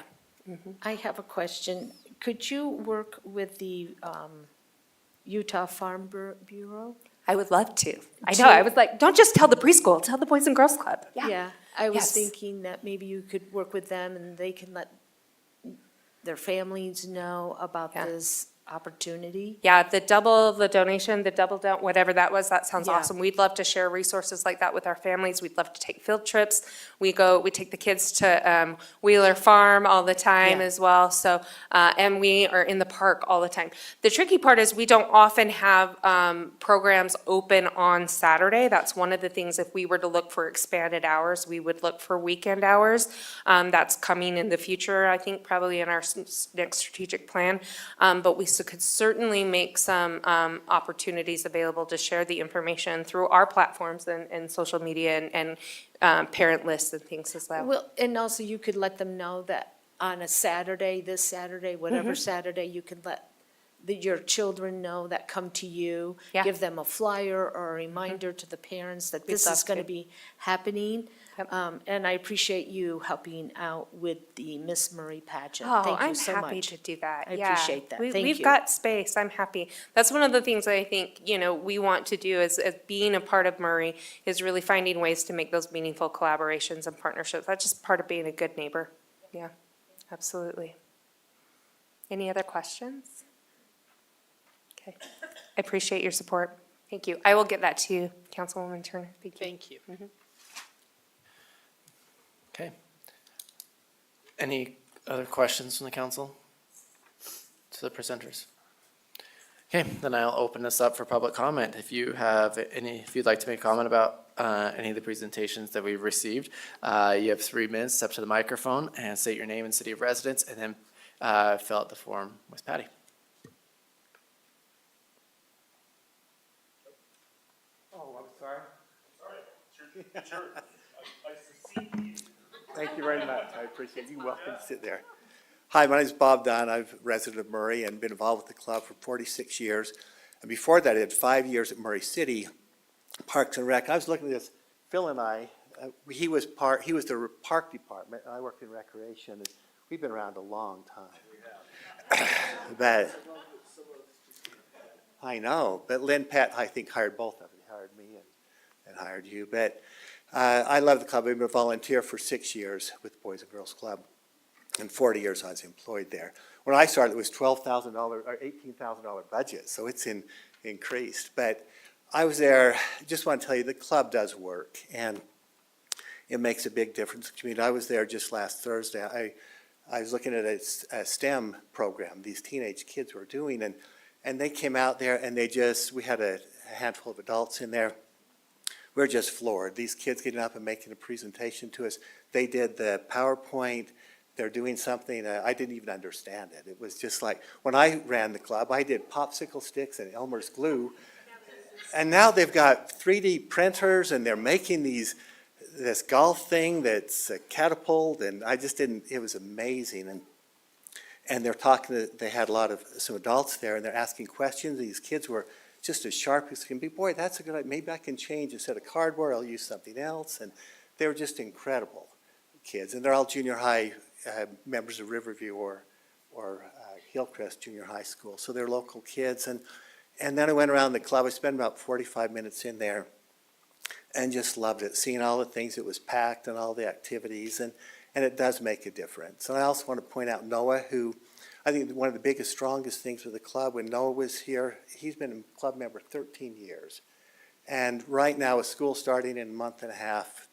I have a question. Could you work with the Utah Farm Bureau? I would love to. I know, I was like, don't just tell the preschool, tell the Boys and Girls Club. Yeah, I was Yes. thinking that maybe you could work with them and they can let their families know about this opportunity. Yeah, the donation, whatever that was, that sounds Yeah. awesome. We'd love to share resources like that with our families. We'd love to take field trips. We take the kids to Wheeler Farm all the time Yeah. as well. So, and we are in the park all the time. The tricky part is we don't often have programs open on Saturday. That's one of the things, if we were to look for expanded hours, we would look for weekend hours. That's coming in the future, I think, probably in our next strategic plan. But we could certainly make some opportunities available to share the information through our platforms and social media and parent lists and things as well. Well, and also you could let them know that on a Saturday, this Saturday, whatever Mhm. Saturday, you could let your children know that come to you. Yeah. Give them a flyer or a reminder to the parents that this is That's gonna good. be happening. And I appreciate you helping out with the Miss Murray pageant. Oh, Thank you I'm so happy much. to do that. I Yeah. appreciate that. Thank We've you. got space. I'm happy. That's one of the things that I think, we want to do as being a part of Murray is really finding ways to make those meaningful collaborations and partnerships. That's just part of being a good neighbor. Yeah, absolutely. Any other questions? Okay. I appreciate your support. Thank you. I will get that to you, Councilwoman Turner. Thank you. Thank you. Mhm. Okay. Any other questions from the council to the presenters? Okay, then I'll open this up for public comment. If you'd like to make a comment about any of the presentations that we've received, you have 3 minutes. Step to the microphone and state your name and city of residence, and then fill out the form with Patty. Oh, I'm sorry. Sure. Thank you very much. I appreciate it. You're welcome to sit there. Hi, my name is Bob Dunn. I'm a resident of Murray and been involved with the club for 46 years. And before that, I had 5 years at Murray City Parks and Rec. I was looking at this, Phil and I, he was the park department, and I worked in recreation. And we've been around a long time. But I know, but Lynn Pat, I think, hired both of them. He hired me and hired you. But I love the club. I've been a volunteer for 6 years with the Boys and Girls Club, and 40 years I was employed there. When I started, it was $12,000 or $18,000 budget, so it's increased. But I was there, just want to tell you, the club does work, and it makes a big difference. I mean, I was there just last Thursday. I was looking at a STEM program these teenage kids were doing, and they came out there, and we had a handful of adults in there. We're just floored. These kids getting up and making a presentation to us. They did the PowerPoint. They're doing something, I didn't even understand it. It was just like, when I ran the club, I did popsicle sticks and Elmer's glue. And now they've got 3D printers and they're making this golf thing that's a catapult, and it was amazing. And they're talking, they had some adults there, and they're asking questions. These kids were just as sharp as can be. Boy, that's a good idea. Maybe I can change instead of cardboard, I'll use something else. And they were just incredible kids. And they're all junior high members of Riverview or Hillcrest Junior High School. So they're local kids. And then I went around the club. I spent about 45 minutes in there and just loved it, seeing all the things. It was packed and all the activities. And it does make a difference. And I also want to point out Noah, who I think one of the biggest, strongest things with the club, when Noah was here, he's been a club member 13 years. And right now, with school starting in a month and a half,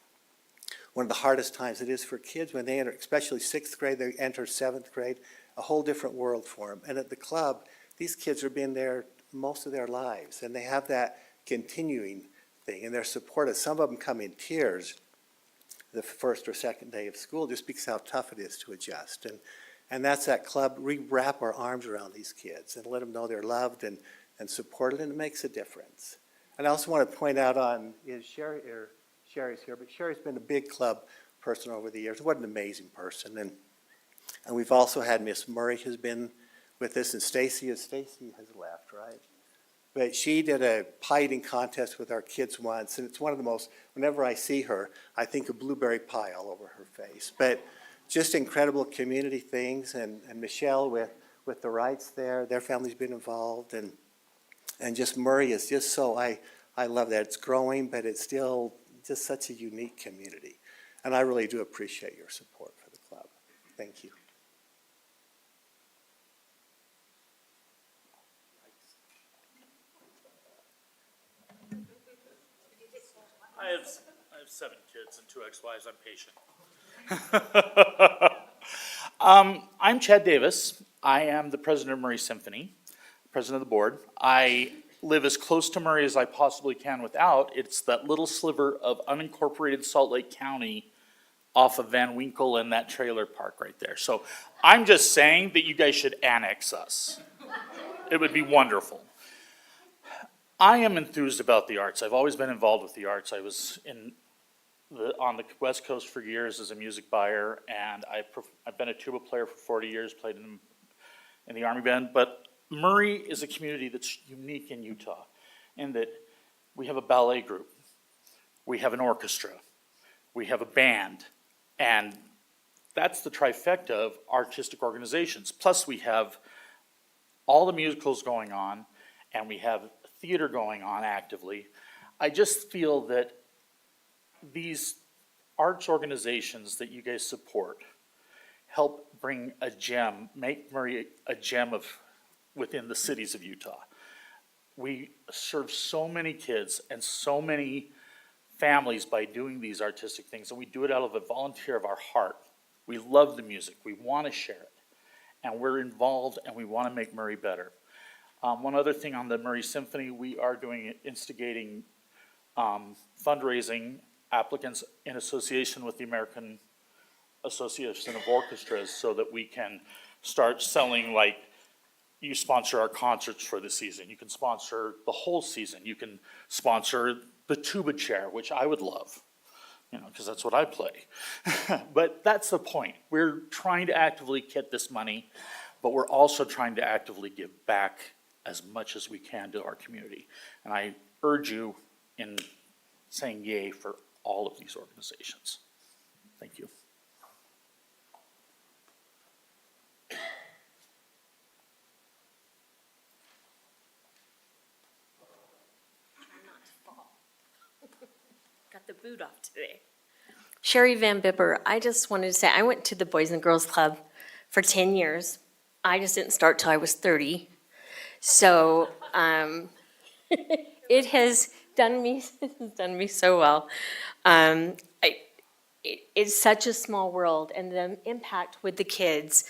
one of the hardest times it is for kids when they enter, especially 6th grade, they enter 7th grade, a whole different world for them. And at the club, these kids have been there most of their lives, and they have that continuing thing, and they're supported. Some of them come in tears the first or second day of school just because how tough it is to adjust. And that's that club. We wrap our arms around these kids and let them know they're loved and supported, and it makes a difference. And I also want to point out Sherry's here, but Sherry's been a big club person over the years. What an amazing person. And we've also had Miss Murray has been with us, and Stacy has left, right? But she did a pie eating contest with our kids once, and it's one of the most, whenever I see her, I think of blueberry pie all over her face. But just incredible community things, and Michelle with the Wrights there, their family's been involved, and just Murray is just so, I love that. It's growing, but it's still just such a unique community. And I really do appreciate your support for the club. Thank you. I have 7 kids and 2 ex-wives. I'm patient. I'm Chad Davis. I am the president of Murray Symphony, president of the board. I live as close to Murray as I possibly can without. It's that little sliver of unincorporated Salt Lake County off of Van Winkle and that trailer park right there. So I'm just saying that you guys should annex us. It would be wonderful. I am enthused about the arts. I've always been involved with the arts. I was on the West Coast for years as a music buyer, and I've been a tuba player for 40 years, played in the Army Band. But Murray is a community that's unique in Utah in that we have a ballet group, we have an orchestra, we have a band, and that's the trifecta of artistic organizations. Plus we have all the musicals going on, and we have theater going on actively. I just feel that these arts organizations that you guys support help bring a gem, make Murray a gem within the cities of Utah. We serve so many kids and so many families by doing these artistic things, and we do it out of a volunteer of our heart. We love the music, we want to share it, and we're involved, and we want to make Murray better. One other thing on the Murray Symphony, we are instigating fundraising applicants in association with the American Association of Orchestras so that we can start selling, like, you sponsor our concerts for the season, you can sponsor the whole season, you can sponsor the tuba chair, which I would love, because that's what I play. But that's the point. We're trying to actively get this money, but we're also trying to actively give back as much as we can to our community. And I urge you in saying yay for all of these organizations. Thank you. Got the boot off today. Sherry Van Bipper, I just wanted to say, I went to the Boys and Girls Club for 10 years. I just didn't start till I was 30. So it has done me so well. It's such a small world, and the impact with the kids.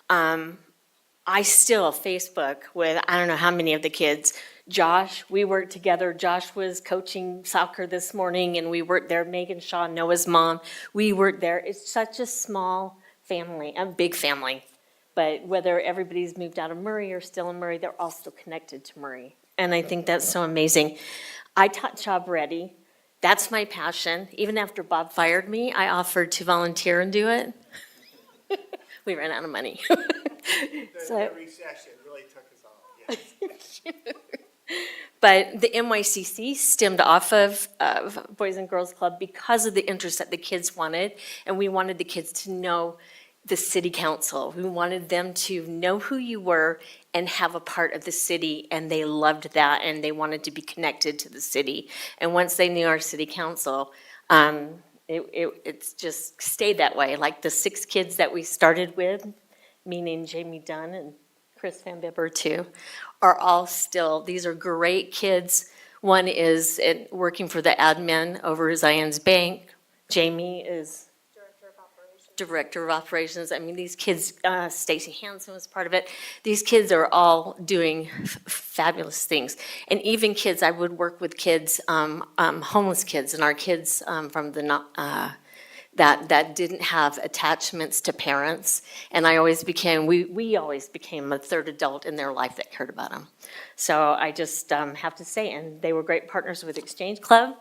I still Facebook with I don't know how many of the kids. Josh, we worked together. Josh was coaching soccer this morning, and we worked there. Megan Shaw, Noah's mom, we worked there. It's such a small family, a big family. But whether everybody's moved out of Murray or still in Murray, they're all still connected to Murray. And I think that's so amazing. I taught Job Ready. That's my passion. Even after Bob fired me, I offered to volunteer and do it. We ran out of money. The recession really took us all, yes. But the NYCC stemmed off of Boys and Girls Club because of the interest that the kids wanted. And we wanted the kids to know the city council. We wanted them to know who you were and have a part of the city, and they loved that, and they wanted to be connected to the city. And once they knew our city council, it's just stayed that way. Like the 6 kids that we started with, meaning Jamie Dunn and Chris Van Bipper too, are all still, these are great kids. One is working for the admin over Zion's Bank. Jamie is Director of Operations. I mean, these kids, Stacy Hansen was part of it. These kids are all doing fabulous things. And even kids, I would work with kids, homeless kids, and our kids from the that didn't have attachments to parents. And I always became, we always became a third adult in their life that cared about them. So I just have to say, and they were great partners with Exchange Club.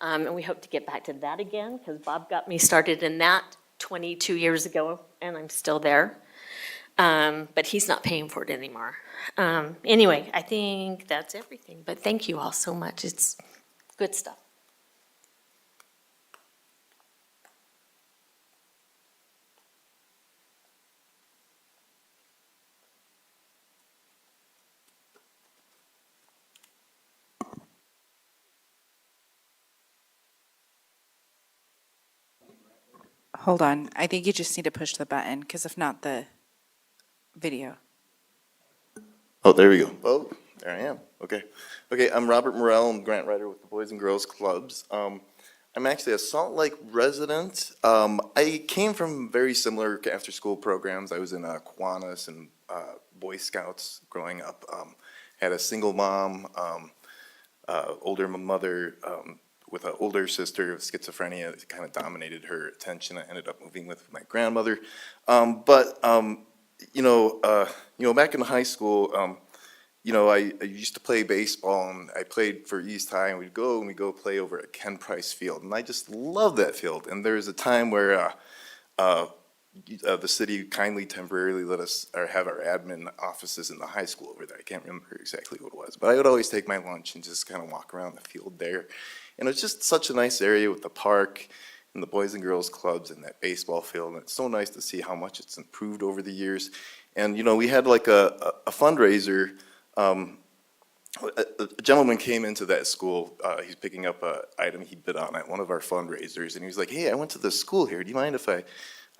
And we hope to get back to that again, because Bob got me started in that 22 years ago, and I'm still there. But he's not paying for it anymore. Anyway, I think that's everything. But thank you all so much. It's good stuff. Hold on. I think you just need to push the button, because if not, the video. Oh, there we go. Oh, there I am. Okay. Okay, I'm Robert Morrell. I'm grant writer with the Boys and Girls Clubs. I'm actually a Salt Lake resident. I came from very similar after-school programs. I was in Kiwanis and Boy Scouts growing up. Had a single mom, older mother with an older sister with schizophrenia that kind of dominated her attention. I ended up moving with my grandmother. Back in high school, I used to play baseball, and I played for East High, and we'd go play over at Ken Price Field, and I just loved that field. And there was a time where the city kindly temporarily let us have our admin offices in the high school over there. I can't remember exactly what it was, but I would always take my lunch and just kind of walk around the field there. And it was just such a nice area with the park and the Boys and Girls Clubs and that baseball field, and it's so nice to see how much it's improved over the years. And, we had like a fundraiser. A gentleman came into that school. He's picking up an item he bid on at one of our fundraisers, and he was like, "Hey, I went to the school here. Do you mind if I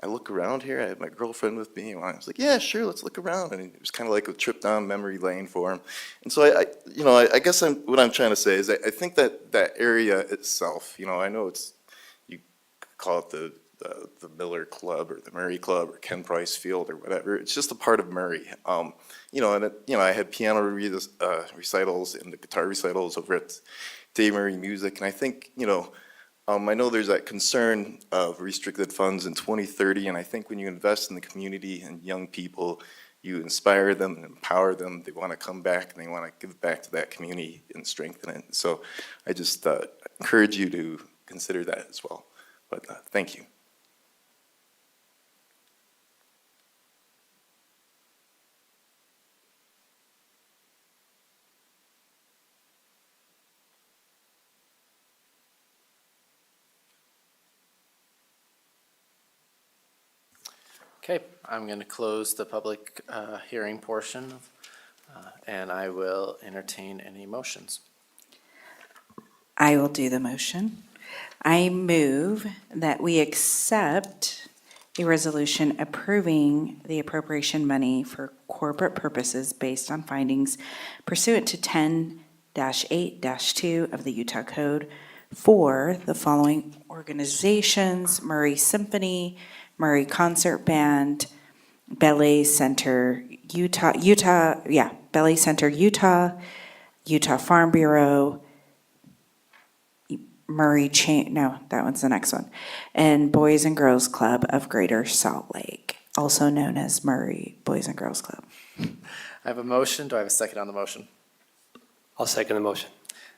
look around here?" I had my girlfriend with me, and I was like, "Yeah, sure, let's look around." And it was kind of like a trip down memory lane for him. And so I guess what I'm trying to say is I think that area itself, I know you call it the Miller Club or the Murray Club or Ken Price Field or whatever. It's just a part of Murray. I had piano recitals and the guitar recitals over at Dave Murray Music, and I think, I know there's that concern of restricted funds in 2030, and I think when you invest in the community and young people, you inspire them and empower them. They want to come back and they want to give back to that community and strengthen it. So I just encourage you to consider that as well. But thank you. Okay, I'm going to close the public hearing portion, and I will entertain any motions. I will do the motion. I move that we accept a resolution approving the appropriation money for corporate purposes based on findings pursuant to 10-8-2 of the Utah Code for the following organizations: Murray Symphony, Murray Concert Band, Ballet Center Utah, Ballet Center Utah, Utah Farm Bureau, that one's the next one, and Boys and Girls Club of Greater Salt Lake, also known as Murray Boys and Girls Club. I have a motion. Do I have a second on the motion? I'll second the motion.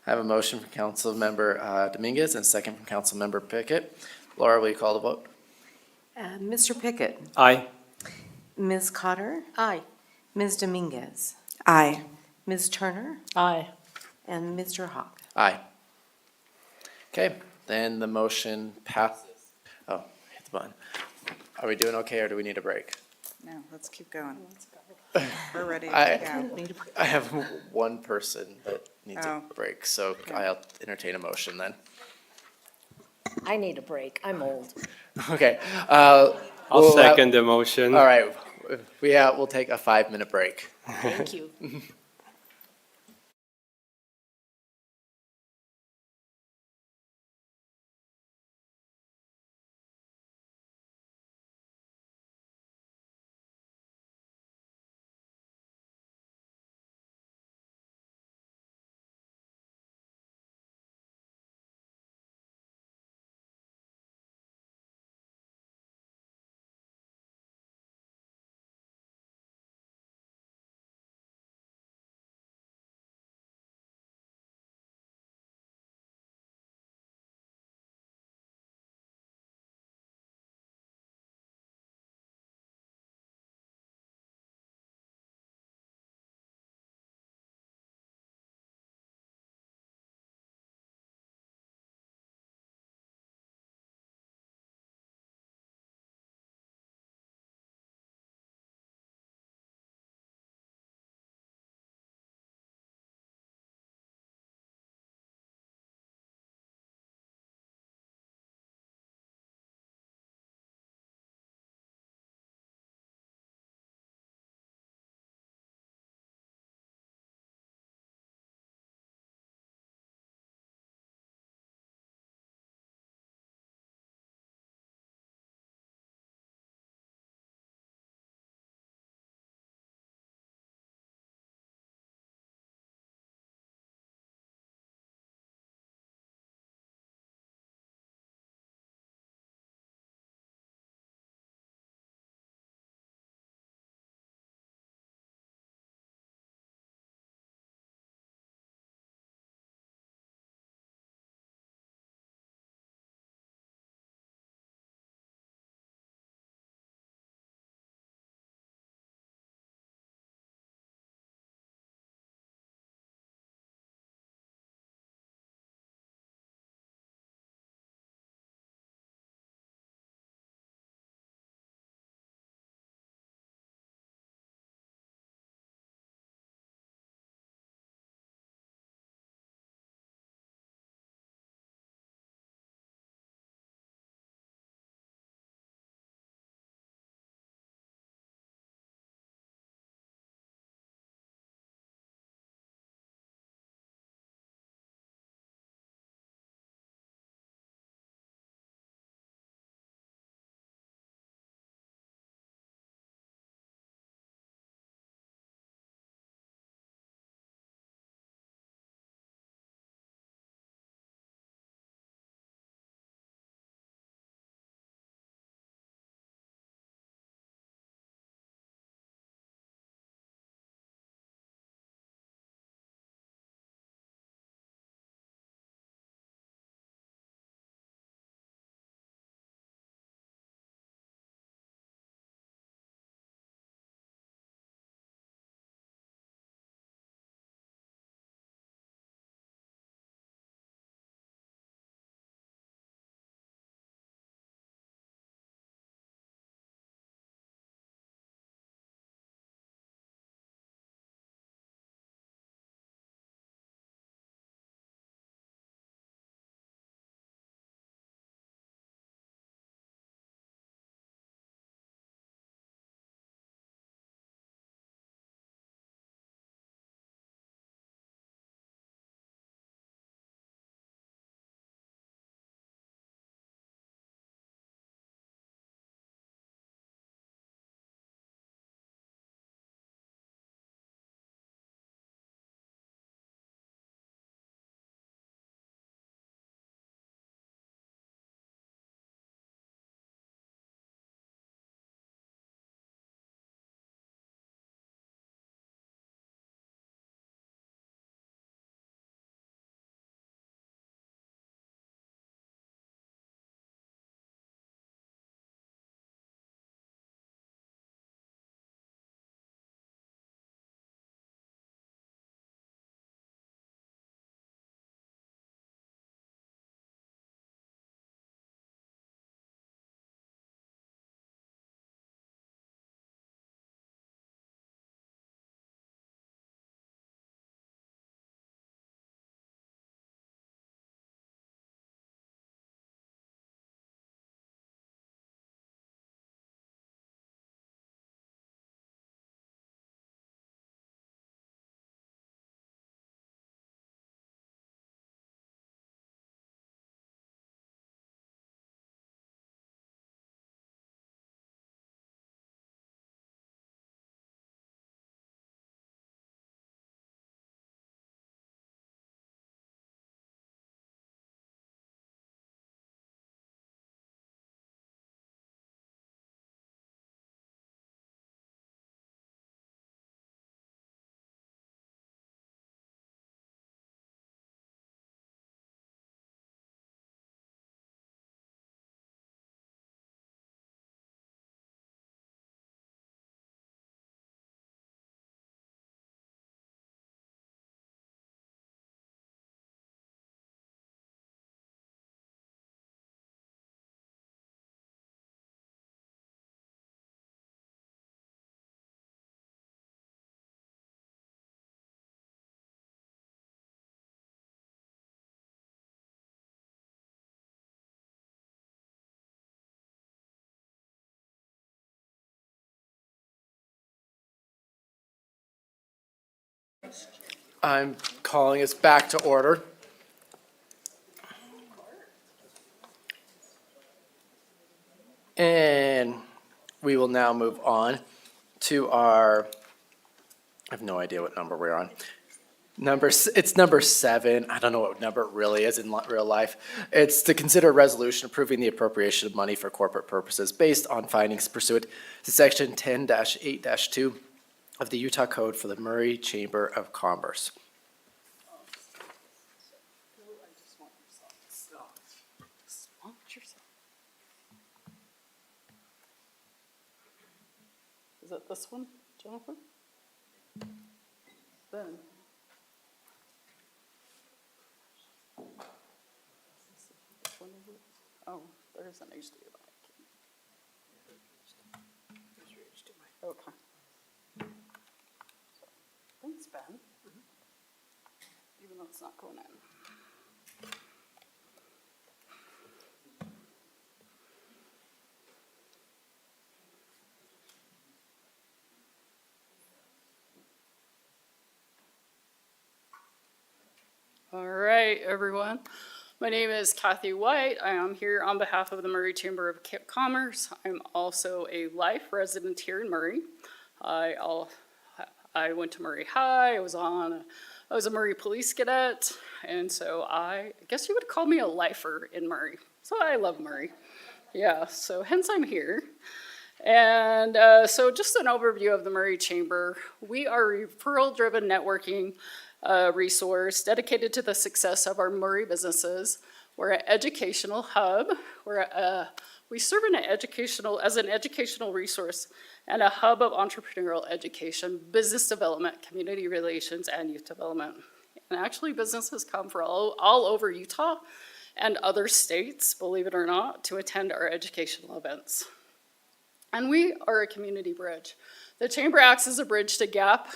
I have a motion from Councilmember Dominguez and a second from Councilmember Pickett. Laura, will you call the vote? Mr. Pickett? Aye. Ms. Cotter? Aye. Ms. Dominguez? Aye. Ms. Turner? Aye. And Mr. Hawk? Aye. Okay, then the motion passes. Oh, hit the button. Are we doing okay, or do we need a break? No, let's keep going. We're ready to I go. I have one person that needs Oh. a break, so I'll entertain a motion then. I need a break. I'm old. Okay. I'll we'll have- second the motion. All right, we'll take a 5-minute break. Thank you. I'm calling us back to order. And we will now move on to our, I have no idea what number we're on. It's number 7. I don't know what number it really is in real life. It's to consider a resolution approving the appropriation of money for corporate purposes based on findings pursuant to section 10-8-2 of the Utah Code for the Murray Chamber of Commerce. Is it this one, Jennifer? Then. Oh, there's an HDMI. Okay. Thanks, Ben. Even though it's not going in. All right, everyone. My name is Kathy White. I am here on behalf of the Murray Chamber of Commerce. I'm also a life resident here in Murray. I went to Murray High. I was a Murray police cadet, and so I guess you would call me a lifer in Murray. So I love Murray. Yeah, so hence I'm here. And so just an overview of the Murray Chamber. We are a referral-driven networking resource dedicated to the success of our Murray businesses. We're an educational hub. We serve as an educational resource and a hub of entrepreneurial education, business development, community relations, and youth development. And actually, businesses come from all over Utah and other states, believe it or not, to attend our educational events. And we are a community bridge. The Chamber acts as a bridge to gap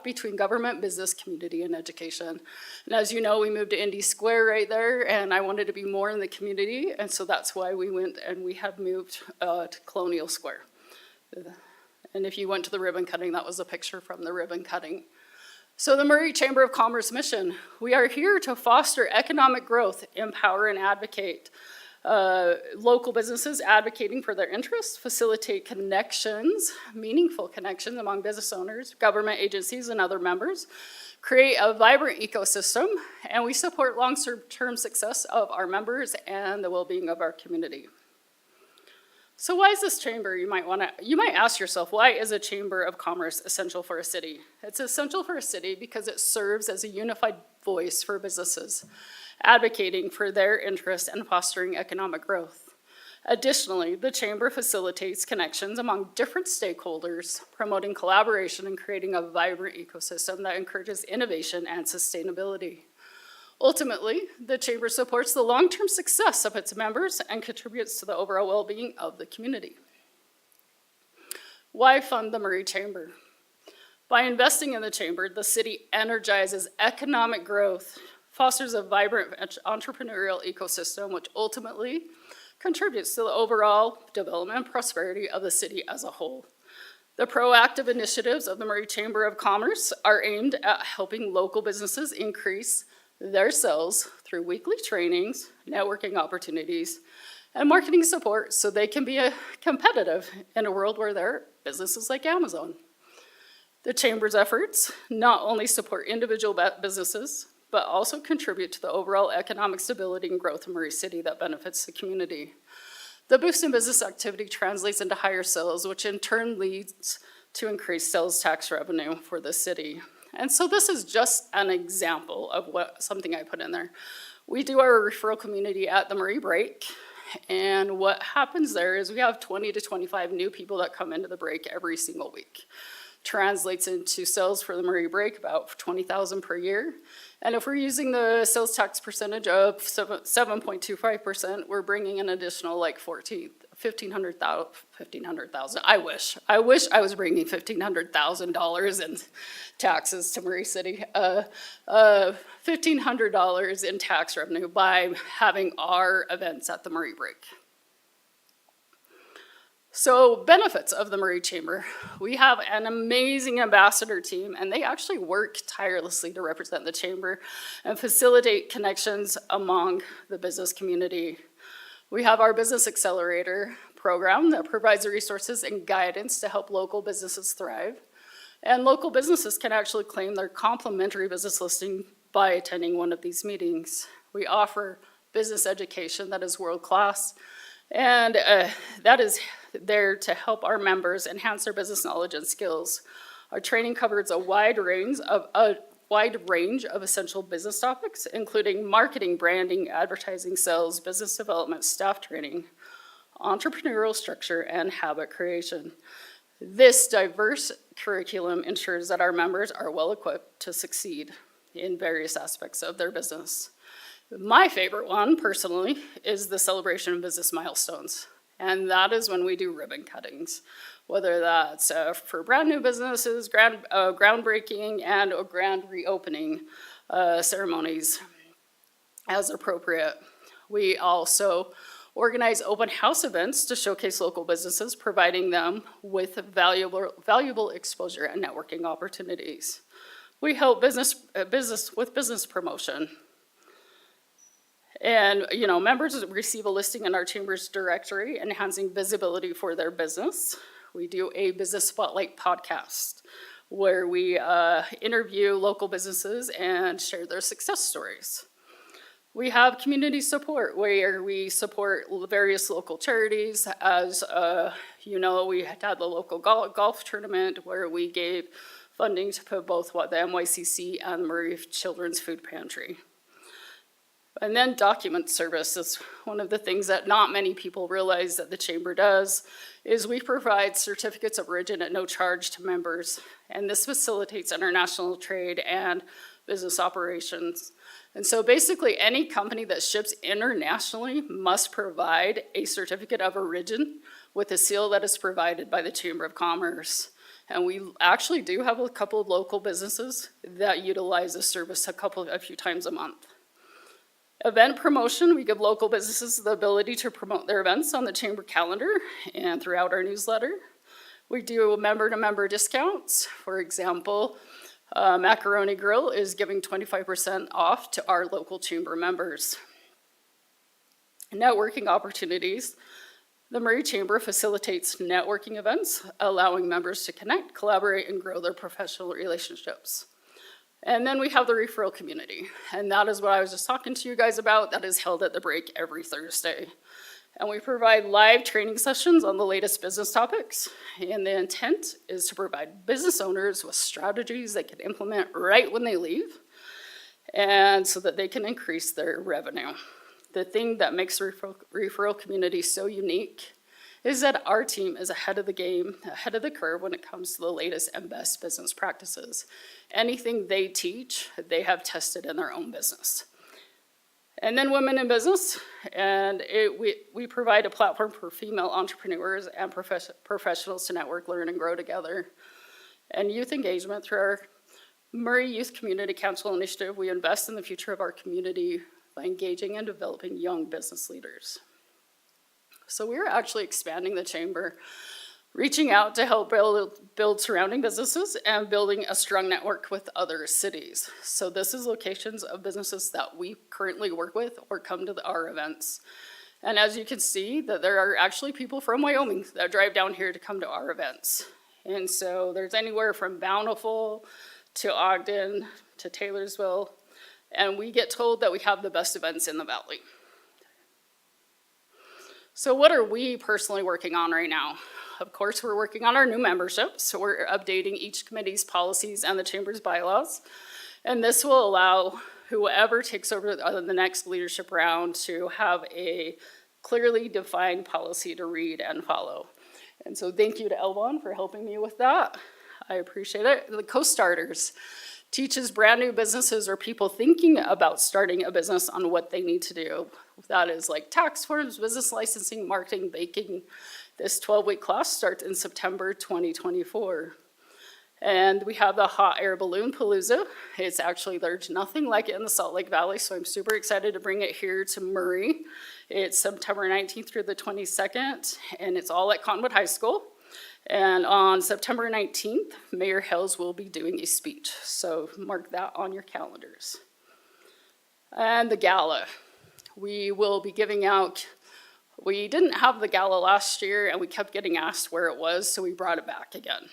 between government, business, community, and education. And as you know, we moved to Indy Square right there, and I wanted to be more in the community, and so that's why we went and we have moved to Colonial Square. And if you went to the ribbon cutting, that was a picture from the ribbon cutting. So the Murray Chamber of Commerce mission, we are here to foster economic growth, empower and advocate local businesses advocating for their interests, facilitate connections, meaningful connections among business owners, government agencies, and other members, create a vibrant ecosystem, and we support long-term success of our members and the well-being of our community. So why is this chamber? You might ask yourself, why is a chamber of commerce essential for a city? It's essential for a city because it serves as a unified voice for businesses, advocating for their interests and fostering economic growth. Additionally, the chamber facilitates connections among different stakeholders, promoting collaboration and creating a vibrant ecosystem that encourages innovation and sustainability. Ultimately, the chamber supports the long-term success of its members and contributes to the overall well-being of the community. Why fund the Murray Chamber? By investing in the chamber, the city energizes economic growth, fosters a vibrant entrepreneurial ecosystem, which ultimately contributes to the overall development and prosperity of the city as a whole. The proactive initiatives of the Murray Chamber of Commerce are aimed at helping local businesses increase their sales through weekly trainings, networking opportunities, and marketing support so they can be competitive in a world where there are businesses like Amazon. The Chamber's efforts not only support individual businesses, but also contribute to the overall economic stability and growth of Murray City that benefits the community. The boost in business activity translates into higher sales, which in turn leads to increased sales tax revenue for the city. And so this is just an example of something I put in there. We do our referral community at the Murray Break, and what happens there is we have 20 to 25 new people that come into the break every single week. Translates into sales for the Murray Break about $20,000 per year. And if we're using the sales tax percentage of 7.25%, we're bringing an additional like $1,500,000. I wish I was bringing $1,500,000 in taxes to Murray City. $1,500 in tax revenue by having our events at the Murray Break. So benefits of the Murray Chamber. We have an amazing ambassador team, and they actually work tirelessly to represent the Chamber and facilitate connections among the business community. We have our Business Accelerator program that provides the resources and guidance to help local businesses thrive. And local businesses can actually claim their complimentary business listing by attending one of these meetings. We offer business education that is world-class, and that is there to help our members enhance their business knowledge and skills. Our training covers a wide range of essential business topics, including marketing, branding, advertising, sales, business development, staff training, entrepreneurial structure, and habit creation. This diverse curriculum ensures that our members are well equipped to succeed in various aspects of their business. My favorite one, personally, is the celebration of business milestones. And that is when we do ribbon cuttings, whether that's for brand new businesses, groundbreaking, and grand reopening ceremonies as appropriate. We also organize open house events to showcase local businesses, providing them with valuable exposure and networking opportunities. We help business with business promotion. And, members receive a listing in our Chamber's directory, enhancing visibility for their business. We do a Business Spotlight podcast where we interview local businesses and share their success stories. We have community support where we support various local charities. As we had the local golf tournament where we gave funding to put both the MYCC and the Murray Children's Food Pantry. And then document service is one of the things that not many people realize that the Chamber does, is we provide certificates of origin at no charge to members, and this facilitates international trade and business operations. And so basically any company that ships internationally must provide a certificate of origin with a seal that is provided by the Chamber of Commerce. And we actually do have a couple of local businesses that utilize this service a few times a month. Event promotion, we give local businesses the ability to promote their events on the Chamber calendar and throughout our newsletter. We do member-to-member discounts. For example, Macaroni Grill is giving 25% off to our local Chamber members. Networking opportunities. The Murray Chamber facilitates networking events, allowing members to connect, collaborate, and grow their professional relationships. And then we have the referral community, and that is what I was just talking to you guys about. That is held at the break every Thursday. And we provide live training sessions on the latest business topics, and the intent is to provide business owners with strategies they can implement right when they leave, and so that they can increase their revenue. The thing that makes the referral community so unique is that our team is ahead of the game, ahead of the curve when it comes to the latest and best business practices. Anything they teach, they have tested in their own business. And then women in business, and we provide a platform for female entrepreneurs and professionals to network, learn, and grow together. And youth engagement through our Murray Youth Community Council initiative, we invest in the future of our community by engaging and developing young business leaders. So we're actually expanding the Chamber, reaching out to help build surrounding businesses and building a strong network with other cities. So this is locations of businesses that we currently work with or come to our events. And as you can see, that there are actually people from Wyoming that drive down here to come to our events. And so there's anywhere from Bountiful to Ogden to Taylorsville, and we get told that we have the best events in the Valley. So what are we personally working on right now? Of course, we're working on our new membership, so we're updating each committee's policies and the Chamber's bylaws. And this will allow whoever takes over the next leadership round to have a clearly defined policy to read and follow. And so thank you to Elvon for helping me with that. I appreciate it. The co-starters teaches brand new businesses or people thinking about starting a business on what they need to do. That is like tax forms, business licensing, marketing, baking. This 12-week class starts in September 2024. And we have the Hot Air Balloon Palooza. There's nothing like it in the Salt Lake Valley, so I'm super excited to bring it here to Murray. It's September 19th through the 22nd, and it's all at Cottonwood High School. And on September 19th, Mayor Hills will be doing a speech, so mark that on your calendars. And the gala. We will be giving out, we didn't have the gala last year, and we kept getting asked where it was, so we brought it back again.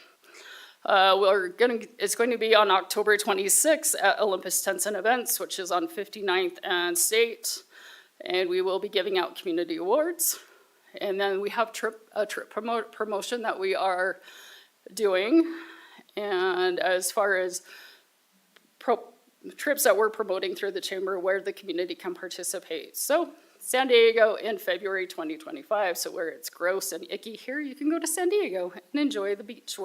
It's going to be on October 26th at Olympus Tents and Events, which is on 59th and State. And we will be giving out community awards. And then we have a trip promotion that we are doing. And as far as trips that we're promoting through the chamber where the community can participate. So San Diego in February 2025. So where it's gross and icky here, you can go to San Diego and enjoy the beach.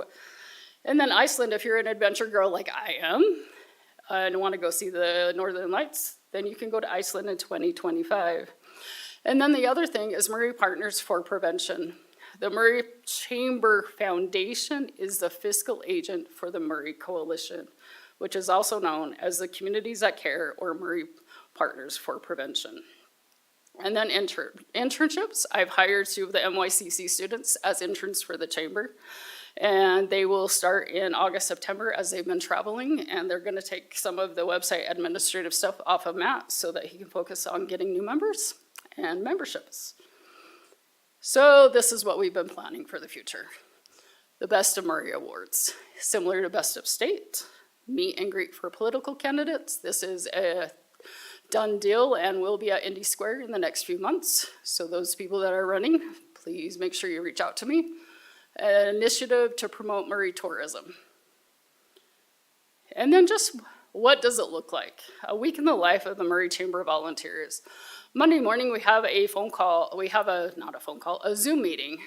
And then Iceland, if you're an adventure girl like I am, and want to go see the Northern Lights, then you can go to Iceland in 2025. And then the other thing is Murray Partners for Prevention. The Murray Chamber Foundation is the fiscal agent for the Murray Coalition, which is also known as the Communities That Care or Murray Partners for Prevention. And then internships. I've hired 2 of the MYCC students as interns for the chamber. And they will start in August, September as they've been traveling, and they're gonna take some of the website administrative stuff off of Matt so that he can focus on getting new members and memberships. So this is what we've been planning for the future. The Best of Murray Awards, similar to Best of State, meet and greet for political candidates. This is a done deal and will be at Indy Square in the next few months. So those people that are running, please make sure you reach out to me. An initiative to promote Murray tourism. And then just what does it look like? A week in the life of the Murray Chamber of Volunteers. Monday morning we have a Zoom meeting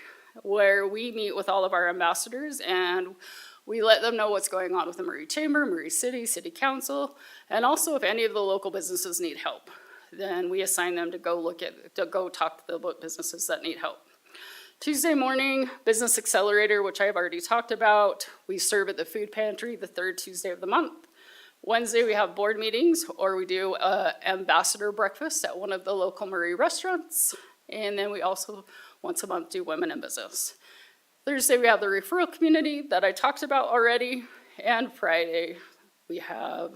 where we meet with all of our ambassadors and we let them know what's going on with the Murray Chamber, Murray City, City Council, and also if any of the local businesses need help, then we assign them to go talk to the businesses that need help. Tuesday morning, Business Accelerator, which I've already talked about. We serve at the food pantry the 3rd Tuesday of the month. Wednesday, we have board meetings, or we do ambassador breakfast at one of the local Murray restaurants. And then we also, once a month, do Women in Business. Thursday, we have the referral community that I talked about already. And Friday, we have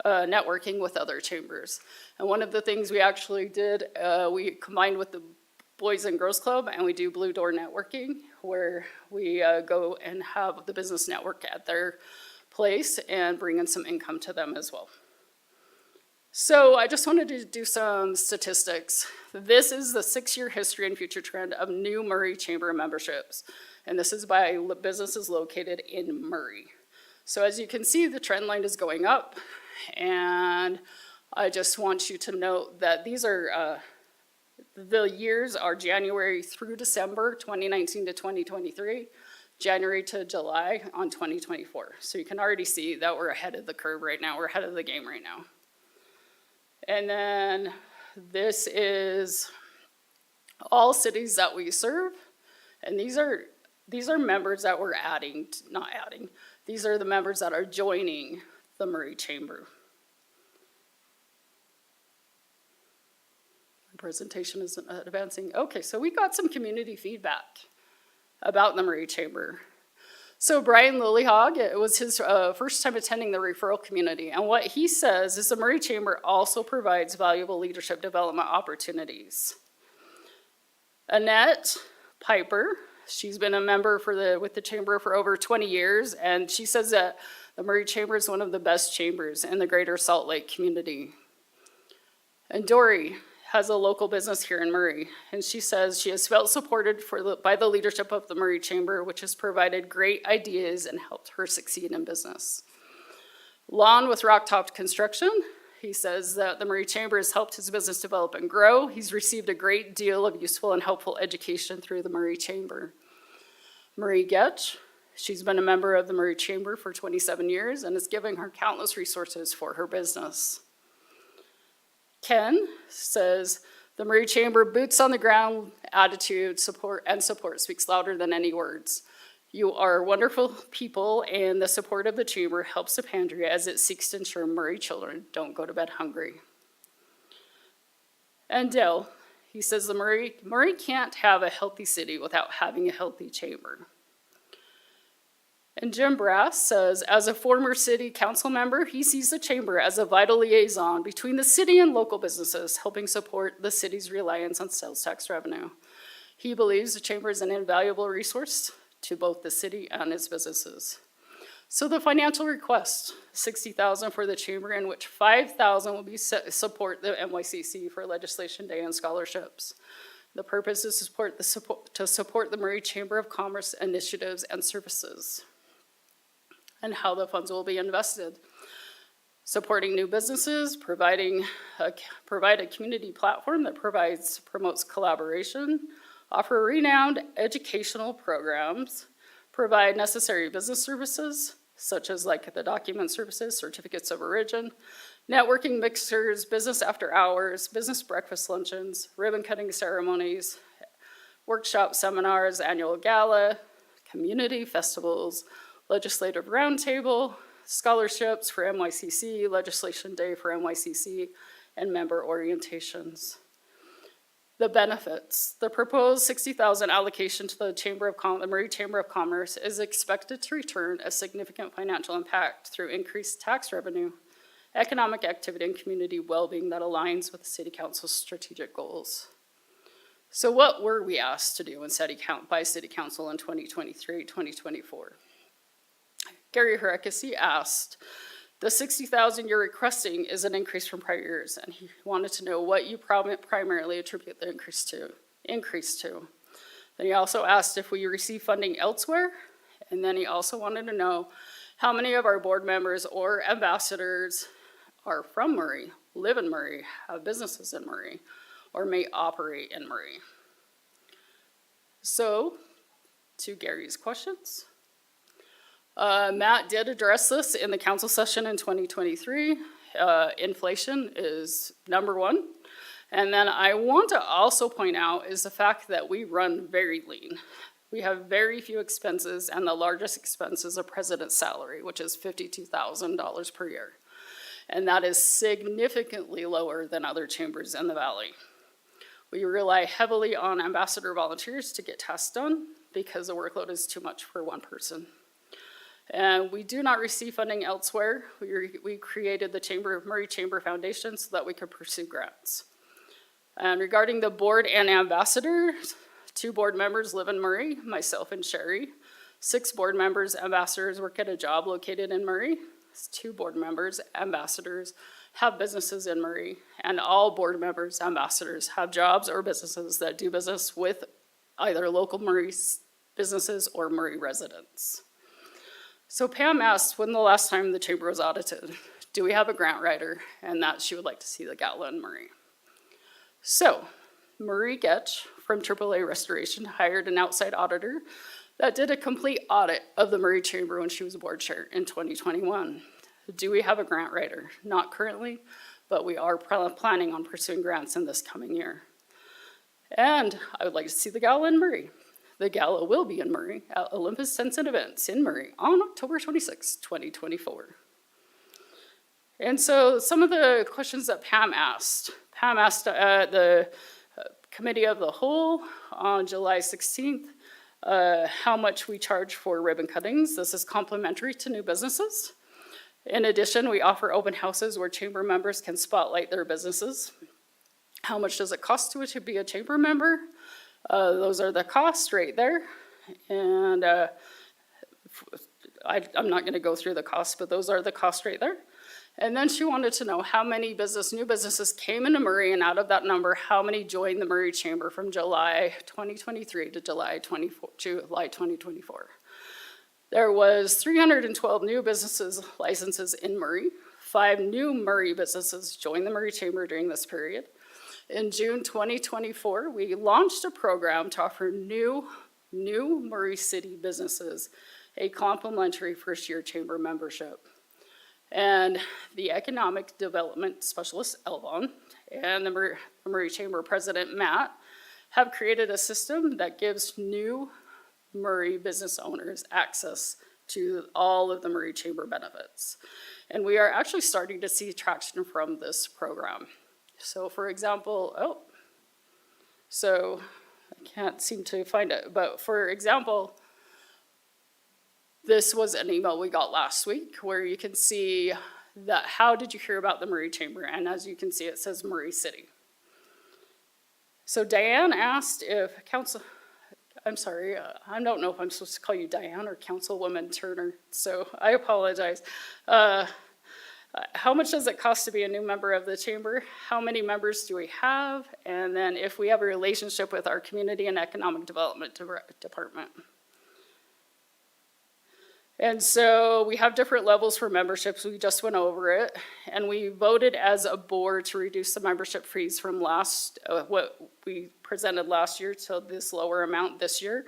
networking with other chambers. And one of the things we actually did, we combined with the Boys and Girls Club, and we do Blue Door Networking, where we go and have the business network at their place and bring in some income to them as well. So I just wanted to do some statistics. This is the 6-year history and future trend of new Murray Chamber memberships, and this is by businesses located in Murray. So as you can see, the trend line is going up, and I just want you to note that these are the years are January through December 2019 to 2023, January to July on 2024. So you can already see that we're ahead of the curve right now. We're ahead of the game right now. And then this is all cities that we serve. And these are members that we're not adding. These are the members that are joining the Murray Chamber. Presentation isn't advancing. Okay, so we got some community feedback about the Murray Chamber. So Brian Lillyhog, it was his first time attending the referral community, and what he says is the Murray Chamber also provides valuable leadership development opportunities. Annette Piper, she's been a member with the Chamber for over 20 years, and she says that the Murray Chamber is one of the best chambers in the greater Salt Lake community. And Dory has a local business here in Murray, and she says she has felt supported by the leadership of the Murray Chamber, which has provided great ideas and helped her succeed in business. Lon with Rocktop Construction, he says that the Murray Chamber has helped his business develop and grow. He's received a great deal of useful and helpful education through the Murray Chamber. Marie Getch, she's been a member of the Murray Chamber for 27 years and is giving her countless resources for her business. Ken says, the Murray Chamber boots on the ground attitude, support speaks louder than any words. You are wonderful people, and the support of the chamber helps Apandria as it seeks to ensure Murray children don't go to bed hungry. And Dell, he says the Murray can't have a healthy city without having a healthy chamber. And Jim Brass says, as a former city council member, he sees the chamber as a vital liaison between the city and local businesses, helping support the city's reliance on sales tax revenue. He believes the chamber is an invaluable resource to both the city and its businesses. So the financial request, $60,000 for the chamber, in which $5,000 will be support the NYCC for Legislation Day and scholarships. The purpose is to support the Murray Chamber of Commerce initiatives and services, and how the funds will be invested. Supporting new businesses, provide a community platform that promotes collaboration, offer renowned educational programs, provide necessary business services, such as like the document services, certificates of origin, networking mixers, business after hours, business breakfast luncheons, ribbon cutting ceremonies, workshop seminars, annual gala, community festivals, legislative roundtable, scholarships for NYCC, Legislation Day for NYCC, and member orientations. The benefits. The proposed $60,000 allocation to the Murray Chamber of Commerce is expected to return a significant financial impact through increased tax revenue, economic activity, and community well-being that aligns with the City Council's strategic goals. So what were we asked to do by City Council in 2023-2024? Gary Harekesi asked, the $60,000 you're requesting is an increase from prior years, and he wanted to know what you primarily attribute the increase to. Then he also asked if we receive funding elsewhere, and then he also wanted to know how many of our board members or ambassadors are from Murray, live in Murray, have businesses in Murray, or may operate in Murray. So, to Gary's questions. Matt did address this in the council session in 2023. Inflation is number one. And then I want to also point out is the fact that we run very lean. We have very few expenses, and the largest expense is a president's salary, which is $52,000 per year. And that is significantly lower than other chambers in the valley. We rely heavily on ambassador volunteers to get tasks done because the workload is too much for one person. And we do not receive funding elsewhere. We created the Murray Chamber Foundation so that we could pursue grants. And regarding the board and ambassadors, 2 board members live in Murray, myself and Sherry. 6 board members, ambassadors work at a job located in Murray. 2 board members, ambassadors, have businesses in Murray. And all board members, ambassadors, have jobs or businesses that do business with either local Murray businesses or Murray residents. So Pam asked when the last time the chamber was audited. Do we have a grant writer? And that she would like to see the gala in Murray. So Marie Getch from AAA Restoration hired an outside auditor that did a complete audit of the Murray Chamber when she was board chair in 2021. Do we have a grant writer? Not currently, but we are planning on pursuing grants in this coming year. And I would like to see the gala in Murray. The gala will be in Murray at Olympus Tents and Events in Murray on October 26, 2024. And so some of the questions that Pam asked at the Committee of the Whole on July 16th, how much we charge for ribbon cuttings. This is complimentary to new businesses. In addition, we offer open houses where chamber members can spotlight their businesses. How much does it cost to be a chamber member? Those are the costs right there. And I'm not going to go through the costs, but those are the costs right there. And then she wanted to know how many new businesses came into Murray, and out of that number, how many joined the Murray Chamber from July 2023 to July 2024. There was 312 new businesses licenses in Murray. 5 new Murray businesses joined the Murray Chamber during this period. In June 2024, we launched a program to offer new Murray City businesses a complimentary first-year chamber membership. And the Economic Development Specialist, Elvon, and the Murray Chamber President, Matt, have created a system that gives new Murray business owners access to all of the Murray Chamber benefits. And we are actually starting to see traction from this program. So for example, I can't seem to find it, but for example, this was an email we got last week where you can see that, how did you hear about the Murray Chamber? And as you can see, it says Murray City. So Diane asked if I don't know if I'm supposed to call you Diane or Councilwoman Turner, so I apologize. How much does it cost to be a new member of the chamber? How many members do we have? And then if we have a relationship with our Community and Economic Development Department. And so we have different levels for memberships. We just went over it. And we voted as a board to reduce the membership fees from what we presented last year to this lower amount this year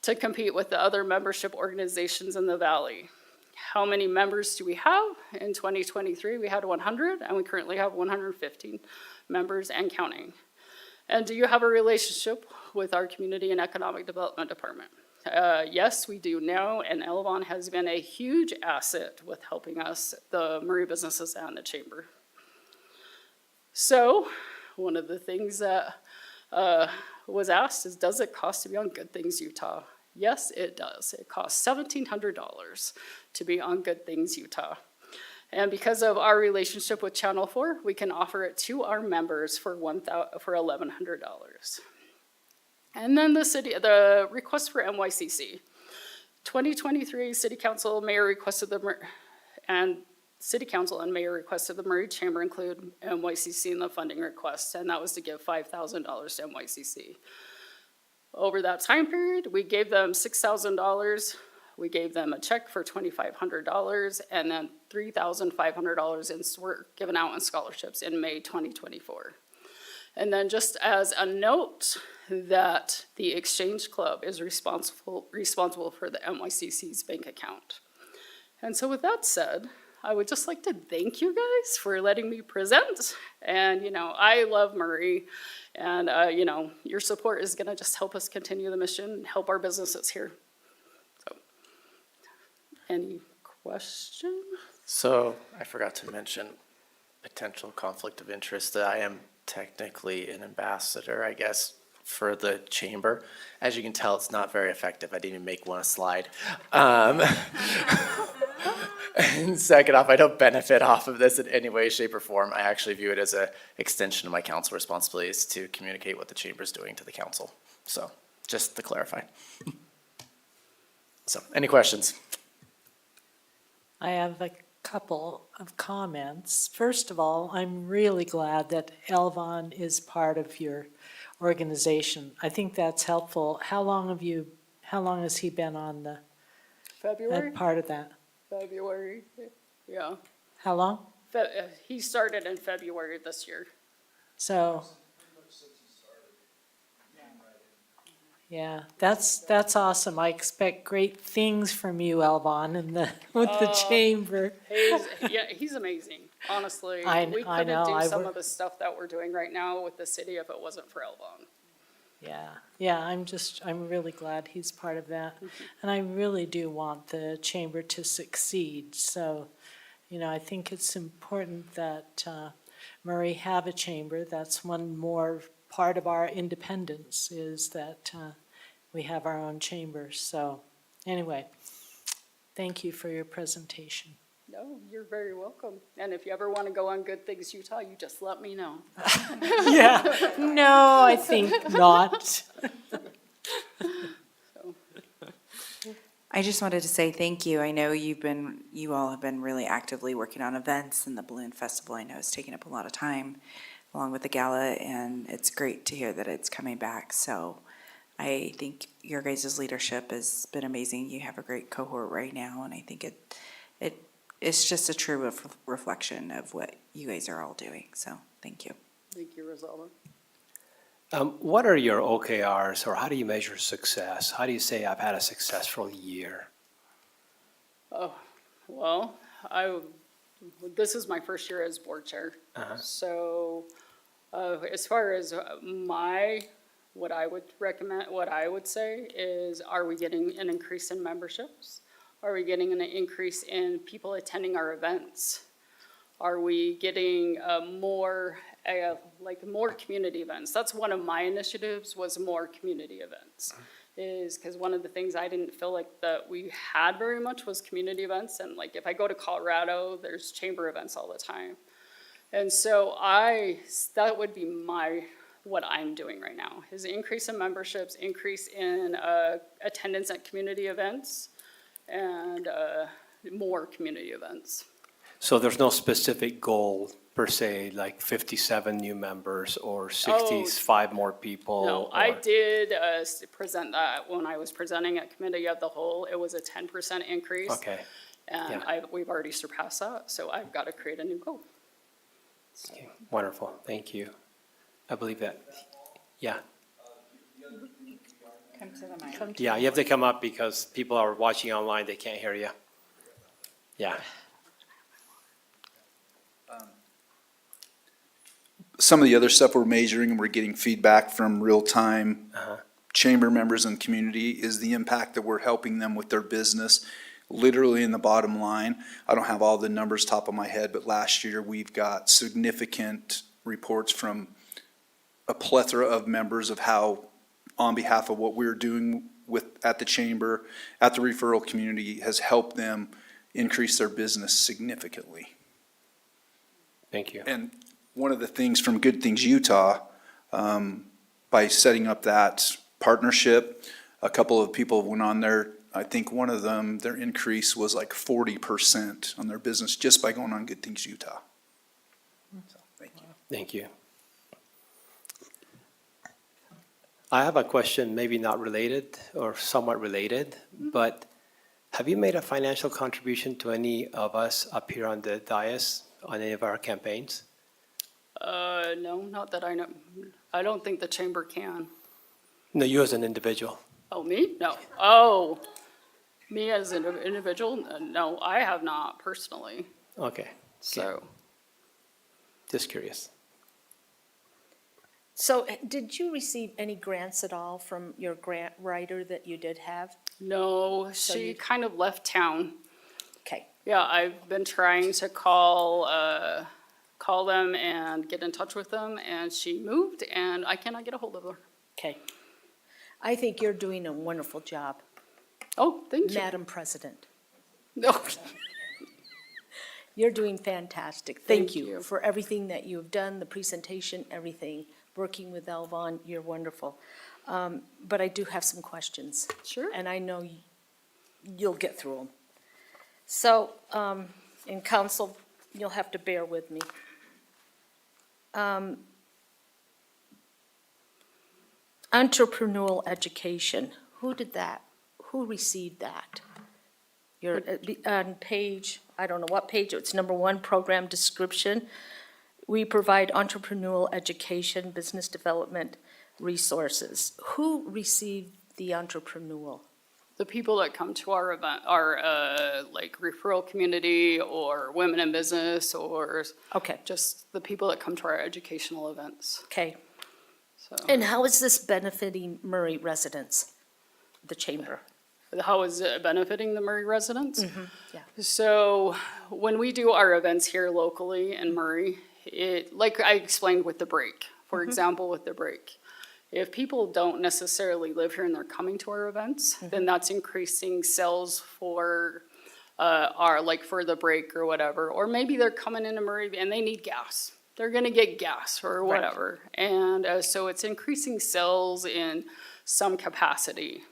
to compete with the other membership organizations in the Valley. How many members do we have? In 2023, we had 100, and we currently have 115 members and counting. And do you have a relationship with our Community and Economic Development Department? Yes, we do now, and Elvon has been a huge asset with helping us, the Murray businesses and the chamber. So, one of the things that was asked is, does it cost to be on Good Things Utah? Yes, it does. It costs $1,700 to be on Good Things Utah. And because of our relationship with Channel 4, we can offer it to our members for $1,100. And then the request for MYCC. 2023 City Council Mayor requested City Council and Mayor requested the Murray Chamber include MYCC in the funding request, and that was to give $5,000 to MYCC. Over that time period, we gave them $6,000. We gave them a check for $2,500, and then $3,500 were given out in scholarships in May 2024. And then just as a note, that the Exchange Club is responsible for the MYCC's bank account. And so with that said, I would just like to thank you guys for letting me present. And, I love Murray. And, your support is going to just help us continue the mission and help our businesses here. So, any questions? So I forgot to mention potential conflict of interest. I am technically an ambassador, I guess, for the chamber. As you can tell, it's not very effective. I didn't even make one slide. And second off, I don't benefit off of this in any way, shape, or form. I actually view it as an extension of my council responsibilities to communicate what the chamber is doing to the council. So, just to clarify. So, any questions? I have a couple of comments. First of all, I'm really glad that Elvon is part of your organization. I think that's helpful. How long has he been on the February? part of that? February, yeah. How long? He started in February this year. So, yeah, that's awesome. I expect great things from you, Elvon, with the chamber. He's amazing, honestly. I We know, couldn't do I some wor- of the stuff that we're doing right now with the city if it wasn't for Elvon. Yeah, I'm really glad he's part of that. And I really do want the chamber to succeed. So, I think it's important that Murray have a chamber. That's one more part of our independence, is that we have our own chambers. So, anyway, thank you for your presentation. No, you're very welcome. And if you ever want to go on Good Things Utah, you just let me know. Yeah, no, I think not. I just wanted to say thank you. I know you all have been really actively working on events, and the Balloon Festival I know is taking up a lot of time along with the gala, and it's great to hear that it's coming back. So I think your guys' leadership has been amazing. You have a great cohort right now, and I think it's just a true reflection of what you guys are all doing. So thank you. Thank you, Rosalba. What are your OKRs, or how do you measure success? How do you say I've had a successful year? Oh, well, this is my first year as board chair. So as far as my what I would recommend, what I would say is, are we getting an increase in memberships? Are we getting an increase in people attending our events? Are we getting more community events? That's one of my initiatives, was more community events. Is because one of the things I didn't feel like that we had very much was community events. And like, if I go to Colorado, there's chamber events all the time. And so that would be what I'm doing right now, is increase in memberships, increase in attendance at community events, and more community events. So there's no specific goal per se, like 57 new members or 65 more people? No, I did present that when I was presenting at Committee of the Whole. It was a 10% increase. Okay. And we've already surpassed that, so I've got to create a new goal. Okay, wonderful, thank you. I believe that, yeah. Come to the mic. Yeah, you have to come up because people are watching online, they can't hear you. Yeah. Some of the other stuff we're measuring and we're getting feedback from real-time chamber members and community is the impact that we're helping them with their business, literally in the bottom line. I don't have all the numbers top of my head, but last year we've got significant reports from a plethora of members of how, on behalf of what we're doing at the chamber, at the referral community, has helped them increase their business significantly. Thank you. And one of the things from Good Things Utah, by setting up that partnership, a couple of people went on there. I think one of them, their increase was like 40% on their business just by going on Good Things Utah. So, thank you. Thank you. I have a question, maybe not related or somewhat related, but have you made a financial contribution to any of us up here on the dais on any of our campaigns? No, not that I know. I don't think the chamber can. No, you as an individual. Oh, me? No. Oh, me as an individual? No, I have not personally. Okay. So. Just curious. So did you receive any grants at all from your grant writer that you did have? No, So she you- kind of left town. Okay. Yeah, I've been trying to call them and get in touch with them, and she moved, and I cannot get a hold of her. Okay. I think you're doing a wonderful job, Oh, thank you. Madam President. No. You're doing fantastic. Thank Thank you you. for everything that you've done, the presentation, everything. Working with Elvon, you're wonderful. But I do have some questions. Sure. And I know you'll get through them. So, in council, you'll have to bear with me. Entrepreneurial education, who did that? Who received that? You're on page, I don't know what page, it's number 1, program description. We provide entrepreneurial education, business development resources. Who received the entrepreneurial? The people that come to our event, our like referral community or women in business or Okay, just the people that come to our educational events. okay. So And how is this benefiting Murray residents, the chamber? how is it benefiting the Murray residents? Yeah. So when we do our events here locally in Murray, like I explained with the break, for example, with the break, if people don't necessarily live here and they're coming to our events, then that's increasing sales for for the break or whatever. Or maybe they're coming into Murray and they need gas. They're gonna get gas or whatever. And so it's increasing sales in some capacity.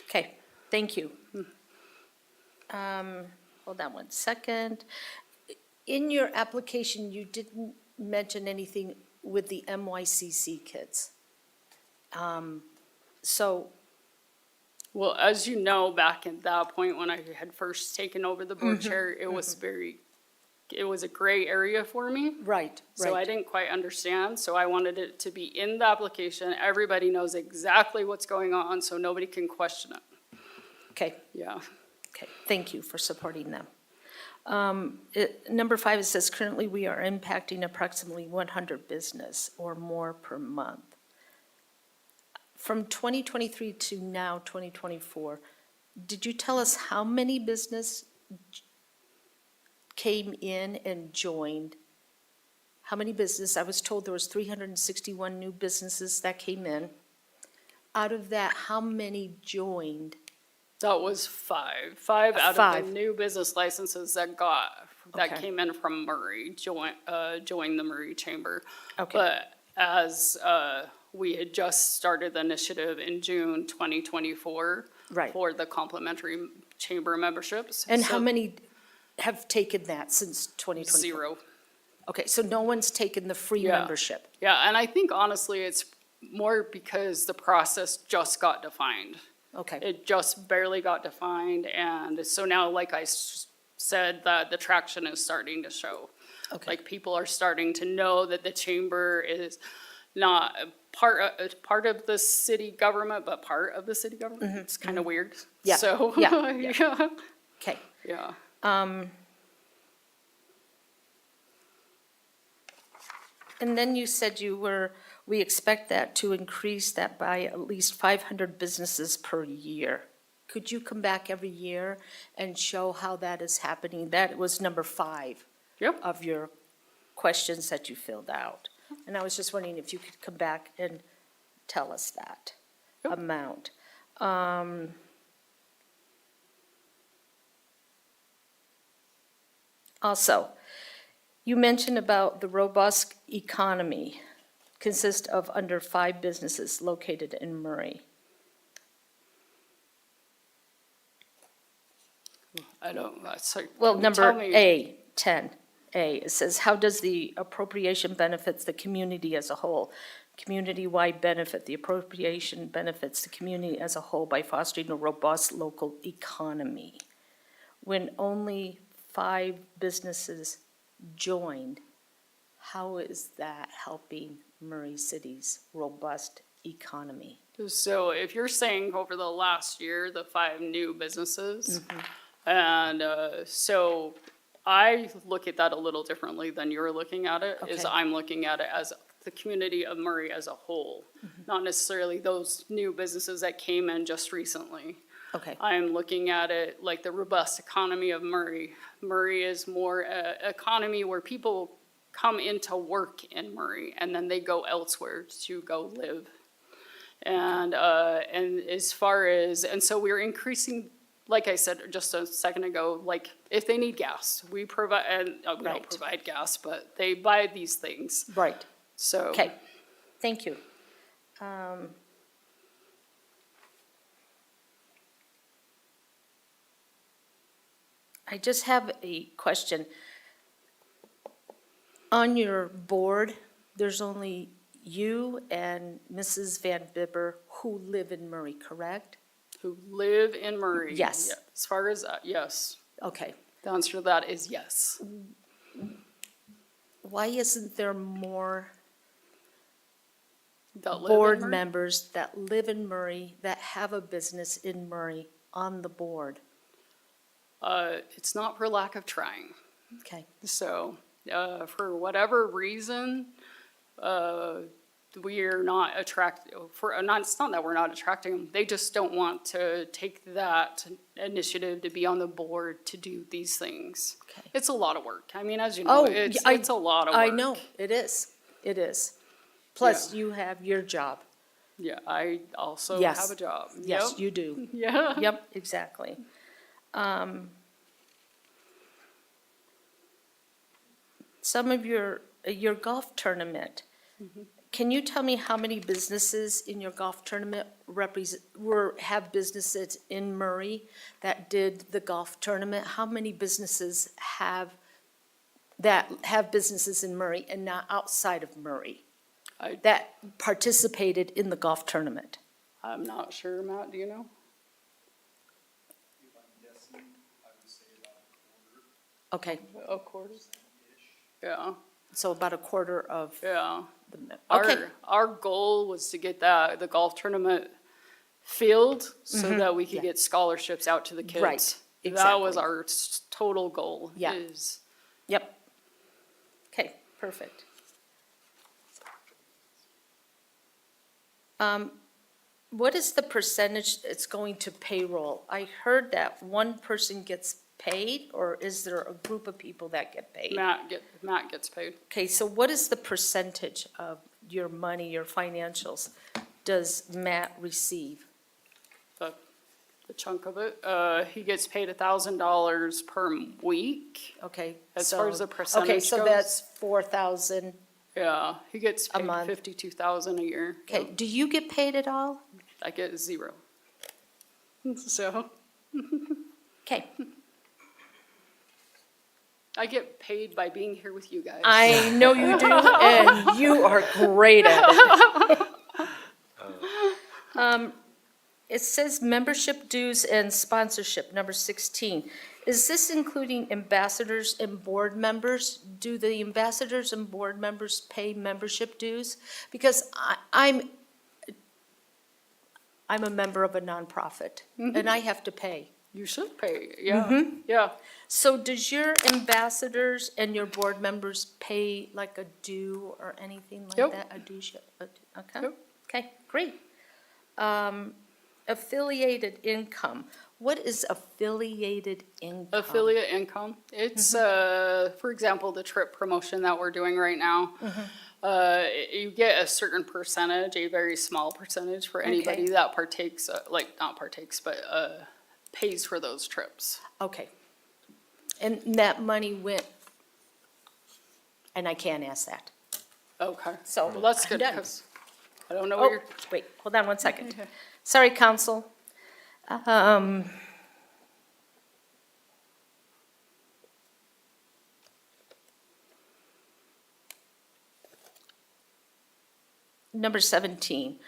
Okay, thank you. Hold on 1 second. In your application, you didn't mention anything with the MYCC kids. So, Well, as you know, back at that point when I had first taken over the board chair, it was it was a gray area for me. right, So I right. didn't quite understand, so I wanted it to be in the application. Everybody knows exactly what's going on, so nobody can question it. Okay, Yeah. okay, thank you for supporting them. Number 5, it says currently we are impacting approximately 100 business or more per month. from 2023 to now, 2024, did you tell us how many business came in and joined? How many business? I was told there was 361 new businesses that came in. Out of that, how many joined? That was five. Five out of Five. the new business licenses that Okay. came in from Murray, joined the Murray Chamber. Okay. But as we had just started the initiative in June 2024. Right. For the complimentary chamber memberships. And how So many have taken that since 2024? 0. Okay, so no one's taken the free Yeah. membership? Yeah, and I think honestly, it's more because the process just got defined. Okay. It just barely got defined, and so now, like I said, that the traction is starting to show. Okay. Like, people are starting to know that the chamber is not part of the city government, but part of the city government. It's kind of weird. Yeah, So, yeah, yeah. Okay. Yeah. And then you said we expect that to increase that by at least 500 businesses per year. Could you come back every year and show how that is happening? That was number 5 Yep. of your questions that you filled out. And I was just wondering if you could come back and tell us that amount. Also, you mentioned about the robust economy consists of under 5 businesses located in Murray. I don't, so. Well, tell number me- A, 10, A, it says, how does the appropriation benefits the community as a whole? Community-wide benefit, the appropriation benefits the community as a whole by fostering a robust local economy. When only 5 businesses joined, how is that helping Murray City's robust economy? So if you're saying over the last year, the 5 new businesses, and so I look at that a little differently than you're looking at it, is Okay. I'm looking at it as the community of Murray as a whole, not necessarily those new businesses that came in just recently. Okay. I'm looking at it like the robust economy of Murray. Murray is more economy where people come into work in Murray and then they go elsewhere to go live. And as far as, and so we're increasing, like I said just a second ago, like if they need gas, we provide, and we Right. don't provide gas, but they buy these things. Right. So. Okay, thank you. I just have a question. On your board, there's only you and Mrs. Van Bibber who live in Murray, correct? Who live in Murray. Yes. Yeah, as far as, yes. Okay. The answer to that is yes. Why isn't there more That live in board Murray? members that live in Murray, that have a business in Murray on the board? It's not for lack of trying. Okay. So, for whatever reason, we are not it's not that we're not attracting them, they just don't want to take that initiative to be on the board to do these things. Okay. It's a lot of work. I mean, as you know, it's a lot of work. I know, it is, it is. Plus, you have your job. Yeah, I also Yes. have a job. Yes, Yep. you do. Yeah. Yep, exactly. Some of your golf tournament, can you tell me how many businesses in your golf tournament have businesses in Murray that did the golf tournament? How many businesses have businesses in Murray and not outside of Murray that participated in the golf tournament? I'm not sure, Matt, do you know? Okay, A quarter? Yeah. so about a quarter of Yeah. the, okay, Our goal was to get the golf tournament filled so that we could get scholarships out to the kids. Right, That was exactly. our total goal. Yeah. Is yep. Okay, perfect. what is the percentage it's going to payroll? I heard that one person gets paid, or is there a group of people that get paid? Matt gets paid. Okay, so what is the percentage of your money, your financials, does Matt receive? The chunk of it, he gets paid $1,000 per week. Okay. As far as the percentage Okay, so goes. that's 4,000. Yeah, he gets A paid month. $52,000 a year. Okay, do you get paid at all? I get 0. So. Okay. I get paid by being here with you guys. I know you do, and you are great at it. It says membership dues and sponsorship, number 16. Is this including ambassadors and board members? Do the ambassadors and board members pay membership dues? Because I'm a member of a nonprofit, and I have to pay. You should pay, yeah, yeah. So does your ambassadors and your board members pay like a due or anything like Yep. that? A due, okay? Yep. Okay, great. Affiliated income. What is affiliated income? Affiliate income. It's, for example, the trip promotion that we're doing right now. You get a certain percentage, a very small percentage for anybody Okay. that partakes, not partakes, but pays for those trips. Okay. And that money went, and I can't ask that. Okay. So, Well, that's I'm good, done. because I don't know what Oh, you're. wait, hold on 1 second. Sorry, council. Number 17,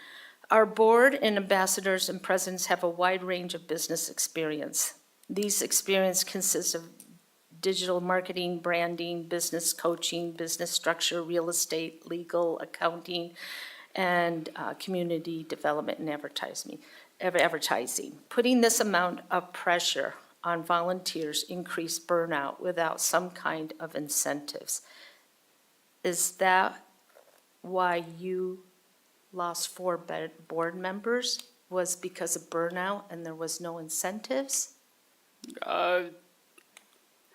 our board and ambassadors and presidents have a wide range of business experience. These experience consists of digital marketing, branding, business coaching, business structure, real estate, legal, accounting, and community development and advertising. Putting this amount of pressure on volunteers increase burnout without some kind of incentives. Is that why you lost 4 board members? Was because of burnout and there was no incentives?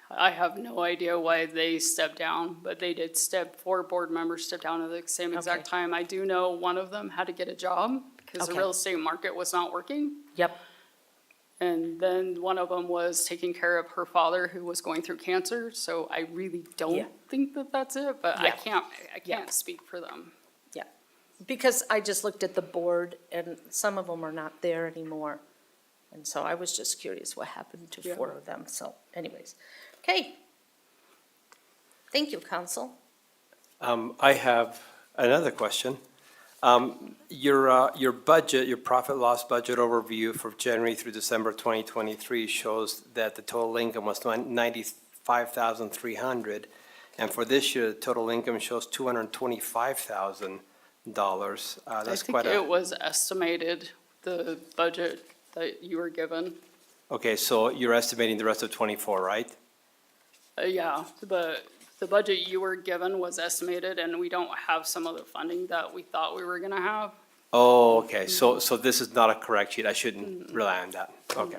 I have no idea why they stepped down, but they did 4 board members stepped down at the same exact Okay. time. I do know one of them had to get a job because the Okay. real estate market was not working. Yep. And then one of them was taking care of her father who was going through cancer. So I really don't Yeah. think that that's it, but Yeah. I can't speak for them. Yeah, because I just looked at the board and some of them are not there anymore. And so I was just curious what happened to Yeah. 4 of them, so anyways. Okay. Thank you, council. I have another question. Your budget, your profit loss budget overview for January through December 2023 shows that the total income was $95,300. And for this year, the total income shows $225,000. That's I think quite a, it was estimated, the budget that you were given. okay, so you're estimating the rest of 24, right? Yeah, the budget you were given was estimated, and we don't have some of the funding that we thought we were gonna have. Oh, okay, so this is not a correct sheet, I shouldn't rely on that, okay.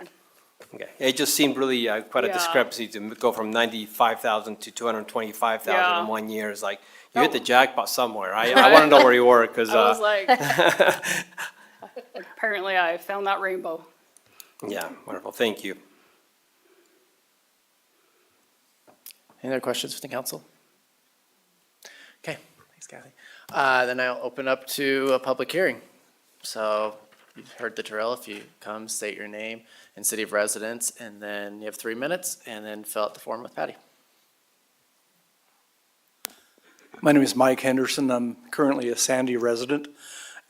Okay, it just seemed really quite a Yeah. discrepancy to go from 95,000 to 225,000 in Yeah. 1 year, it's like, you hit the jackpot somewhere, I wanna know where you were, because, I was like, apparently I found that rainbow. yeah, wonderful, thank you. Any other questions from the council? Okay, thanks Kathy. Then I'll open up to a public hearing. So you've heard the drill. If you come, state your name and city of residence, and then you have 3 minutes, and then fill out the form with Patty. My name is Mike Henderson. I'm currently a Sandy resident,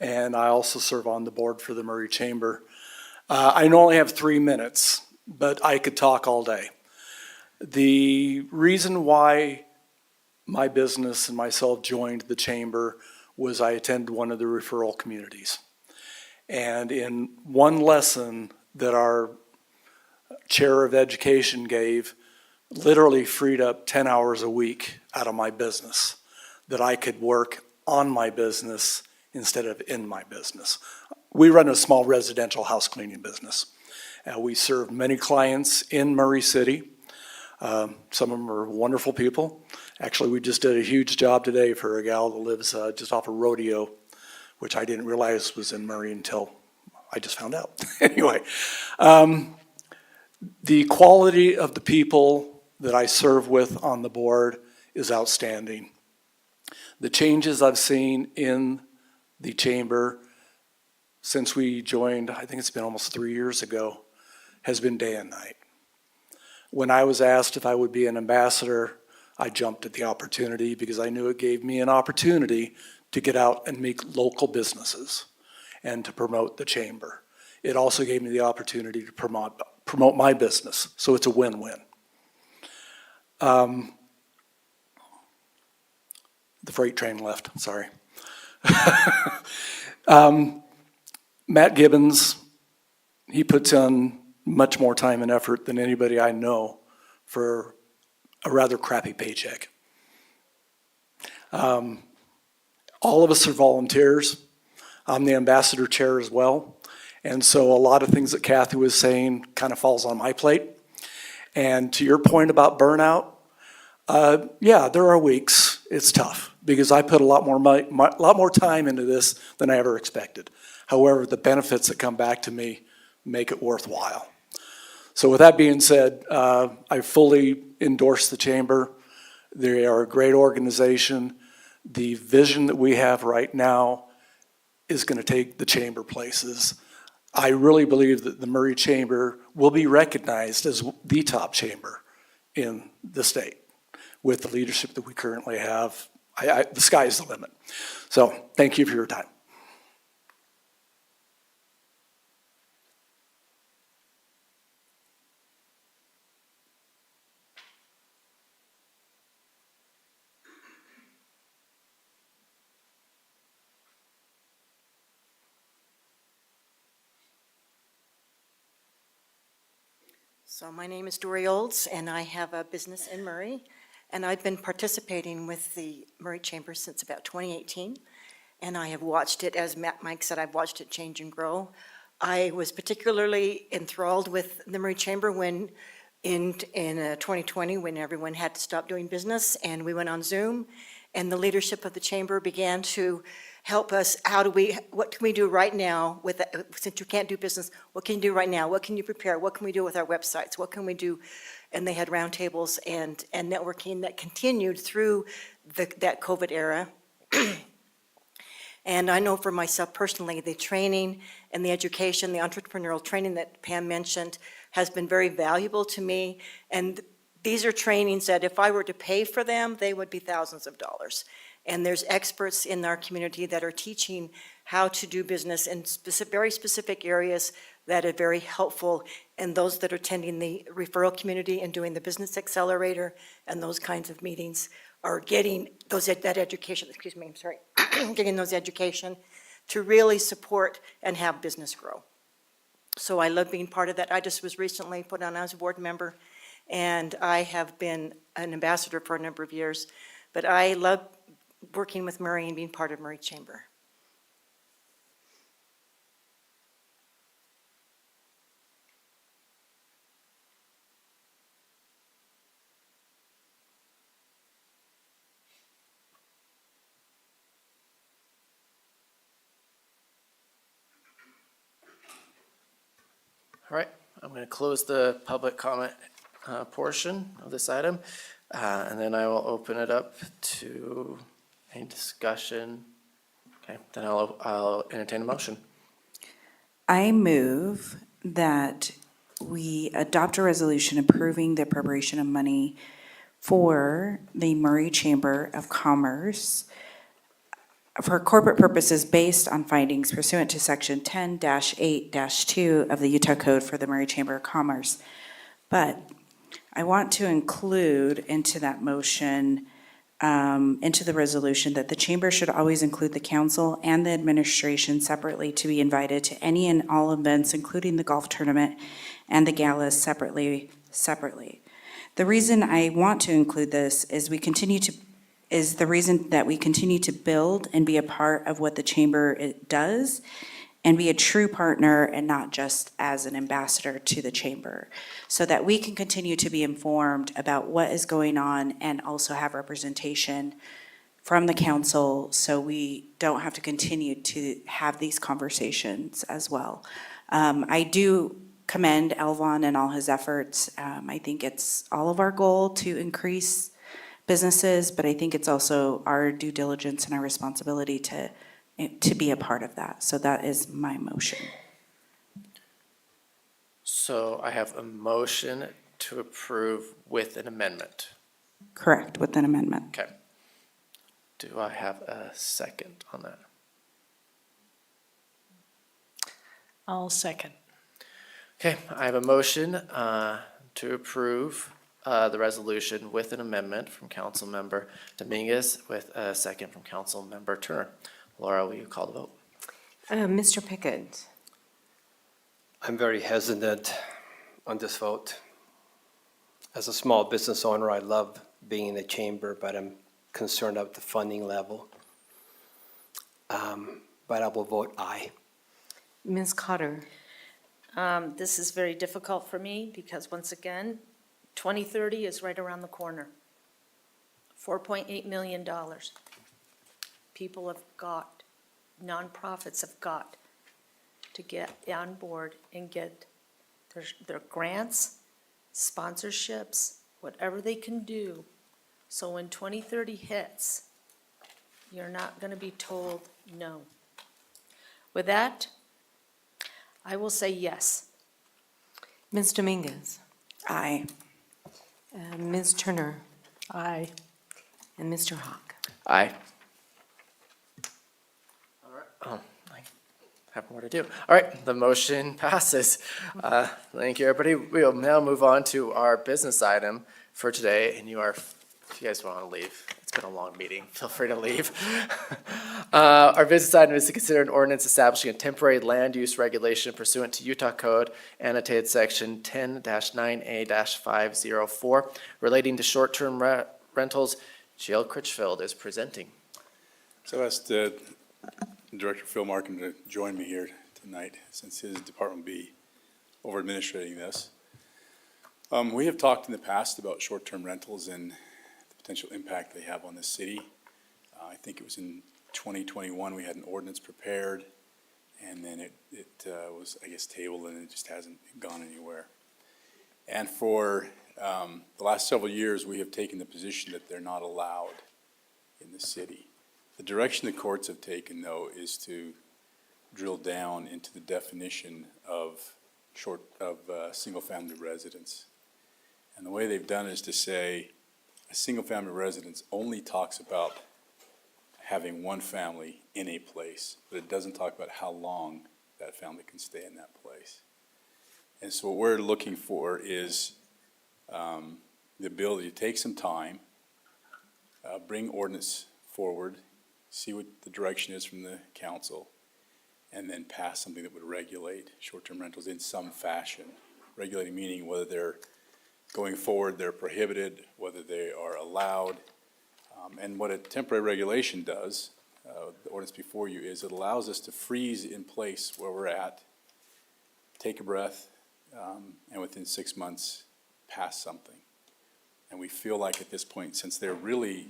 and I also serve on the board for the Murray Chamber. I only have 3 minutes, but I could talk all day. The reason why my business and myself joined the chamber was I attended one of the referral communities. And in one lesson that our chair of education gave, literally freed up 10 hours a week out of my business that I could work on my business instead of in my business. we run a small residential house cleaning business. We serve many clients in Murray City. Some of them are wonderful people. Actually, we just did a huge job today for a gal that lives just off of Rodeo, which I didn't realize was in Murray until I just found out. Anyway, the quality of the people that I serve with on the board is outstanding. The changes I've seen in the chamber since we joined, I think it's been almost 3 years ago, has been day and night. When I was asked if I would be an ambassador, I jumped at the opportunity because I knew it gave me an opportunity to get out and meet local businesses and to promote the chamber. It also gave me the opportunity to promote my business, so it's a win-win. The freight train left, sorry. Matt Gibbons, he puts in much more time and effort than anybody I know for a rather crappy paycheck. All of us are volunteers. I'm the ambassador chair as well. And so a lot of things that Kathy was saying kind of falls on my plate. And to your point about burnout, yeah, there are weeks it's tough because I put a lot more time into this than I ever expected. However, the benefits that come back to me make it worthwhile. So with that being said, I fully endorse the chamber. They are a great organization. The vision that we have right now is going to take the chamber places. I really believe that the Murray Chamber will be recognized as the top chamber in the state with the leadership that we currently have. The sky's the limit. So thank you for your time. So my name is Dory Olds, and I have a business in Murray, and I've been participating with the Murray Chamber since about 2018, and I have watched it, as Mike said, I've watched it change and grow. I was particularly enthralled with the Murray Chamber when in 2020, when everyone had to stop doing business, and we went on Zoom, and the leadership of the chamber began to help us. What can we do right now with, since you can't do business, what can you do right now? What can you prepare? What can we do with our websites? What can we do? And they had roundtables and networking that continued through that COVID era. And I know for myself personally, the training and the education, the entrepreneurial training that Pam mentioned has been very valuable to me. And these are trainings that if I were to pay for them, they would be thousands of dollars. And there's experts in our community that are teaching how to do business in very specific areas that are very helpful. And those that are attending the referral community and doing the business accelerator and those kinds of meetings are getting that education, getting those education to really support and have business grow. So I love being part of that. I just was recently put on as a board member, and I have been an ambassador for a number of years. But I love working with Murray and being part of Murray Chamber. All right, I'm going to close the public comment portion of this item, and then I will open it up to any discussion. Okay, then I'll entertain a motion. I move that we adopt a resolution approving the appropriation of money for the Murray Chamber of Commerce for corporate purposes based on findings pursuant to Section 10-8-2 of the Utah Code for the Murray Chamber of Commerce. But I want to include into that motion, into the resolution, that the chamber should always include the council and the administration separately to be invited to any and all events, including the golf tournament and the galas separately. The reason I want to include this is the reason that we continue to build and be a part of what the chamber does and be a true partner and not just as an ambassador to the chamber, so that we can continue to be informed about what is going on and also have representation from the council, so we don't have to continue to have these conversations as well. I do commend Elvon and all his efforts. I think it's all of our goal to increase businesses, but I think it's also our due diligence and our responsibility to be a part of that. So that is my motion. So I have a motion to approve with an amendment. Correct, with an amendment. Okay. Do I have a second on that? I'll second. Okay, I have a motion to approve the resolution with an amendment from Councilmember Dominguez with a second from Councilmember Turner. Laura, will you call the vote? Mr. Pickett? I'm very hesitant on this vote. As a small business owner, I love being in the chamber, but I'm concerned about the funding level. But I will vote aye. Ms. Cotter? This is very difficult for me because, once again, 2030 is right around the corner. $4.8 million. People have got, nonprofits have got to get on board and get their grants, sponsorships, whatever they can do. So when 2030 hits, you're not going to be told no. With that, I will say yes. Ms. Dominguez? Aye. Ms. Turner? Aye. And Mr. Hawk? Aye. All right. Oh, I have more to do. All right, the motion passes. Thank you, everybody. We'll now move on to our business item for today, and if you guys want to leave, it's been a long meeting, feel free to leave. Our business item is to consider an ordinance establishing a temporary land use regulation pursuant to Utah Code annotated section 10-9A-504 relating to short-term rentals. Jill Critchfield is presenting. So I asked Director Phil Markham to join me here tonight, since his department will be over administrating this. We have talked in the past about short-term rentals and the potential impact they have on the city. I think it was in 2021, we had an ordinance prepared, and then it was, I guess, tabled, and it just hasn't gone anywhere. And for the last several years, we have taken the position that they're not allowed in the city. The direction the courts have taken, though, is to drill down into the definition of single-family residence. And the way they've done it is to say a single-family residence only talks about having one family in a place, but it doesn't talk about how long that family can stay in that place. And so what we're looking for is the ability to take some time, bring ordinance forward, see what the direction is from the council, and then pass something that would regulate short-term rentals in some fashion. Regulating meaning whether they're going forward, they're prohibited, whether they are allowed. And what a temporary regulation does, the ordinance before you, is it allows us to freeze in place where we're at, take a breath, and within 6 months, pass something. And we feel like at this point, since they're really,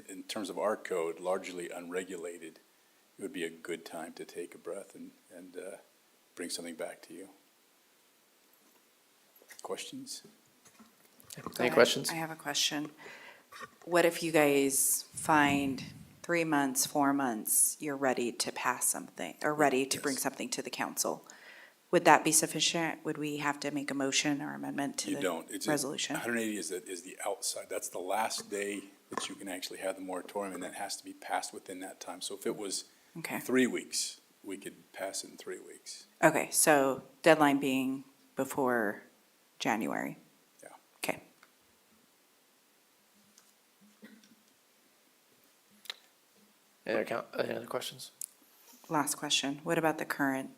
in terms of our code, largely unregulated, it would be a good time to take a breath and bring something back to you. Questions? Any questions? I have a question. What if you guys find 3 months, 4 months, you're ready to pass something, or ready to bring something to the council? Would that be sufficient? Would we have to make a motion or amendment to You the don't. It's resolution? 180 is the outside. That's the last day that you can actually have the moratorium, and that has to be passed within that time. So if it was Okay. 3 weeks, we could pass it in 3 weeks. Okay, so deadline being before January? Yeah. Okay. Any other questions? Last question. What about the current?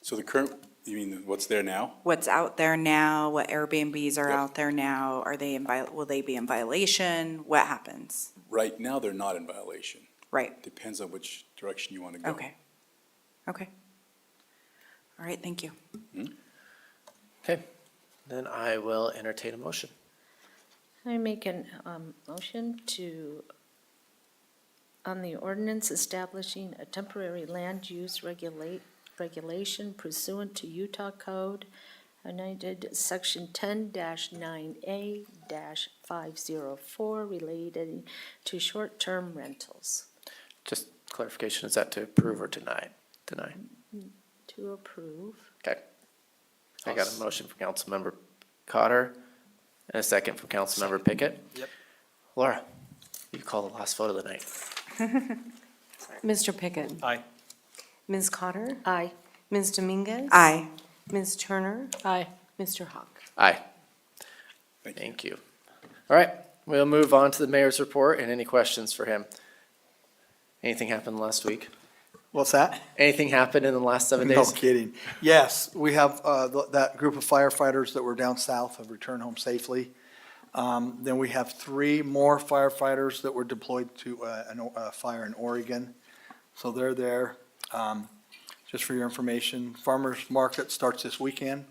So the current, you mean what's there now? What's out there now? What Airbnbs are Yep. out there now? Are they will they be in violation? What happens? Right now, they're not in violation. Right. Depends on which direction you want to go. Okay. Okay. All right, thank you. Okay, then I will entertain a motion. I make an motion on the ordinance establishing a temporary land use regulation pursuant to Utah Code United Section 10-9A-504 related to short-term rentals. Just clarification, is that to approve or deny? Deny. To approve. Okay. I got a motion from Councilmember Cotter and a second from Councilmember Pickett. Yep. Laura, you call the last vote of the night. Mr. Pickett? Aye. Ms. Cotter? Aye. Ms. Dominguez? Aye. Ms. Turner? Aye. Mr. Hawk? Aye. Thank you. All right, we'll move on to the mayor's report and any questions for him. Anything happened last week? What's that? Anything happened in the last 7 days? No kidding. Yes, we have that group of firefighters that were down south have returned home safely. Then we have 3 more firefighters that were deployed to a fire in Oregon. So they're there. Just for your information, Farmers Market starts this weekend.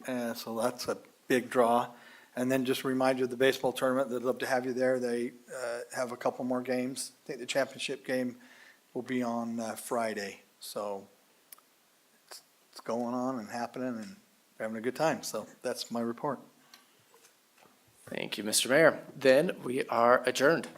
So that's a big draw. And then just remind you of the baseball tournament. They'd love to have you there. They have a couple more games. I think the championship game will be on Friday. So it's going on and happening and having a good time. So that's my report. Thank you, Mr. Mayor. Then we are adjourned.